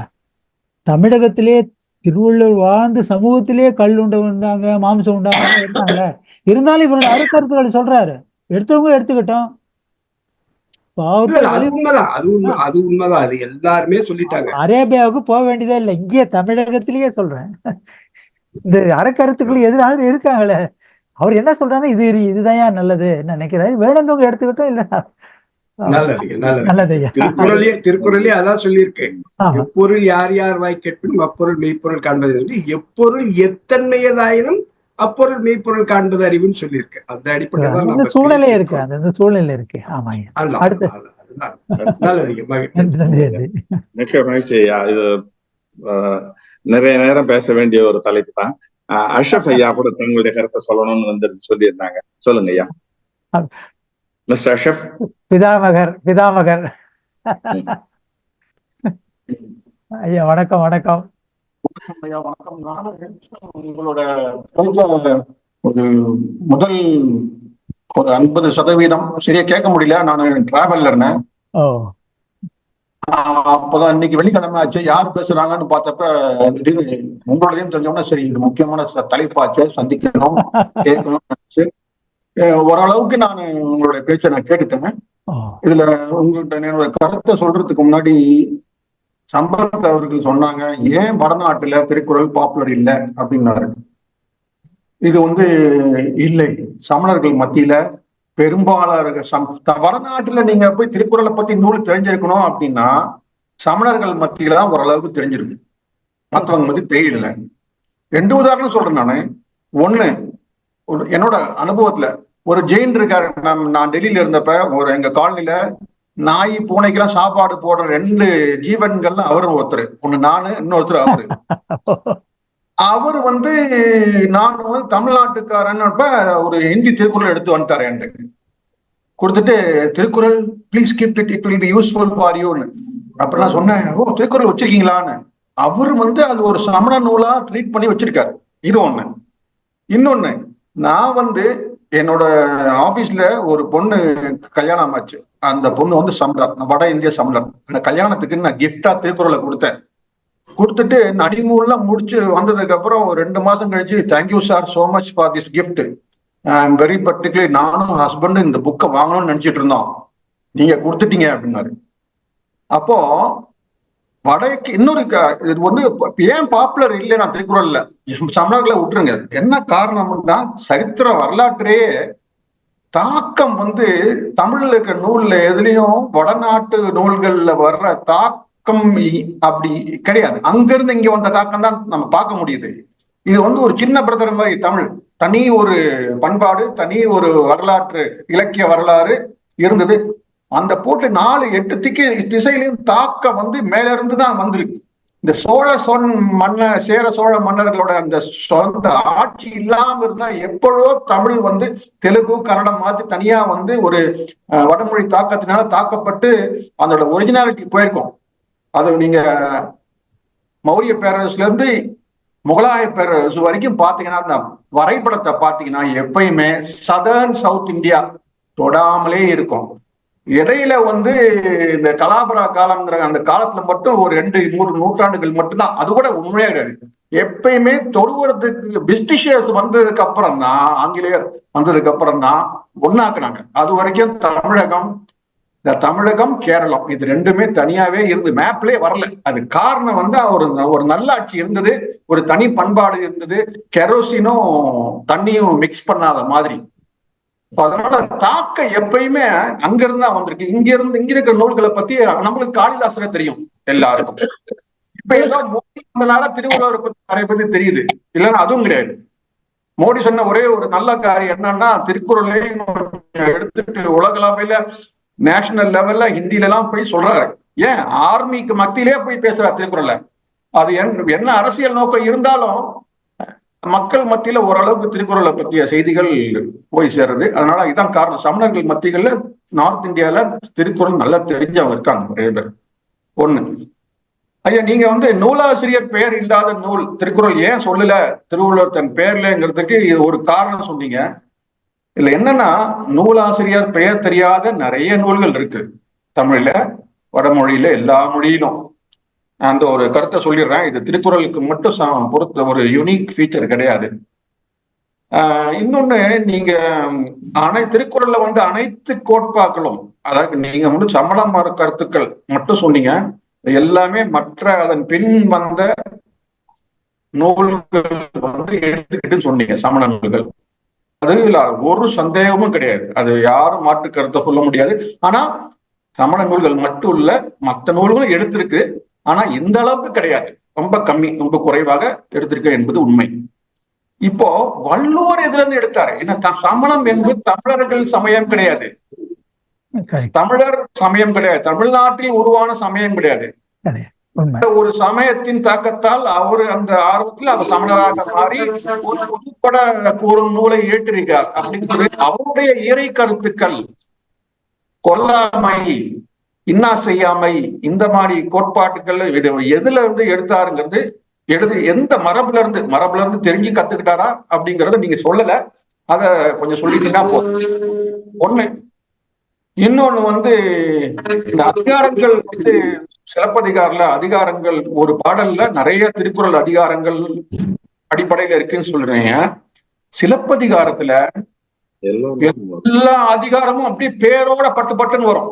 தமிழகத்திலே திருவள்ளுவர் வாழ்ந்த சமூகத்திலே கல் உண்ட வந்தாங்க, மாம்சம் உண்டாங்க இருந்தாங்க. இருந்தாலும் இவரோட அருக்கருத்துக்களை சொல்றாரு. எடுத்தவங்க எடுத்துக்கிட்டோம். அது உண்மைதான், அது உண்மைதான், அது எல்லாருமே சொல்லிட்டாங்க. அரேபியாவுக்கு போக வேண்டியதே இல்லை, இங்கே தமிழகத்திலேயே சொல்றேன். இந்த அறக்கருத்துக்குள்ள எதிராக இருக்காங்களே, அவர் என்ன சொல்றாங்க, இதுதான் நல்லது என்ன நினைக்கிறாரு, வேணுந்தவங்க எடுத்துக்கிட்டோம், இல்லைன்னா நல்லது. திருக்குறளே அதான் சொல்லியிருக்கு. எப்பொருள் யார் யார் வாய் கேட்பினும் அப்பொருள் மெய்ப்பொருள் காண்பது, எப்பொருள் எத்தன்மையதாயினும் அப்பொருள் மெய்ப்பொருள் காண்பது அறிவுன்னு சொல்லியிருக்கு. அந்த அடிப்படையில் சூழ்நிலை இருக்கு, அந்த சூழ்நிலை இருக்கு. ஆமாங்க, மிக மகிழ்ச்சி. இது நிறைய நேரம் பேச வேண்டிய ஒரு தலைப்பு தான். அஷ்ரப் ஐயா கூட தங்களுடைய கருத்தை சொல்லணும்னு வந்து சொல்லியிருந்தாங்க. சொல்லுங்க ஐயா. மிஸ்டர் அஷ்ரப். பிதாமகர் ஐயா, வணக்கம். வணக்கம் ஐயா, வணக்கம். உங்களோட ஒரு முதல் ஒரு 50% சரியா கேட்க முடியல, நான் டிராவல்ல இருந்தேன். அப்பதான் இன்னைக்கு வெள்ளிக்கிழமை ஆச்சு, யார் பேசுறாங்கன்னு பார்த்தப்ப திடீர்னு உங்களோடையும் தெரிஞ்சோம்னா சரி, இது முக்கியமான தலைப்பாச்சு, சந்திக்கணும், கேட்கணும். ஓரளவுக்கு நான் உங்களுடைய பேச்சை நான் கேட்டுட்டேங்க. இதுல உங்கள்கிட்ட என்னோட கருத்தை சொல்றதுக்கு முன்னாடி சம்பத் அவர்கள் சொன்னாங்க, ஏன் வடநாட்டுல திருக்குறள் பாப்புலர் இல்லை அப்படின்னாரு. இது இல்லை, சமணர்கள் மத்தியில பெரும்பாலான வடநாட்டுல நீங்க போய் திருக்குறளை பத்தி நூல் தெரிஞ்சிருக்கணும் அப்படின்னா சமணர்கள் மத்தியில தான் ஓரளவுக்கு தெரிஞ்சிருக்கு, மற்றவங்க மத்தி தெரியல. 2 உதாரணம் சொல்றேன் நானு. ஒண்ணு, என்னோட அனுபவத்துல ஒரு ஜெயின் இருக்காரு. நான் டெல்லியில இருந்தப்ப எங்க காலனில நாய் பூனைக்கெல்லாம் சாப்பாடு போடுற 2 ஜீவன்கள் அவரும் ஒருத்தர். ஒண்ணு நானு, இன்னொருத்தர் அவரு. அவர் நான் தமிழ்நாட்டுக்காரன்னப்ப ஒரு ஹிந்தி திருக்குறள் எடுத்து வந்துட்டாரு என்கிட்ட கொடுத்துட்டு, Thirukkural please keep it, it will be useful for யூன்னு. அப்புறம் நான் சொன்னேன், ஓ திருக்குறள் வச்சிருக்கீங்களான்னு. அவரு அது ஒரு சமண நூலா ட்ரீட் பண்ணி வச்சிருக்காரு. இது ஒண்ணு. இன்னொன்னு, நான் என்னோட ஆபீஸ்ல ஒரு பொண்ணு கல்யாணம் ஆச்சு. அந்த பொண்ணு சமணர், வட இந்திய சமணர். அந்த கல்யாணத்துக்கு நான் கிஃப்டா திருக்குறளை கொடுத்துட்டு நடிமூர்லாம் முடிச்சு வந்ததுக்கு அப்புறம் 2 மாசம் கழிச்சு, thank you sir so much for this gift, I am very particular, நானும் ஹஸ்பண்ட் இந்த புக்கை வாங்கணும்னு நினைச்சிட்டு இருந்தோம், நீங்க கொடுத்துட்டீங்க அப்படின்னாரு. அப்போ வடக்கு இன்னொரு இது ஏன் பாப்புலர் இல்லை நான் திருக்குறள்ல, சமணர்களை விட்டுருங்க. என்ன காரணம்னா சரித்திர வரலாற்றே தாக்கம் தமிழ்ல இருக்கிற நூல்ல எதுலயும் வடநாட்டு நூல்கள்ல வர்ற தாக்கம் அப்படி கிடையாது. அங்கிருந்து இங்க வந்த தாக்கம் தான் நம்ம பார்க்க முடியுது. இது ஒரு சின்ன பிரதர் மாதிரி. தமிழ் தனி ஒரு பண்பாடு, தனி ஒரு வரலாற்று இலக்கிய வரலாறு இருந்தது. அந்த போட்டு 4-8 திசையிலையும் தாக்கம் மேல இருந்து தான் வந்திருக்கு. இந்த சேர சோழ மன்னர்களோட அந்த சொந்த ஆட்சி இல்லாம இருந்தா எப்பொழுதோ தமிழ் தெலுங்கு கன்னடம் மாதிரி தனியா ஒரு வடமொழி தாக்கத்தினால தாக்கப்பட்டு அதோட ஒரிஜினாலிட்டி போயிருக்கும். அது நீங்க மௌரிய பேரரசுல இருந்து முகலாய பேரரசு வரைக்கும் பாத்தீங்கன்னா அந்த வரைபடத்தை பாத்தீங்கன்னா எப்பயுமே சதர்ன் சவுத் இந்தியா தொடாமலே இருக்கும். இடையில இந்த கலாபரா காலம்ங்கிற அந்த காலத்துல மட்டும் ஒரு 2-3 நூற்றாண்டுகள் மட்டும்தான், அது கூட உண்மையா கிடையாது. எப்பயுமே தொடுவதுக்கு பிரிட்டிஷர்ஸ் வந்ததுக்கு அப்புறம் தான், ஆங்கிலேயர் வந்ததுக்கு அப்புறம் தான் ஒன்னாக்குனாங்க. அது வரைக்கும் தமிழகம் கேரளம் இது 2மே தனியாவே இருந்து மேப்லயே வரல. அது காரணம் ஒரு நல்லாட்சி இருந்தது, ஒரு தனி பண்பாடு இருந்தது, கெரோசினும் தண்ணியும் மிக்ஸ் பண்ணாத மாதிரி. அதனால தாக்கம் எப்பயுமே அங்கிருந்து தான் வந்திருக்கு. இங்க இருக்கிற நூல்களை பத்தி நம்மளுக்கு காளிதாசனை தெரியும் எல்லாருக்கும். இப்ப ஏதோ மோடி வந்தனால திருவள்ளுவரை பத்தி நிறைய பத்தி தெரியுது, இல்லைன்னா அதுவும் கிடையாது. மோடி சொன்ன ஒரே ஒரு நல்ல காரியம் என்னன்னா, திருக்குறளையும் எடுத்துட்டு உலகளவையில நேஷனல் லெவல்ல ஹிந்தில எல்லாம் போய் சொல்றாரு. ஏன் ஆர்மிக்கு மத்தியிலே போய் பேசுறாரு திருக்குறளை. அது என்ன அரசியல் நோக்கம் இருந்தாலும் மக்கள் மத்தியில ஓரளவுக்கு திருக்குறளை பற்றிய செய்திகள் போய் சேர்றது. அதனால இதான் காரணம். சமணர்கள் மத்தியில நார்த் இந்தியால திருக்குறள் நல்லா தெரிஞ்சவங்க இருக்காங்க நிறைய பேர். ஒண்ணு. ஐயா, நீங்க நூலாசிரியர் பெயர் இல்லாத நூல் திருக்குறள் ஏன் சொல்லல திருவள்ளுவர் தன் பெயர்லங்கிறதுக்கு இது ஒரு காரணம் சொன்னீங்க. இதுல என்னன்னா, நூலாசிரியர் பெயர் தெரியாத நிறைய நூல்கள் இருக்கு தமிழ்ல, வடமொழியில, எல்லா மொழியிலும். அந்த ஒரு கருத்தை சொல்லிடுறேன். இது திருக்குறளுக்கு மட்டும் பொறுத்த ஒரு யூனிக் ஃபீச்சர் கிடையாது. இன்னொன்னு, நீங்க திருக்குறள்ல வந்து அனைத்து கோட்பாக்களும், அதாவது நீங்க வந்து சமண மத கருத்துக்கள் மட்டும் சொன்னீங்க, எல்லாமே மற்ற அதன் பின் வந்த நூல்கள் வந்து எடுத்துக்கிட்டு சொன்னீங்க, சமண நூல்கள். அதுல ஒரு சந்தேகமும் கிடையாது, அது யாரும் மாற்று கருத்தை சொல்ல முடியாது. ஆனா சமண நூல்கள் மட்டும் இல்ல, மற்ற நூல்களும் எடுத்திருக்கு. ஆனா இந்த அளவுக்கு கிடையாது, ரொம்ப கம்மி, ரொம்ப குறைவாக எடுத்திருக்கு என்பது உண்மை. இப்போ வள்ளுவர் எதுல இருந்து எடுத்தாரு? ஏன்னா சமணம் என்பது தமிழர்கள் சமயம் கிடையாது, தமிழர் சமயம் கிடையாது, தமிழ்நாட்டில் உருவான சமயம் கிடையாது. ஒரு சமயத்தின் தாக்கத்தால் அவர் அந்த ஆர்வத்தில் அவர் சமணராக மாறி ஒரு பொதுப்பட கூறும் நூலை ஏற்றிருக்கார். அப்படிங்கிறது அவருடைய இறை கருத்துக்கள், கொல்லாமை, இன்னா செய்யாமை, இந்த மாதிரி கோட்பாட்டுகள் எதுல இருந்து எடுத்தாருங்கிறது, எந்த மரபுல இருந்து தெரிஞ்சு கத்துக்கிட்டாரா அப்படிங்கறத நீங்க சொல்லல. அத கொஞ்சம் சொல்லிட்டீங்கன்னா போதும். ஒண்ணு. இன்னொன்னு வந்து, இந்த அதிகாரங்கள் வந்து சிலப்பதிகாரல அதிகாரங்கள், ஒரு பாடல்ல நிறைய திருக்குறள் அதிகாரங்கள் அடிப்படையில இருக்குன்னு சொல்றீங்க. சிலப்பதிகாரத்துல எல்லா அதிகாரமும் அப்படியே பேரோட பட்டுன்னு வரும்.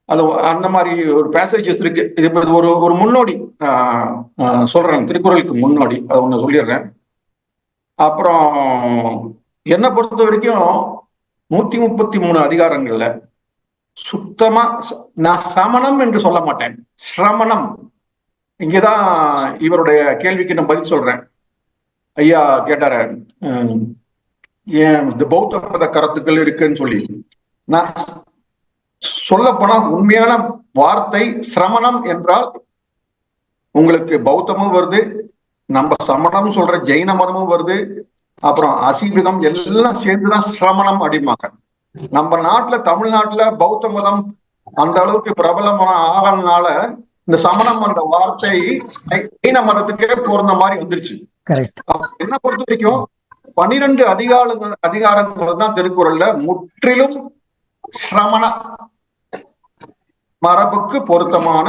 அது அந்த மாதிரி ஒரு பேசேஜஸ் இருக்கு. இது ஒரு முன்னோடி சொல்றேன், திருக்குறளுக்கு முன்னோடி, அதை ஒண்ணு சொல்லிடுறேன். அப்புறம் என்னை பொறுத்த வரைக்கும் 133 அதிகாரங்கள்ல சுத்தமா நான் சமணம் என்று சொல்ல மாட்டேன், சிரமணம். இங்கதான் இவருடைய கேள்விக்கு நான் பதில் சொல்றேன். ஐயா கேட்டார, ஏன் இந்த பௌத்த மத கருத்துக்கள் இருக்குன்னு சொல்லி. நான் சொல்ல போனா உண்மையான வார்த்தை சிரமணம் என்றால் உங்களுக்கு பௌத்தமும் வருது, நம்ம சமணம் சொல்ற ஜெயின மதமும் வருது, அப்புறம் அசீவிகம் எல்லாம் சேர்ந்துதான் சிரமணம் அப்படிம்பாங்க. நம்ம நாட்டுல, தமிழ்நாட்டுல பௌத்த மதம் அந்த அளவுக்கு பிரபலமான ஆகனால இந்த சமணம் அந்த வார்த்தை ஜெயின மதத்துக்கே பொருந்த மாதிரி வந்துருச்சு. என்ன பொறுத்த வரைக்கும் 12 அதிகாரங்கள் தான் திருக்குறள்ல முற்றிலும் சிரமண மரபுக்கு பொருத்தமான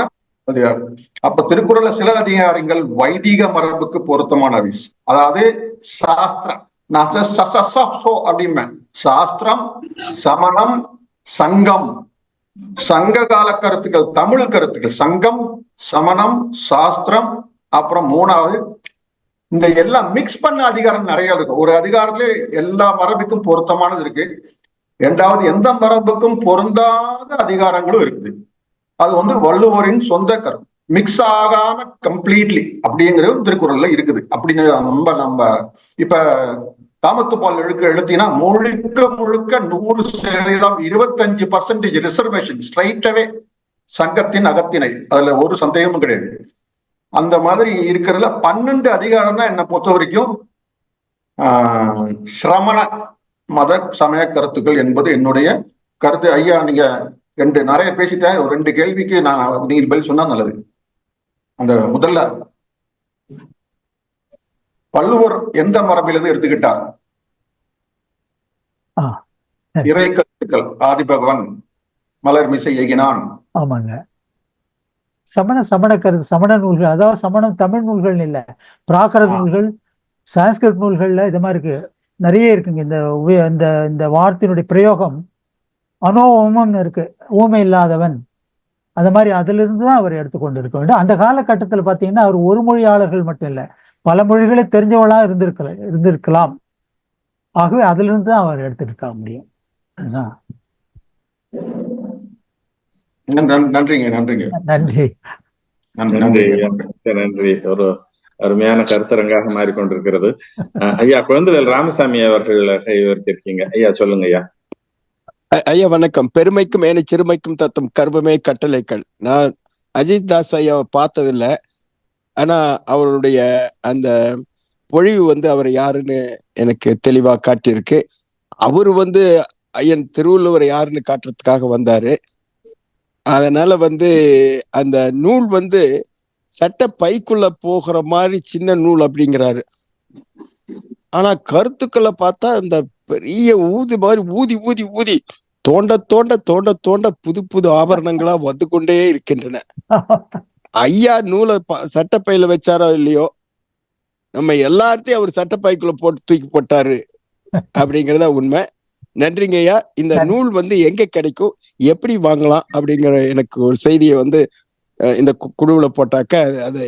அதிகாரம். அப்ப திருக்குறள்ல சில அதிகாரங்கள் வைதிக மரபுக்கு பொருத்தமானவை. அதாவது சாஸ்திரம், அப்படிம்பேன், சாஸ்திரம், சமணம், சங்கம், சங்க கால கருத்துக்கள், தமிழ் கருத்துக்கள், சங்கம், சமணம், சாஸ்திரம், அப்புறம் 3வது இந்த எல்லாம் மிக்ஸ் பண்ண அதிகாரம் நிறைய இருக்கு. ஒரு அதிகாரத்துல எல்லா மரபுக்கும் பொருத்தமானது இருக்கு. 2வது எந்த மரபுக்கும் பொருந்தாத அதிகாரங்களும் இருக்குது. அது வந்து வள்ளுவரின் சொந்த கருத்து, மிக்ஸ் ஆகாம கம்ப்ளீட்லி அப்படிங்கிறது திருக்குறள்ல இருக்குது. அப்படின்னு நம்ம இப்ப காமத்துப்பால் எழுத்தீங்கன்னா முழுக்க 100%, 25% ரிசர்வேஷன் ஸ்ட்ரைட்டாவே சங்கத்தின் அகத்திணை, அதுல ஒரு சந்தேகமும் கிடையாது. அந்த மாதிரி இருக்கிறதுல 12 அதிகாரம் தான் என்னை பொறுத்த வரைக்கும் சிரமண மத சமய கருத்துக்கள் என்பது என்னுடைய கருத்து. ஐயா, நீங்க நிறைய பேசிட்டேன், ஒரு 2 கேள்விக்கு நீங்க பதில் சொன்னா நல்லது. அந்த முதல்ல, வள்ளுவர் எந்த மரபிலிருந்து எடுத்துக்கிட்டார்? இறை கருத்துக்கள், ஆதிபகவன், மலர் மிசை எகினான். ஆமாங்க. சமண கருத்து, சமண நூல்கள், அதாவது சமணம் தமிழ் நூல்கள் இல்ல, பிராகிருத நூல்கள், சான்ஸ்கிரிட் நூல்கள்ல இது மாதிரி இருக்கு, நிறைய இருக்குங்க. இந்த வார்த்தையினுடைய பிரயோகம் அனோமம்னு இருக்கு, ஊமை இல்லாதவன், அந்த மாதிரி அதுல இருந்து தான் அவர் எடுத்துக்கொண்டு இருக்க வேண்டும். அந்த காலகட்டத்தில் பார்த்தீங்கன்னா அவர் ஒரு மொழியாளர்கள் மட்டும் இல்லை, பல மொழிகளை தெரிஞ்சவளா இருந்திருக்கலாம். ஆகவே அதுல இருந்து தான் அவர் எடுத்துட்டு இருக்க முடியும். அதுதான். நன்றிங்க. நன்றி. ஒரு அருமையான கருத்தரங்காக மாறிக்கொண்டிருக்கிறது. ஐயா குழந்தைவேல் ராமசாமி அவர்கள் கைவர்த்திருக்கீங்க. ஐயா சொல்லுங்க. ஐயா வணக்கம். பெருமைக்கும் ஏனை சிறுமைக்கும் தத்தும் கர்வமே கட்டளைகள். நான் அஜித் தாஸ் ஐயாவை பார்த்ததில்ல, ஆனா அவருடைய அந்த பொழிவு வந்து அவர் யாருன்னு எனக்கு தெளிவா காட்டியிருக்கு. அவரு வந்து ஐயன் திருவள்ளுவர் யாருன்னு காட்டுறதுக்காக வந்தாரு. அதனால அந்த நூல் சட்ட பைக்குள்ள போகிற மாதிரி சின்ன நூல் அப்படிங்கிறாரு. ஆனா கருத்துக்களை பார்த்தா அந்த பெரிய ஊதி மாதிரி ஊதி ஊதி ஊதி தோண்ட தோண்ட தோண்ட தோண்ட புது புது ஆபரணங்களா வந்து கொண்டே இருக்கின்றன. ஐயா நூலை சட்டப்பையில வச்சாரோ இல்லையோ, நம்ம எல்லாத்தையும் அவர் சட்டப்பைக்குள்ள போட்டு தூக்கி போட்டாரு அப்படிங்கறத உண்மை. நன்றிங்க ஐயா. இந்த நூல் வந்து எங்க கிடைக்கும், எப்படி வாங்கலாம் அப்படிங்கிற எனக்கு ஒரு செய்தியை வந்து இந்த குழுவுல போட்டாக்க அது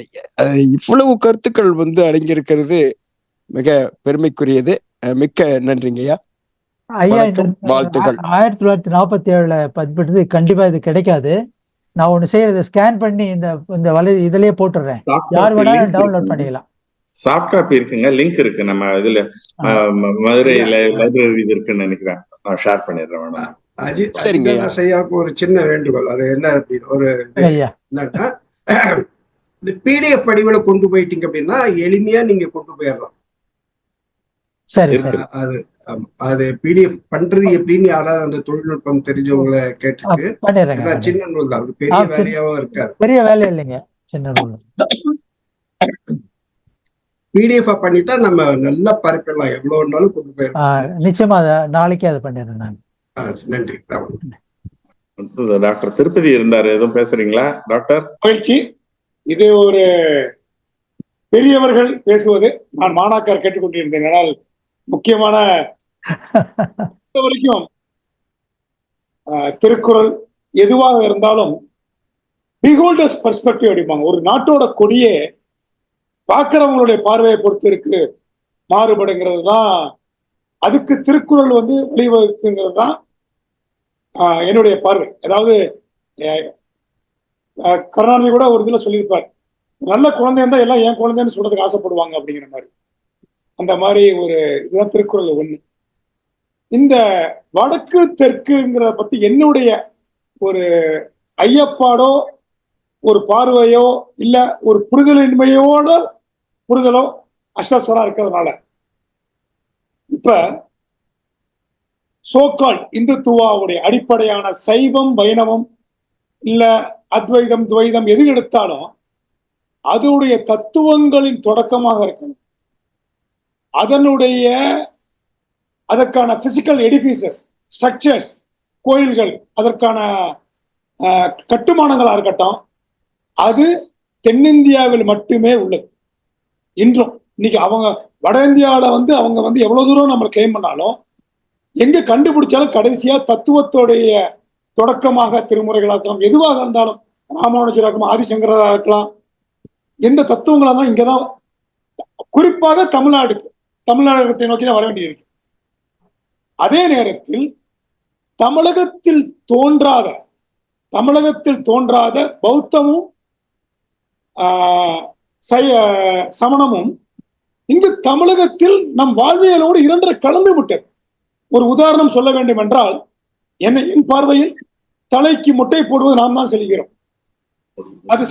இவ்வளவு கருத்துக்கள் வந்து அடங்கியிருக்கிறது மிக பெருமைக்குரியது. மிக்க நன்றிங்கய்யா. ஐயா, வாழ்த்துக்கள். 1947 பதிப்பிட்டது. கண்டிப்பா இது கிடைக்காது. நான் ஒண்ணு செய்யறது, ஸ்கேன் பண்ணி இந்த இதுலயே போட்டுறேன். யார் வேணாலும் டவுன்லோட் பண்ணிக்கலாம். சாஃப்ட் காப்பி இருக்குங்க, லிங்க் இருக்கு நம்ம இதுல மதுரையில லைப்ரரி இருக்குன்னு நினைக்கிறேன். நான் ஷேர் பண்ணிடுறேன். வேணாம். ஐயாவுக்கு ஒரு சின்ன வேண்டுகோள். அது என்ன அப்படின்னு ஒரு என்னன்னா, இந்த பிடிஎஃப் வடிவில கொண்டு போயிட்டீங்க அப்படின்னா எளிமையா நீங்க கொண்டு போயிடலாம். சரி, அது பிடிஎஃப் பண்றது எப்படின்னு யாராவது அந்த தொழில்நுட்பம் தெரிஞ்சவங்களை கேட்டுட்டு, சின்ன நூல் தான், பெரிய வேலையாவும் இருக்காது. பெரிய வேலை இல்லைங்க, சின்ன நூல். பிடிஎஃப் பண்ணிட்டா நம்ம நல்லா பரப்பிடலாம், எவ்வளவு நாளும் கொண்டு போயிடலாம். நிச்சயமா நாளைக்கே அதை பண்ணிடுறேன் நான். நன்றி. டாக்டர் திருப்பதி இருந்தாரு, எதுவும் பேசுறீங்களா டாக்டர்? மகிழ்ச்சி. இது ஒரு பெரியவர்கள் பேசுவது நான் மாணாக்கர் கேட்டுக்கொண்டிருந்தேன். ஆனால் முக்கியமான வரைக்கும் திருக்குறள் எதுவாக இருந்தாலும் பிஹோல்டர்ஸ் பெர்ஸ்பெக்டிவ் அப்படிம்பாங்க. ஒரு நாட்டோட கொடியே பார்க்கிறவங்களுடைய பார்வையை பொறுத்து இருக்கு, மாறுபடுங்கிறது தான். அதுக்கு திருக்குறள் வந்து வழிவகுக்குங்கிறது தான் என்னுடைய பார்வை. அதாவது கருணாநிதி கூட ஒரு இதுல சொல்லியிருப்பார், நல்ல குழந்தை இருந்தா எல்லாம் என் குழந்தைன்னு சொல்றதுக்கு ஆசைப்படுவாங்க அப்படிங்கிற மாதிரி. அந்த மாதிரி ஒரு இதுதான் திருக்குறள் ஒண்ணு. இந்த வடக்கு தெற்குங்கிறத பத்தி என்னுடைய ஒரு ஐயப்பாடோ ஒரு பார்வையோ இல்ல ஒரு புரிதலின்மையோட புரிதலோ அஷ்டப்சரா இருக்கிறதுனால இப்ப சோக்கால் இந்துத்துவாவுடைய அடிப்படையான சைவம் வைணவம் இல்ல அத்வைதம் துவைதம் எது எடுத்தாலும் அதனுடைய தத்துவங்களின் தொடக்கமாக இருக்கணும். அதற்கான பிசிக்கல் எடிஃபிசஸ், ஸ்ட்ரக்சர்ஸ், கோயில்கள், அதற்கான கட்டுமானங்களா இருக்கட்டும், அது தென்னிந்தியாவில் மட்டுமே உள்ளது. இன்றும் இன்னைக்கு அவங்க வட இந்தியாவில வந்து அவங்க வந்து எவ்வளவு தூரம் நம்ம கிளைம் பண்ணாலும் எங்க கண்டுபிடிச்சாலும் கடைசியா தத்துவத்தோடைய தொடக்கமாக திருமுறைகளாக இருக்கலாம், எதுவாக இருந்தாலும் ராமானுஜராக இருக்கலாம், ஆதிசங்கராக இருக்கலாம், எந்த தத்துவங்களா இருந்தாலும் இங்கதான், குறிப்பாக தமிழகத்தை நோக்கி தான் வர வேண்டியிருக்கு. அதே நேரத்தில் தமிழகத்தில் தோன்றாத பௌத்தமும் சமணமும் இங்கு தமிழகத்தில் நம் வாழ்வியலோடு இரண்டரை கலந்து விட்டது. ஒரு உதாரணம் சொல்ல வேண்டும் என்றால், என் பார்வையில் தலைக்கு முட்டை போடுவது நாம் தான் செல்கிறோம். அது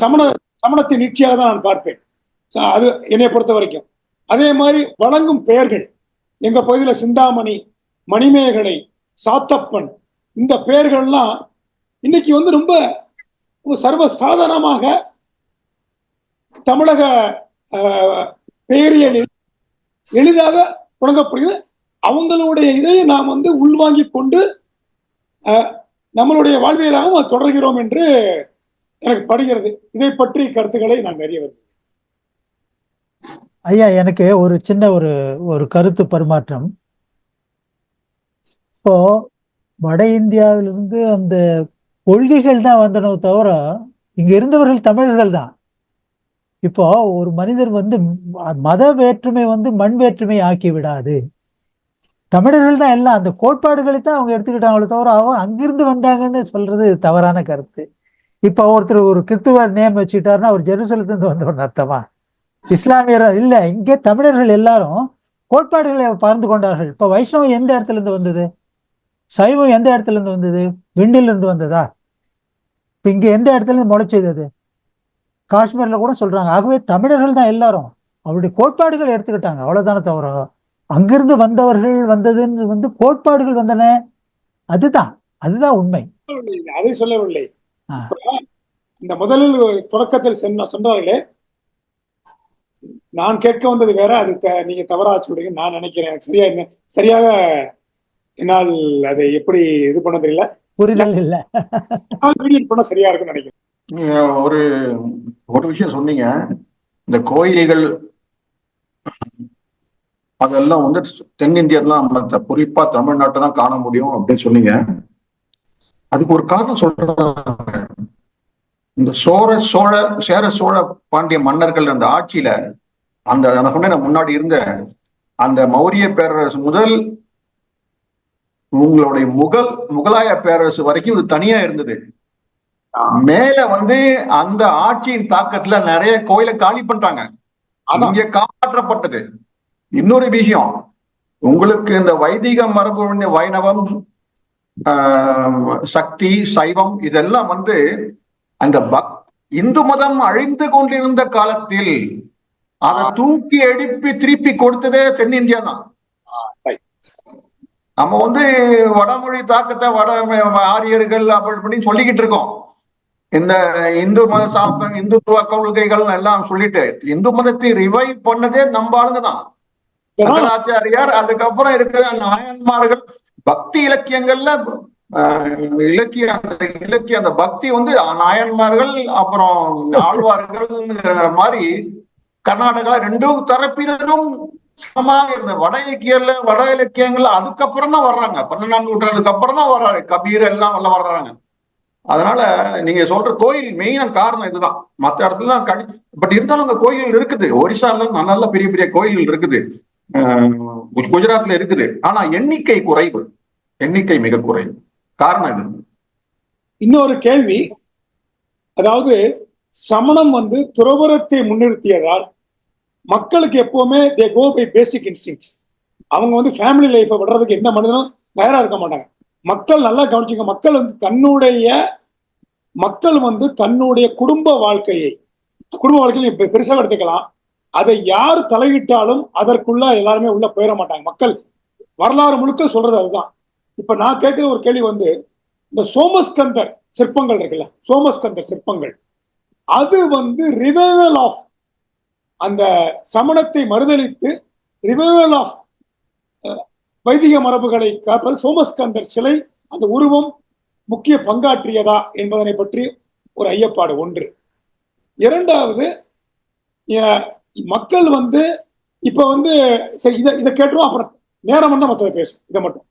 சமணத்தின் நீட்சியாக தான் நான் பார்ப்பேன், அது என்னை பொறுத்த வரைக்கும். அதே மாதிரி வழங்கும் பெயர்கள், எங்க பகுதியில் சிந்தாமணி, மணிமேகலை, சாத்தப்பன், இந்த பெயர்கள்லாம் இன்னைக்கு வந்து ரொம்ப சர்வ சாதாரணமாக தமிழக பெயரியலில் எளிதாக தொடங்கப்படுகிறது. அவங்களுடைய இதை நாம் வந்து உள்வாங்கிக் கொண்டு நம்மளுடைய வாழ்வியலாகவும் தொடர்கிறோம் என்று எனக்கு படுகிறது. இதை பற்றி கருத்துக்களை நான் நிறைய வருகிறேன். ஐயா, எனக்கு ஒரு சின்ன ஒரு கருத்து பரிமாற்றம். இப்போ வட இந்தியாவிலிருந்து அந்த கொள்கைகள் தான் வந்தனோ தவிர இங்க இருந்தவர்கள் தமிழர்கள் தான். இப்போ ஒரு மனிதர் வந்து மத வேற்றுமை வந்து மண் வேற்றுமை ஆக்கி விடாது. தமிழர்கள் தான் எல்லாம், அந்த கோட்பாடுகளை தான் அவங்க எடுத்துக்கிட்டாங்களே தவிர அவங்க அங்கிருந்து வந்தாங்கன்னு சொல்றது தவறான கருத்து. இப்ப ஒருத்தர் ஒரு கிறிஸ்துவர் நேம் வச்சுக்கிட்டாருன்னா அவர் ஜெருசலத்திலிருந்து வந்தவன் அர்த்தமா? இஸ்லாமியர் இல்ல, இங்கே தமிழர்கள் எல்லாரும் கோட்பாடுகளை பகிர்ந்து கொண்டார்கள். இப்ப வைஷ்ணவம் எந்த இடத்துல இருந்து வந்தது? சைவம் எந்த இடத்துல இருந்து வந்தது? விண்டில இருந்து வந்ததா? இப்ப இங்க எந்த இடத்துல இருந்து முளைச்சது? அது காஷ்மீர்ல கூட சொல்றாங்க. ஆகவே தமிழர்கள் தான் எல்லாரும் அவருடைய கோட்பாடுகள் எடுத்துக்கிட்டாங்க, அவ்வளவுதானே தவிர அங்கிருந்து வந்தவர்கள் வந்ததுன்னு வந்து கோட்பாடுகள் வந்தன, அதுதான் உண்மை. அதை சொல்லவில்லை. இந்த முதலில் தொடக்கத்தில் சொன்னார்களே, நான் கேட்க வந்தது வேற, அது நீங்க தவறாச்சு விடுங்க நான் நினைக்கிறேன். எனக்கு சரியாக என்னால் அதை எப்படி இது பண்ண தெரியல, புரிதல் இல்ல, பண்ண சரியா இருக்குன்னு நினைக்கிறேன். நீங்க ஒரு விஷயம் சொன்னீங்க, இந்த கோயில்கள் அதெல்லாம் வந்து தென்னிந்தியெல்லாம் குறிப்பா தமிழ்நாட்டை தான் காண முடியும் அப்படின்னு சொன்னீங்க. அதுக்கு ஒரு காரணம் சொல்றாங்க. இந்த சேர சோழ பாண்டிய மன்னர்கள் அந்த ஆட்சியில அந்த நான் சொன்னேன் முன்னாடி இருந்த அந்த மௌரிய பேரரசு முதல் உங்களுடைய முகலாய பேரரசு வரைக்கும் இது தனியா இருந்தது. மேல வந்து அந்த ஆட்சியின் தாக்கத்துல நிறைய கோயிலை காலி பண்றாங்க, அங்கே காப்பாற்றப்பட்டது. இன்னொரு விஷயம், உங்களுக்கு இந்த வைதிக மரபு வைணவம், சக்தி, சைவம் இதெல்லாம் வந்து அந்த இந்து மதம் அழிந்து கொண்டிருந்த காலத்தில் அதை தூக்கி எழுப்பி திருப்பி கொடுத்ததே தென்னிந்தியா தான். நம்ம வந்து வடமொழி தாக்கத்தை ஆரியர்கள் அப்படின்னு சொல்லிக்கிட்டு இருக்கோம். இந்த இந்து மத இந்துத்துவ கொள்கைகள் எல்லாம் சொல்லிட்டு இந்து மதத்தை ரிவைவ் பண்ணதே நம்ம ஆளுங்க தான். சங்கராச்சாரியார், அதுக்கப்புறம் இருக்கிற நாயன்மார்கள், பக்தி இலக்கியங்கள்ல இலக்கிய அந்த பக்தி வந்து நாயன்மார்கள் அப்புறம் ஆழ்வார்கள் மாதிரி கர்நாடகா ரெண்டும் தரப்பினரும் சமமாக இருந்த வட இலக்கியங்கள்ல அதுக்கப்புறம் தான் வர்றாங்க. 12ஆம் நூற்றாண்டுக்கு அப்புறம் தான் வர்றாரு கபீர் எல்லாம் வர்றாங்க. அதனால நீங்க சொல்ற கோயில் மெயினா காரணம் இதுதான். மற்ற இடத்துல பட் இருந்தாலும் அங்க கோயில் இருக்குது. ஒரிசால நல்ல பெரிய பெரிய கோயில்கள் இருக்குது, குஜராத்ல இருக்குது. ஆனா எண்ணிக்கை குறைவு, எண்ணிக்கை மிக குறைவு. காரணம் இது. இன்னொரு கேள்வி, அதாவது சமணம் வந்து துறவரத்தை முன்னிறுத்தியதால் மக்களுக்கு எப்பவுமே தே கோ பை பேசிக் இன்ஸ்டிங்ஸ். அவங்க வந்து ஃபேமிலி லைஃபை விடுறதுக்கு எந்த மனிதனும் தயாரா இருக்க மாட்டாங்க. மக்கள் நல்லா கவனிச்சுங்க, மக்கள் வந்து தன்னுடைய குடும்ப வாழ்க்கையை பெருசாக எடுத்துக்கலாம். அதை யார் தலையிட்டாலும் அதற்குள்ள எல்லாருமே உள்ள போயிட மாட்டாங்க. மக்கள் வரலாறு முழுக்க சொல்றது அதுதான். இப்ப நான் கேட்கிற ஒரு கேள்வி வந்து, இந்த சோமஸ்கந்தர் சிற்பங்கள் இருக்குல்ல, சோமஸ்கந்தர் சிற்பங்கள், அது வந்து ரிவைவல் ஆஃப் அந்த சமணத்தை மறுதளித்து ரிவைவல் ஆஃப் வைதிக மரபுகளை காப்பது சோமஸ்கந்தர் சிலை, அந்த உருவம் முக்கிய பங்காற்றியதா என்பதனை பற்றி ஒரு ஐயப்பாடு ஒன்று. இரண்டாவது, மக்கள் வந்து இப்ப வந்து இதை கேட்டுரும், அப்புறம் நேரம் வந்தா மற்றதை பேசும். இதை மட்டும்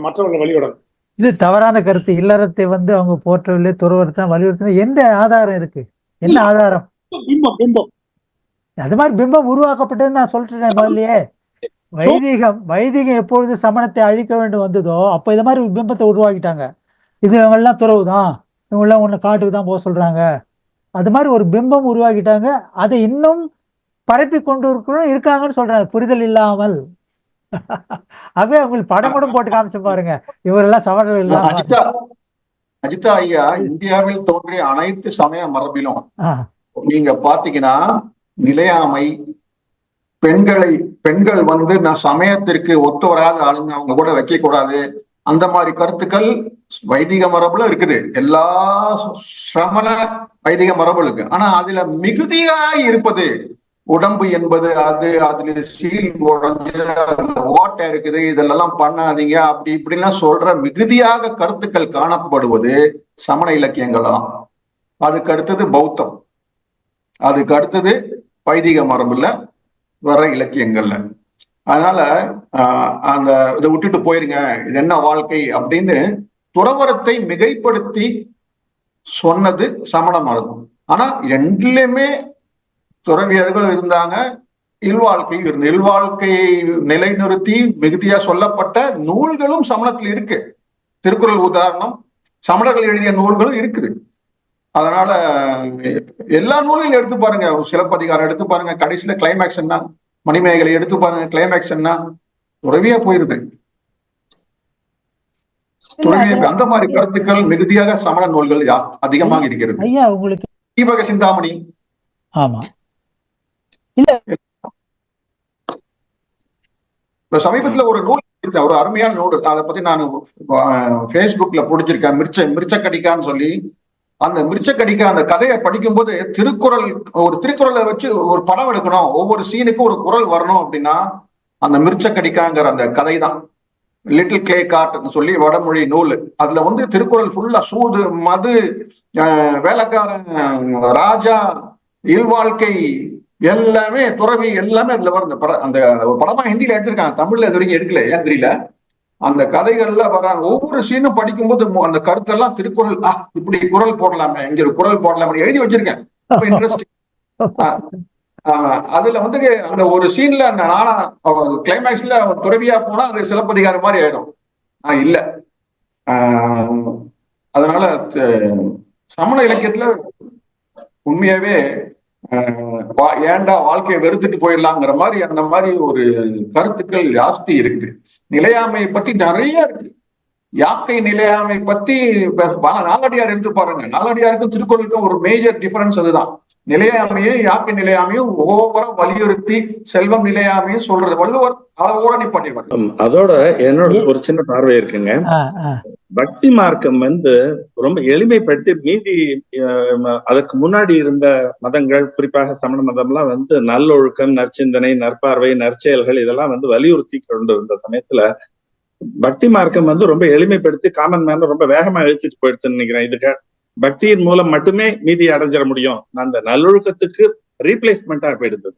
மற்றவர்கள் வழியோடணும். இது தவறான கருத்து. இல்லறத்தை வந்து அவங்க போற்றவில்லை, துறவரத்தை வலியுறுத்தின எந்த ஆதாரம் இருக்கு? என்ன ஆதாரம்? பிம்பம் அது மாதிரி பிம்பம் உருவாக்கப்பட்டது நான் சொல்லிட்டேன் முதல்லயே. வைதிகம் எப்பொழுது சமணத்தை அழிக்க வேண்டும் வந்ததோ அப்ப இது மாதிரி பிம்பத்தை உருவாக்கிட்டாங்க. இது இவங்கெல்லாம் துறவுதான், இவங்கெல்லாம் ஒண்ணு காட்டுக்கு தான் போக சொல்றாங்க, அது மாதிரி ஒரு பிம்பம் உருவாக்கிட்டாங்க. அதை இன்னும் பரப்பி கொண்டு இருக்காங்கன்னு சொல்றாங்க, புரிதல் இல்லாமல். ஆகவே அவங்களுக்கு படம் கூட போட்டு காமிச்சு பாருங்க, இவரெல்லாம் சமணர்கள் இல்லாம. அஜிதா ஐயா, இந்தியாவில் தோன்றிய அனைத்து சமய மரபிலும் நீங்க பாத்தீங்கன்னா நிலையாமை, பெண்கள் வந்து நான் சமயத்திற்கு ஒத்து வராத ஆளுங்க, அவங்க கூட வைக்க கூடாது, அந்த மாதிரி கருத்துக்கள் வைதிக மரபுல இருக்குது. எல்லா சமண வைதிக மரபு இருக்கு. ஆனா அதுல மிகுதியாய் இருப்பது உடம்பு என்பது, அதுல சீல் உடஞ்சு ஓட்டை இருக்குது, இதெல்லாம் பண்ணாதீங்க, அப்படி இப்படிலாம் சொல்ற மிகுதியாக கருத்துக்கள் காணப்படுவது சமண இலக்கியங்கள் தான். அதுக்கு அடுத்தது பௌத்தம், அதுக்கு அடுத்தது வைதிக மரபுல வர இலக்கியங்கள்ல. அதனால அந்த இதை விட்டுட்டு போயிருங்க, இது என்ன வாழ்க்கை அப்படின்னு துறவரத்தை மிகைப்படுத்தி சொன்னது சமண மரபு. ஆனா ரெண்டுலயுமே துறவியர்கள் இருந்தாங்க, இல்வாழ்க்கையை நிலைநிறுத்தி மிகுதியா சொல்லப்பட்ட நூல்களும் சமணத்தில் இருக்கு. திருக்குறள் உதாரணம், சமணர்கள் எழுதிய நூல்களும் இருக்குது. அதனால எல்லா நூலையும் எடுத்து பாருங்க, சிலப்பதிகாரம் எடுத்து பாருங்க, கடைசியில கிளைமேக்ஸ் என்ன, மணிமேகலை எடுத்து பாருங்க, கிளைமேக்ஸ் என்ன, துறவியா போயிருது. அந்த மாதிரி கருத்துக்கள் மிகுதியாக சமண நூல்கள் அதிகமாக இருக்கிறது. ஐயா உங்களுக்கு தீபக சிந்தாமணி, ஆமா, சமீபத்துல ஒரு நூல், ஒரு அருமையான நூல், அதை பத்தி நான் பேஸ்புக்ல பிடிச்சிருக்கேன், மிர்ச்சக்கடிக்கான்னு சொல்லி. அந்த மிர்ச்சக்கடிக்கா அந்த கதையை படிக்கும் போது திருக்குறளை வச்சு ஒரு படம் எடுக்கணும், ஒவ்வொரு சீனுக்கும் ஒரு குறள் வரணும் அப்படின்னா அந்த மிர்ச்சக்கடிக்காங்கிற அந்த கதை தான். லிட்டில் கிளே கார்ட்னு சொல்லி வடமொழி நூல். அதுல வந்து திருக்குறள் ஃபுல்லா சூது, மது, வேலைக்காரன், ராஜா, இல்வாழ்க்கை, எல்லாமே துறவி எல்லாமே அதுல வர அந்த ஒரு படமா ஹிந்தியில எடுத்திருக்காங்க, தமிழ்ல இது வரைக்கும் எடுக்கல, ஏன் தெரியல. அந்த கதைகள்ல வராங்க, ஒவ்வொரு சீனும் படிக்கும்போது அந்த கருத்தெல்லாம் திருக்குறள், இப்படி குரல் போடலாமே, இங்க ஒரு குரல் போடலாமே எழுதி வச்சிருக்கேன். இன்ட்ரெஸ்டிங். அதுல வந்து அந்த ஒரு சீன்ல அந்த நானா கிளைமேக்ஸ்ல துறவியா போனா அது சிலப்பதிகாரம் மாதிரி ஆயிடும். இல்ல அதனால சமண இலக்கியத்துல உண்மையாவே ஏன்டா வாழ்க்கையை வெறுத்துட்டு போயிடலாங்கிற மாதிரி அந்த மாதிரி ஒரு கருத்துக்கள் ஜாஸ்தி இருக்கு. நிலையாமை பத்தி நிறைய இருக்கு. யாக்கை நிலையாமை பத்தி நாலடியார் எடுத்து பாருங்க. நாலடியாருக்கும் திருக்குறளுக்கும் ஒரு மேஜர் டிஃபரன்ஸ் அதுதான். நிலையாமையும் யாக்கை நிலையாமையும் ஓவரா வலியுறுத்தி செல்வம் நிலையாமையும் சொல்றது வள்ளுவர் அளவோட நிப்பாட்டிடுவார். அதோட என்னோட ஒரு சின்ன பார்வை இருக்குங்க. பக்தி மார்க்கம் வந்து ரொம்ப எளிமைப்படுத்தி மீதி அதற்கு முன்னாடி இருந்த மதங்கள், குறிப்பாக சமண மதம்லாம் வந்து நல்லொழுக்கம், நற்சிந்தனை, நற்பார்வை, நற்செயல்கள் இதெல்லாம் வந்து வலியுறுத்தி கொண்டு இருந்த சமயத்துல பக்தி மார்க்கம் வந்து ரொம்ப எளிமைப்படுத்தி காமன் மேன் ரொம்ப வேகமா எழுதிட்டு போயிடுதுன்னு நினைக்கிறேன். இதுக்கு பக்தியின் மூலம் மட்டுமே மீதி அடைஞ்சிட முடியும், அந்த நல்லொழுக்கத்துக்கு ரீப்ளேஸ்மெண்டா போயிடுது.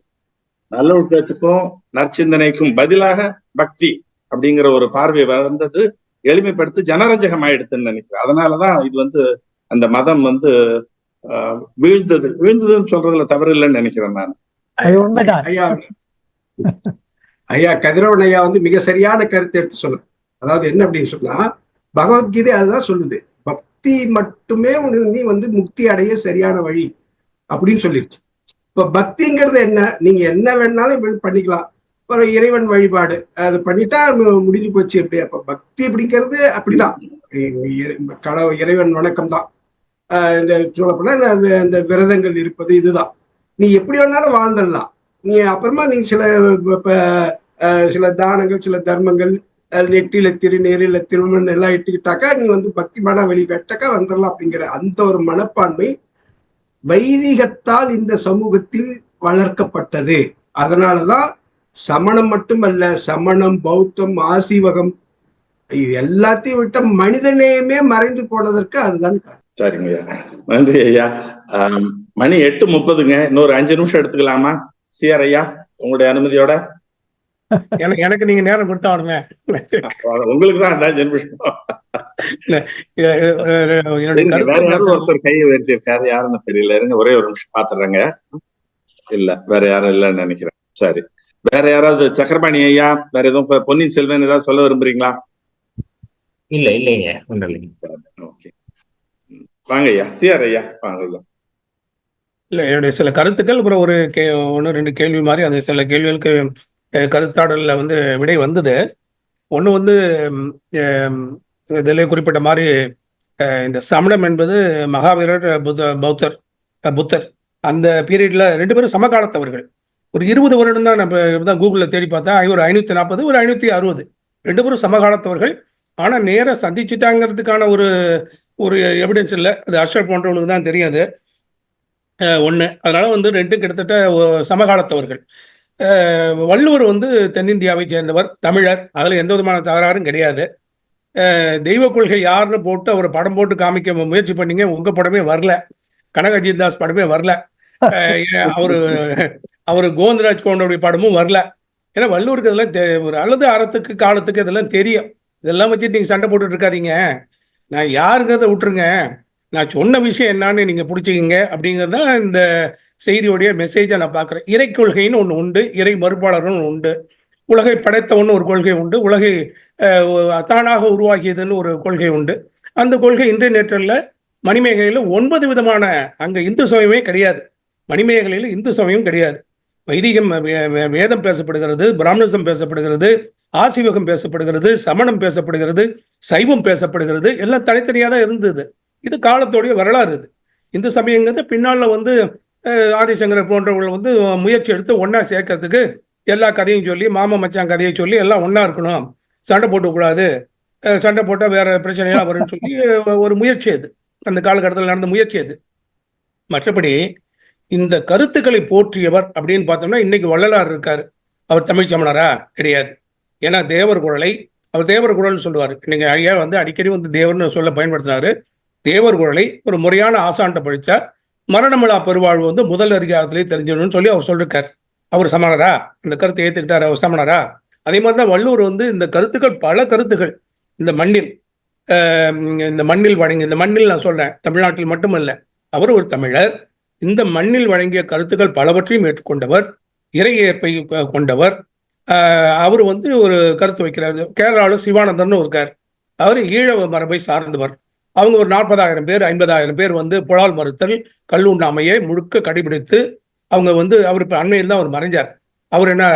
நல்லொழுக்கத்துக்கும் நற்சிந்தனைக்கும் பதிலாக பக்தி அப்படிங்கிற ஒரு பார்வை வந்தது, எளிமைப்படுத்தி ஜனரஞ்சகம் ஆயிடுதுன்னு நினைக்கிறேன். அதனாலதான் இது வந்து அந்த மதம் வந்து வீழ்ந்ததுன்னு சொல்றதுல தவறு இல்லைன்னு நினைக்கிறேன் நான். ஐயா கதிரவன் ஐயா வந்து மிக சரியான கருத்தை எடுத்து சொல்லுது. அதாவது என்ன அப்படின்னு சொன்னா, பகவத்கீதை அதுதான் சொல்லுது, பக்தி மட்டுமே நீ வந்து முக்தி அடைய சரியான வழி அப்படின்னு சொல்லிடுச்சு. இப்ப பக்திங்கிறது என்ன, நீங்க என்ன வேணாலும் பண்ணிக்கலாம், ஒரு இறைவன் வழிபாடு அது பண்ணிட்டா முடிஞ்சு போச்சு. எப்படி அப்ப பக்தி அப்படிங்கிறது அப்படிதான், இறைவன் வணக்கம் தான். சொல்லப்போனா இந்த விரதங்கள் இருப்பது இதுதான். நீ எப்படி வேணாலும் வாழ்ந்துடலாம். நீ அப்புறமா நீ சில தானங்கள், சில தர்மங்கள், நெட்டில திருநீரில திருமணம் எல்லாம் இட்டுக்கிட்டாக்கா நீ வந்து பக்தி மன வழிகாட்டாக்கா வந்துடலாம் அப்படிங்கிற அந்த ஒரு மனப்பான்மை வைதிகத்தால் இந்த சமூகத்தில் வளர்க்கப்பட்டது. அதனாலதான் சமணம் மட்டுமல்ல, சமணம், பௌத்தம், ஆசீவகம் இது எல்லாத்தையும் விட்ட மனிதநேயமே மறைந்து போனதற்கு அதுதான். சரிங்க ஐயா, நன்றி ஐயா. மணி 8:30ங்க, இன்னொரு 5 நிமிஷம் எடுத்துக்கலாமா சிஆர் ஐயா, உங்களுடைய அனுமதியோட? எனக்கு நீங்க நேரம் கொடுத்தாடுங்க. உங்களுக்கு தான் 5 நிமிஷம். வேற யாரும் ஒருத்தர் கையை உயர்த்திருக்காரு, யாருன்னு தெரியல, இருங்க ஒரே ஒரு நிமிஷம் பாத்துறேங்க. இல்ல வேற யாரும் இல்லைன்னு நினைக்கிறேன். சரி, வேற யாராவது? சக்கரபாணி ஐயா, வேற எதுவும் பொன்னியின் செல்வன் ஏதாவது சொல்ல விரும்புறீங்களா? இல்லைங்க. ஓகே, வாங்க ஐயா. சிஆர் ஐயா வாங்க ஐயா. இல்ல, என்னுடைய சில கருத்துக்கள், அப்புறம் ஒரு 1-2 கேள்வி மாதிரி அந்த சில கேள்விகளுக்கு கருத்தாடல்ல வந்து விடை வந்தது. ஒன்று வந்து இதில் குறிப்பிட்ட மாதிரி இந்த சமணம் என்பது மகாவீரர், புத்தர் அந்த பீரியட்ல 2 பேரும் சமகாலத்தவர்கள். ஒரு 20 வருடம் தான் நம்ம தான் கூகுளில் தேடி பார்த்தா ஒரு 540, ஒரு 560, 2 பேரும் சமகாலத்தவர்கள். ஆனால் நேராக சந்திச்சுட்டாங்கிறதுக்கான ஒரு எவிடன்ஸ் இல்லை. அது அர்ஷர் போன்றவங்களுக்கு தான் தெரியாது ஒன்று. அதனால வந்து 2 கிட்டத்தட்ட சமகாலத்தவர்கள். வள்ளுவர் வந்து தென்னிந்தியாவை சேர்ந்தவர், தமிழர், அதில் எந்த விதமான தகராறும் கிடையாது. தெய்வ கொள்கை யாருன்னு போட்டு அவர் படம் போட்டு காமிக்க முயற்சி பண்ணீங்க, உங்கள் படமே வரல, கனக அஜித் தாஸ் படமே வரல, அவர் கோவிந்தராஜ் கோண்டோடைய படமும் வரல. ஏன்னா வள்ளுவருக்கு இதெல்லாம் ஒரு அல்லது அறத்துக்கு காலத்துக்கு இதெல்லாம் தெரியும். இதெல்லாம் வச்சுட்டு நீங்கள் சண்டை போட்டுட்டு இருக்காதீங்க, நான் யாருங்கிறத விட்டுருங்க, நான் சொன்ன விஷயம் என்னான்னு நீங்கள் பிடிச்சிக்கிங்க அப்படிங்கிறது தான் இந்த செய்தியோடைய மெசேஜை நான் பார்க்குறேன். இறை கொள்கைன்னு ஒன்று உண்டு, இறை மறுப்பாளர்னு ஒன்று உண்டு, உலகை படைத்தவன்னு ஒரு கொள்கை உண்டு, உலகை தானாக உருவாக்கியதுன்னு ஒரு கொள்கை உண்டு. அந்த கொள்கை இன்டர்நெட்டில் மணிமேகலையில் 9 விதமான, அங்கே இந்து சமயமே கிடையாது, மணிமேகலையில் இந்து சமயம் கிடையாது. வைதிகம் வேதம் பேசப்படுகிறது, பிராமணிசம் பேசப்படுகிறது, ஆசீவகம் பேசப்படுகிறது, சமணம் பேசப்படுகிறது, சைவம் பேசப்படுகிறது, எல்லாம் தனித்தனியாக தான் இருந்தது. இது காலத்தோடைய வரலாறு. இது இந்து சமயங்கிறது பின்னால் வந்து ஆதிசங்கரர் போன்றவர்கள் வந்து முயற்சி எடுத்து ஒன்றா சேர்க்கறதுக்கு எல்லா கதையும் சொல்லி, மாமா மச்சான் கதையை சொல்லி எல்லாம் ஒன்றா இருக்கணும், சண்டை போட்டக்கூடாது, சண்டை போட்டால் வேற பிரச்சனையாக வரும்னு சொல்லி ஒரு முயற்சி அது, அந்த காலகட்டத்தில் நடந்த முயற்சி அது. மற்றபடி இந்த கருத்துக்களை போற்றியவர் அப்படின்னு பார்த்தோம்னா இன்னைக்கு வள்ளலார் இருக்காரு. அவர் தமிழ் சமணரா? கிடையாது. ஏன்னா தேவர் குரலை அவர் தேவர் குரல் சொல்லுவார். இன்னைக்கு ஐயா வந்து அடிக்கடி வந்து தேவர்னு சொல்ல பயன்படுத்தினாரு. தேவர் குரலை ஒரு முறையான ஆசான்ட்ட படித்தா மரணமில்லா பெருவாழ்வு வந்து முதல் அதிகாரத்திலே தெரிஞ்சிடணும்னு சொல்லி அவர் சொல்லிருக்கார். அவர் சமணரா? இந்த கருத்தை ஏற்றுக்கிட்டார் அவர் சமணரா? அதே மாதிரி தான் வள்ளுவர் வந்து இந்த கருத்துக்கள், பல கருத்துக்கள் இந்த மண்ணில் இந்த மண்ணில் வழங்கி, இந்த மண்ணில் நான் சொல்றேன், தமிழ்நாட்டில் மட்டுமல்ல, அவர் ஒரு தமிழர். இந்த மண்ணில் வழங்கிய கருத்துக்கள் பலவற்றையும் ஏற்றுக்கொண்டவர், இறை ஏற்பை கொண்டவர். அவர் வந்து ஒரு கருத்து வைக்கிறார். கேரளாவில் சிவானந்தர்னு இருக்கார். அவர் ஈழவ மரபை சார்ந்தவர். அவங்க ஒரு 40,000 பேர் 50,000 பேர் வந்து புலால் மறுத்தல், கல்லுண்ணாமையை முழுக்க கடைபிடித்து அவங்க வந்து, அவர் இப்போ அண்மையில் தான் அவர் மறைஞ்சார். அவர் என்ன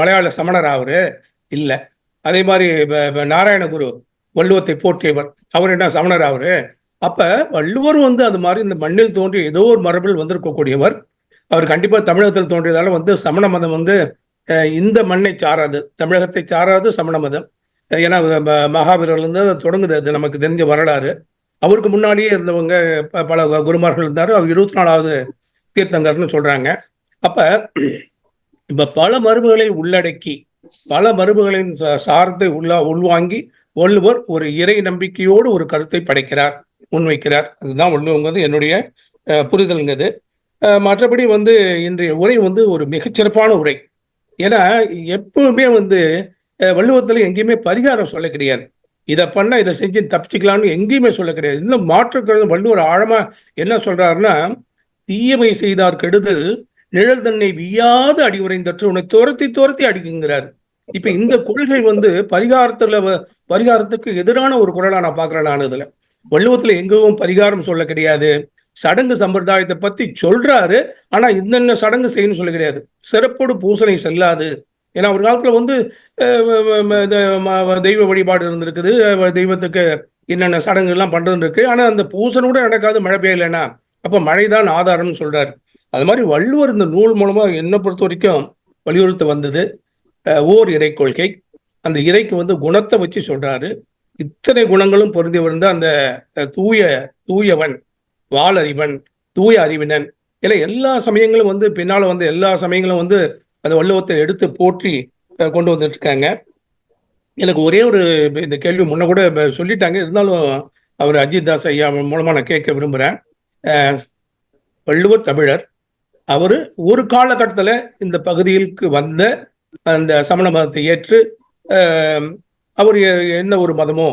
மலையாள சமணர்? அவரு இல்லை. அதே மாதிரி நாராயணகுரு வள்ளுவத்தை போற்றியவர், அவர் என்ன சமணர்? அவரு. அப்ப வள்ளுவர் வந்து அது மாதிரி இந்த மண்ணில் தோன்றிய ஏதோ ஒரு மரபில் வந்திருக்கக்கூடியவர். அவர் கண்டிப்பா தமிழகத்தில் தோன்றியதால வந்து சமண மதம் வந்து இந்த மண்ணை சாராது, தமிழகத்தை சாராது சமண மதம். ஏன்னா மகாவீரர்லேருந்து தொடங்குது, அது நமக்கு தெரிஞ்ச வரலாறு. அவருக்கு முன்னாடியே இருந்தவங்க பல குருமார்கள் இருந்தார். அவர் 24வது தீர்த்தங்கர்னு சொல்றாங்க. அப்ப இப்ப பல மரபுகளை உள்ளடக்கி, பல மரபுகளின் சார்த்தை உள்வாங்கி வள்ளுவர் ஒரு இறை நம்பிக்கையோடு ஒரு கருத்தை படைக்கிறார், முன்வைக்கிறார். அதுதான் வள்ளுவங்கிறது என்னுடைய புரிதல்ங்கிறது. மற்றபடி வந்து இன்றைய உரை வந்து ஒரு மிகச்சிறப்பான உரை. ஏன்னா எப்பவுமே வந்து வள்ளுவத்தில் எங்கேயுமே பரிகாரம் சொல்ல கிடையாது. இதை பண்ண இதை செஞ்சு தப்பிச்சுக்கலாம்னு எங்கேயுமே சொல்ல கிடையாது. இன்னும் மாற்றுக்கிறது வள்ளுவர் ஆழமா என்ன சொல்றாருன்னா, தீயவை செய்தார் கெடுதல் நிழல் தன்னை வியாது அடி உரைந்தற்று உன்னை துரத்தி துரத்தி அடிக்குங்கிறாரு. இப்ப இந்த கொள்கை வந்து பரிகாரத்துக்கு எதிரான ஒரு குரலா நான் பாக்குறேன். நான் இதுல வள்ளுவத்துல எங்கவும் பரிகாரம் சொல்ல கிடையாது. சடங்கு சம்பிரதாயத்தை பத்தி சொல்றாரு, ஆனா இன்னென்ன சடங்கு செய்யணும்னு சொல்ல கிடையாது. சிறப்போடு பூசனை செல்லாது. ஏன்னா ஒரு காலத்துல வந்து தெய்வ வழிபாடு இருந்திருக்குது, தெய்வத்துக்கு என்னென்ன சடங்கு எல்லாம் பண்றது இருக்கு. ஆனா அந்த பூசனை கூட நடக்காது மழை பெய்யலைன்னா. அப்ப மழைதான் ஆதாரம்னு சொல்றாரு. அது மாதிரி வள்ளுவர் இந்த நூல் மூலமா என்னை பொறுத்த வரைக்கும் வலியுறுத்த வந்தது ஓர் இறை கொள்கை. அந்த இறைக்கு வந்து குணத்தை வச்சு சொல்றாரு. இத்தனை குணங்களும் பொருந்தி வந்த அந்த தூயவன், வாளறிவன், தூய அறிவினன், இல்லை எல்லா சமயங்களும் வந்து பின்னால வந்து எல்லா சமயங்களும் வந்து அந்த வள்ளுவத்தை எடுத்து போற்றி கொண்டு வந்துட்டு இருக்காங்க. எனக்கு ஒரே ஒரு இந்த கேள்வி முன்ன கூட சொல்லிட்டாங்க, இருந்தாலும் அவர் அஜித் தாஸ் ஐயா மூலமா நான் கேட்க விரும்புகிறேன். வள்ளுவர் தமிழர். அவர் ஒரு காலகட்டத்தில் இந்த பகுதிக்கு வந்த அந்த சமண மதத்தை ஏற்று அவர் என்ன ஒரு மதமோ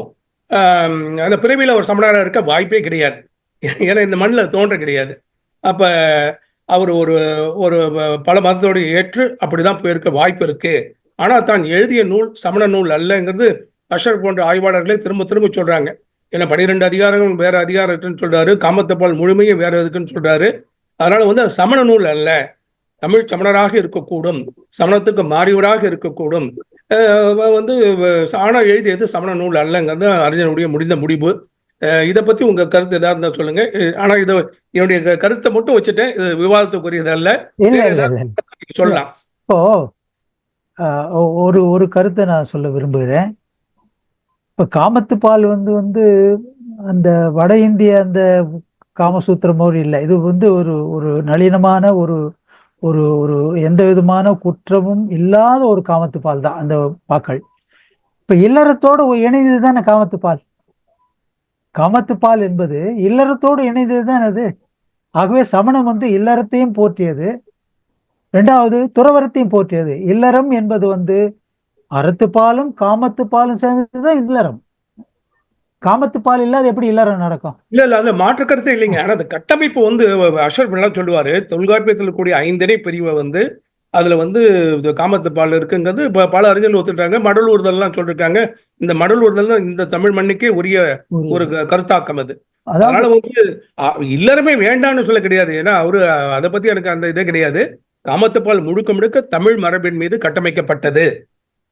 அந்த பிறவியில் அவர் சமணராக இருக்க வாய்ப்பே கிடையாது. ஏன்னா இந்த மண்ணில் தோன்ற கிடையாது. அப்போ அவர் ஒரு ஒரு பல மதத்தோடு ஏற்று அப்படிதான் போயிருக்க வாய்ப்பு இருக்கு. ஆனால் தான் எழுதிய நூல் சமண நூல் அல்லங்கிறது அஷர் போன்ற ஆய்வாளர்களே திரும்ப திரும்ப சொல்றாங்க. ஏன்னா 12 அதிகாரங்கள் வேற அதிகாரம் இருக்குன்னு சொல்றாரு, காமத்தப்பால் முழுமையும் வேற இருக்குன்னு சொல்றாரு. அதனால வந்து அது சமண நூல் அல்ல, தமிழ் சமணராக இருக்கக்கூடும், சமணத்துக்கு மாறியவராக இருக்கக்கூடும். வந்து ஆனால் எழுதியது சமண நூல் அல்லங்கிறது அறிஞனுடைய முடிந்த முடிவு. இதை பத்தி உங்க கருத்து ஏதாவது இருந்தா சொல்லுங்க. ஆனா இதை என்னுடைய கருத்தை மட்டும் வச்சுட்டேன், இது விவாதத்துக்குரியது அல்ல, சொல்லலாம். இப்போ ஒரு கருத்தை நான் சொல்ல விரும்புகிறேன். இப்ப காமத்துப்பால் வந்து அந்த வட இந்திய அந்த காமசூத்திரம் மாதிரி இல்லை. இது வந்து ஒரு நளினமான ஒரு எந்த விதமான குற்றமும் இல்லாத ஒரு காமத்துப்பால் தான் அந்த பாக்கள். இப்ப இல்லறத்தோடு இணைந்தது தானே காமத்துப்பால். காமத்துப்பால் என்பது இல்லறத்தோடு இணைந்தது தான் அது. ஆகவே சமணம் வந்து இல்லறத்தையும் போற்றியது, இரண்டாவது துறவரத்தையும் போற்றியது. இல்லறம் என்பது வந்து அறத்துப்பாலும் காமத்துப்பாலும் சேர்ந்ததுதான் இல்லறம். காமத்துப்பால் இல்லாத எப்படி இல்லறம் நடக்கும்? இல்ல அதுல மாற்று கருத்தே இல்லைங்க. ஆனா அந்த கட்டமைப்பு வந்து அஷர் சொல்லுவாரு, தொல்காப்பியத்தில் கூடிய 5 பிரிவை வந்து அதுல வந்து காமத்துப்பால் இருக்குங்கிறது பல அறிஞர்கள் ஒத்துட்டாங்க. மடல் ஊர்தல்லாம் சொல்லிருக்காங்க. இந்த மடல் ஊர்தல் இந்த தமிழ் மண்ணுக்கே உரிய ஒரு கருத்தாக்கம் அது. அதனால வந்து இல்லறமே வேண்டாம்னு சொல்ல கிடையாது. ஏன்னா அவரு அதை பத்தி எனக்கு அந்த இதே கிடையாது. காமத்துப்பால் முழுக்க முழுக்க தமிழ் மரபின் மீது கட்டமைக்கப்பட்டது.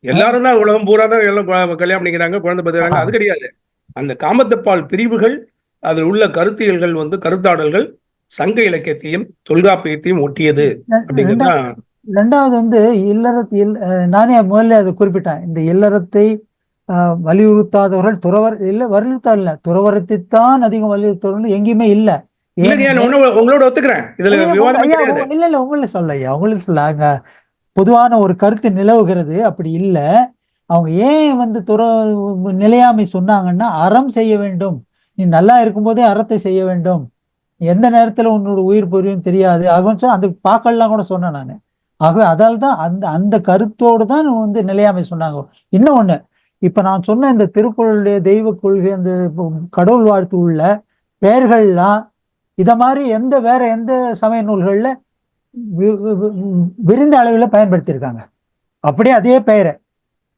எல்லாரும் தான் உலகம் பூரா தான் எல்லாம் கல்யாணம் பண்ணிக்கிறாங்க, குழந்தை பெறுறாங்க, அது கிடையாது. அந்த காமத்துப்பால் பிரிவுகள், அதில் உள்ள கருத்தியல்கள் வந்து கருத்தாடல்கள் சங்க இலக்கியத்தையும் தொல்காப்பியத்தையும் ஒட்டியது அப்படிங்கிறது. ரெண்டாவது வந்து நானே முதல்ல அதை குறிப்பிட்டேன். இந்த இல்லறத்தை வலியுறுத்தாதவர்கள் துறவரத்தைத்தான் அதிகம் வலியுறுத்தவர்கள் எங்கேயுமே இல்லை. உங்களோட ஒத்துக்கிறேன். இல்ல உங்களுக்கு சொல்லாங்க. பொதுவான ஒரு கருத்து நிலவுகிறது, அப்படி இல்லை. அவங்க ஏன் வந்து நிலையாமை சொன்னாங்கன்னா, அறம் செய்ய வேண்டும், நீ நல்லா இருக்கும்போதே அறத்தை செய்ய வேண்டும், எந்த நேரத்துல உன்னோட உயிர் புரியும் தெரியாது. ஆக அந்த பாக்கள்லாம் கூட சொன்னேன் நான். ஆகவே அதால் தான் அந்த அந்த கருத்தோடு தான் வந்து நிலையாமை சொன்னாங்க. இன்னும் ஒண்ணு, இப்ப நான் சொன்ன இந்த திருக்குறளுடைய தெய்வ கொள்கை, அந்த கடவுள் வாழ்த்து உள்ள பெயர்கள்லாம் இத மாதிரி வேற எந்த சமய நூல்கள்ல விரிந்த அளவில் பயன்படுத்தியிருக்காங்க. அப்படியே அதே பெயரை,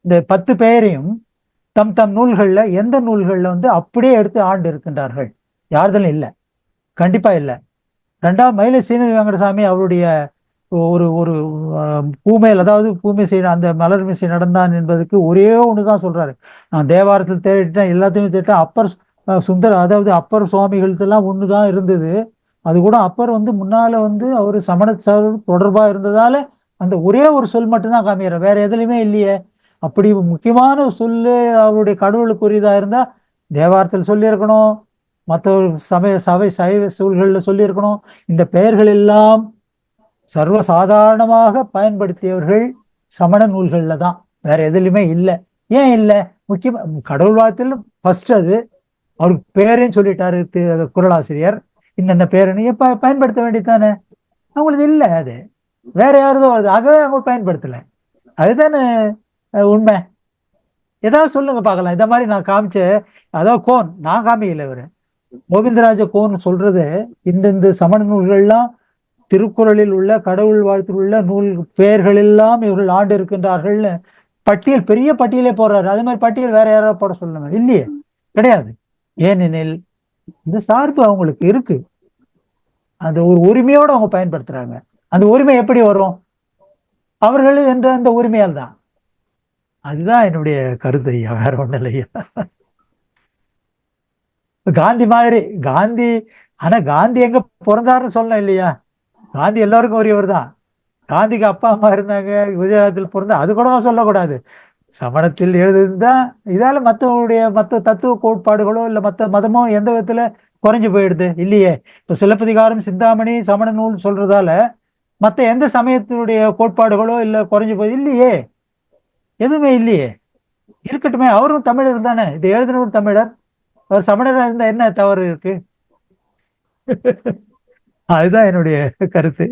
இந்த 10 பெயரையும் தம் தம் நூல்கள்ல எந்த நூல்கள்ல வந்து அப்படியே எடுத்து ஆண்டு இருக்கின்றார்கள்? யார்தலும் இல்லை, கண்டிப்பா இல்லை. ரெண்டாவது, மயிலை சீனி வெங்கடசாமி அவருடைய ஒரு ஒரு பூமையில், அதாவது பூமை செய்ய அந்த மலர் மிசை நடந்தான் என்பதுக்கு ஒரே ஒண்ணுதான் சொல்றாரு. நான் தேவாரத்தில் தேடிட்டேன், எல்லாத்தையுமே தேடிட்டேன். அப்பர் சுந்தர், அதாவது அப்பர் சுவாமிகளுக்கெல்லாம் ஒண்ணுதான் இருந்தது. அது கூட அப்பர் வந்து முன்னால வந்து அவர் சமண தொடர்பா இருந்ததால அந்த ஒரே ஒரு சொல் மட்டும்தான் காமிக்கிற, வேற எதுலையுமே இல்லையே. அப்படி முக்கியமான சொல்லு அவருடைய கடவுளுக்குரியதா இருந்தா தேவாரத்தில் சொல்லியிருக்கணும், மற்ற சைவ சூழ்கள்ல சொல்லியிருக்கணும். இந்த பெயர்கள் எல்லாம் சர்வசாதாரணமாக பயன்படுத்தியவர்கள் சமண நூல்கள்ல தான், வேற எதுலையுமே இல்லை. ஏன் இல்லை? முக்கியமா கடவுள் வாழ்த்தில் ஃபர்ஸ்ட் அது அவருக்கு பேரையும் சொல்லிட்டாரு குறளாசிரியர், இன்னென்ன பேருன்னு பயன்படுத்த வேண்டியதானே. அவங்களுக்கு இல்லை, அது வேற யாருதோ வருது, ஆகவே அவங்க பயன்படுத்தலை. அதுதானே உண்மை. ஏதாவது சொல்லுங்க பார்க்கலாம். இந்த மாதிரி நான் காமிச்ச, அதாவது கோன் நான் காமிக்கல, இவரு கோவிந்தராஜ கோன் சொல்றது இந்த சமண நூல்கள்லாம் திருக்குறளில் உள்ள கடவுள் வாழ்த்தில் உள்ள நூல் பெயர்கள் எல்லாம் இவர்கள் ஆண்டு இருக்கின்றார்கள்னு பட்டியல், பெரிய பட்டியலே போடுறாரு. அதே மாதிரி பட்டியல் வேற யாராவது போட சொல்லுங்க, இல்லையே, கிடையாது. ஏனெனில் இந்த சார்பு அவங்களுக்கு இருக்கு, அந்த ஒரு உரிமையோட அவங்க பயன்படுத்துறாங்க. அந்த உரிமை எப்படி வரும்? அவர்கள் என்ற அந்த உரிமையால் தான். அதுதான் என்னுடைய கருத்து ஐயா, வேற ஒன்றும் இல்லையா. காந்தி மாதிரி காந்தி, ஆனா காந்தி எங்க பிறந்தாருன்னு சொல்லணும் இல்லையா? காந்தி எல்லாருக்கும் உரியவர் தான். காந்திக்கு அப்பா அம்மா இருந்தாங்க, குஜராத்தில் பிறந்தா, அது கூட சொல்லக்கூடாது. சமணத்தில் எழுதுதான். இதால மற்ற தத்துவ கோட்பாடுகளோ இல்லை மற்ற மதமோ எந்த விதத்துல குறைஞ்சு போயிடுது இல்லையே. இப்போ சிலப்பதிகாரம் சிந்தாமணி சமண நூல் சொல்றதால மற்ற எந்த சமயத்தினுடைய கோட்பாடுகளோ இல்லை குறைஞ்சு போய் இல்லையே, எதுவுமே இல்லையே. இருக்கட்டுமே, அவரும் தமிழர் தானே, இது எழுதினவர் தமிழர், அவர் சமணராக இருந்தா என்ன தவறு இருக்கு? அதுதான் என்னுடைய கருத்து.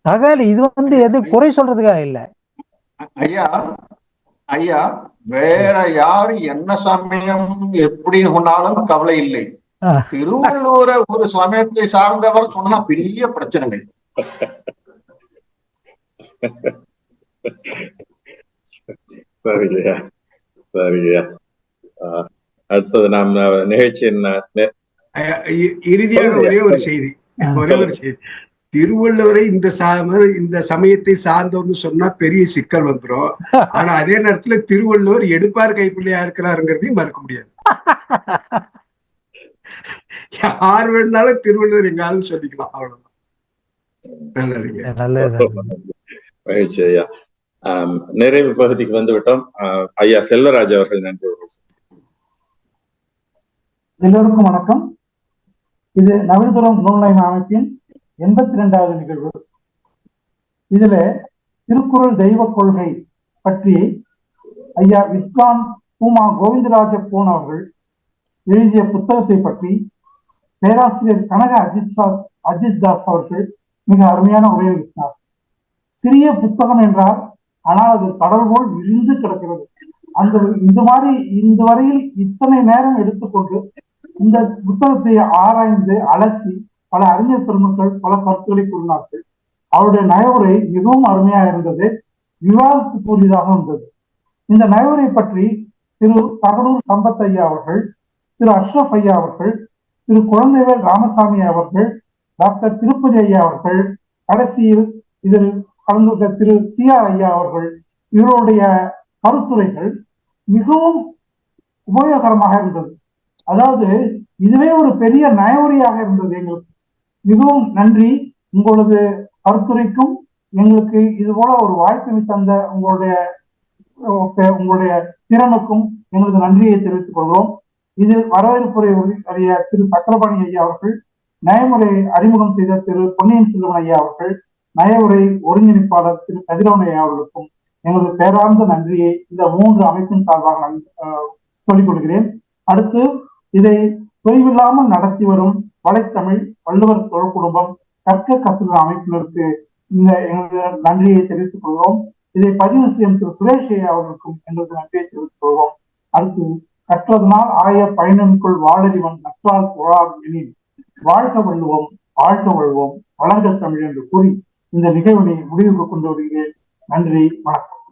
ஆகால இது வந்து எது குறை சொல்றதுக்காக இல்லை ஐயா. ஐயா, வேற யாரு என்ன சமயம் எப்படி சொன்னாலும் கவலை இல்லை. திருவள்ளுவரை ஒரு சமயத்தை சார்ந்தவர் சொன்னா பெரிய பிரச்சனை. சரியா சரியா. அடுத்தது நாம் நிகழ்ச்சியின் இறுதியாக ஒரே ஒரு செய்தி. திருவள்ளுவரை இந்த சமயத்தை சார்ந்தோம்னு சொன்னா பெரிய சிக்கல் வந்துடும். ஆனா அதே நேரத்துல திருவள்ளுவர் எடுப்பார் கைப்பிள்ளையா இருக்கிறாருங்கிறதையும் மறுக்க முடியாது. யார் வேணாலும் திருவள்ளுவர் எங்காலும் சொல்லிக்கலாம், அவ்வளவுதான். நல்லதுங்க, மகிழ்ச்சி ஐயா. நிறைவு பகுதிக்கு வந்து விட்டோம். ஐயா செல்வராஜ் அவர்கள் நன்றி. எல்லோருக்கும் வணக்கம். இது நவீனதரம் நூல்நயம் அமைப்பின் 82வது நிகழ்வு. இதுல திருக்குறள் தெய்வ கொள்கை பற்றி ஐயா வித்வான் பூமா கோவிந்தராஜ கோன் அவர்கள் எழுதிய புத்தகத்தை பற்றி பேராசிரியர் கனக அஜித் தாஸ் அவர்கள் மிக அருமையான உரையாற்றினார். சிறிய புத்தகம் என்றால், ஆனால் அது கடல் போல் விரிந்து கிடக்கிறது. இந்த வரையில் இத்தனை நேரம் எடுத்துக்கொண்டு இந்த புத்தகத்தை ஆராய்ந்து அலசி பல அறிஞர் பெருமக்கள் பல கருத்துக்களை கூறினார்கள். அவருடைய நயவுரை மிகவும் அருமையாக இருந்தது, விவாதத்துக்குரியதாக இருந்தது. இந்த நயவுரை பற்றி திரு தகடூர் சம்பத் ஐயா அவர்கள், திரு அஷ்ரப் ஐயா அவர்கள், திரு குழந்தைவேல் ராமசாமி அவர்கள், டாக்டர் திருப்பதி ஐயா அவர்கள், கடைசியில் இதில் கலந்து திரு CR ஐயா அவர்கள், இவருடைய கருத்துரைகள் மிகவும் உபயோகரமாக இருந்தது. அதாவது இதுவே ஒரு பெரிய நயவுரையாக இருந்தது. எங்களுக்கு மிகவும் நன்றி. உங்களது கருத்துரைக்கும் எங்களுக்கு இது போல ஒரு வாய்ப்பை தந்த உங்களுடைய திறனுக்கும் எங்களது நன்றியை தெரிவித்துக் கொள்கிறோம். இதில் வரவேற்புரை அறிய திரு சக்கரபாணி ஐயா அவர்கள், நயமுறை அறிமுகம் செய்த திரு பொன்னியின் செல்வன் ஐயா அவர்கள், நயவுரை ஒருங்கிணைப்பாளர் திரு கதிரவன் ஐயா அவர்களுக்கும் எங்களது பேரார்ந்த நன்றியை இந்த 3 அமைப்பின் சார்பாக சொல்லிக் கொள்கிறேன். அடுத்து இதை தொய்வில்லாமல் நடத்தி வரும் வலைத்தமிழ், வள்ளுவர் தொழில் குடும்பம், கற்க கசூர் அமைப்பினருக்கு இந்த எங்களுடைய நன்றியை தெரிவித்துக் கொள்வோம். இதை பதிவு செய்யும் திரு சுரேஷ் அவர்களுக்கும் எங்களுக்கு நன்றியை தெரிவித்துக் கொள்வோம். அடுத்து, கற்றதனால் ஆய பயணனுக்குள் வாழறிவன் நற்றால் போழார் எனில் வாழ்க வள்ளுவோம், வாழ்க வள்ளுவோம், வளர்க தமிழ் என்று கூறி இந்த நிகழ்வினை முடிவுக்கு கொண்டு வருகிறேன். நன்றி, வணக்கம்.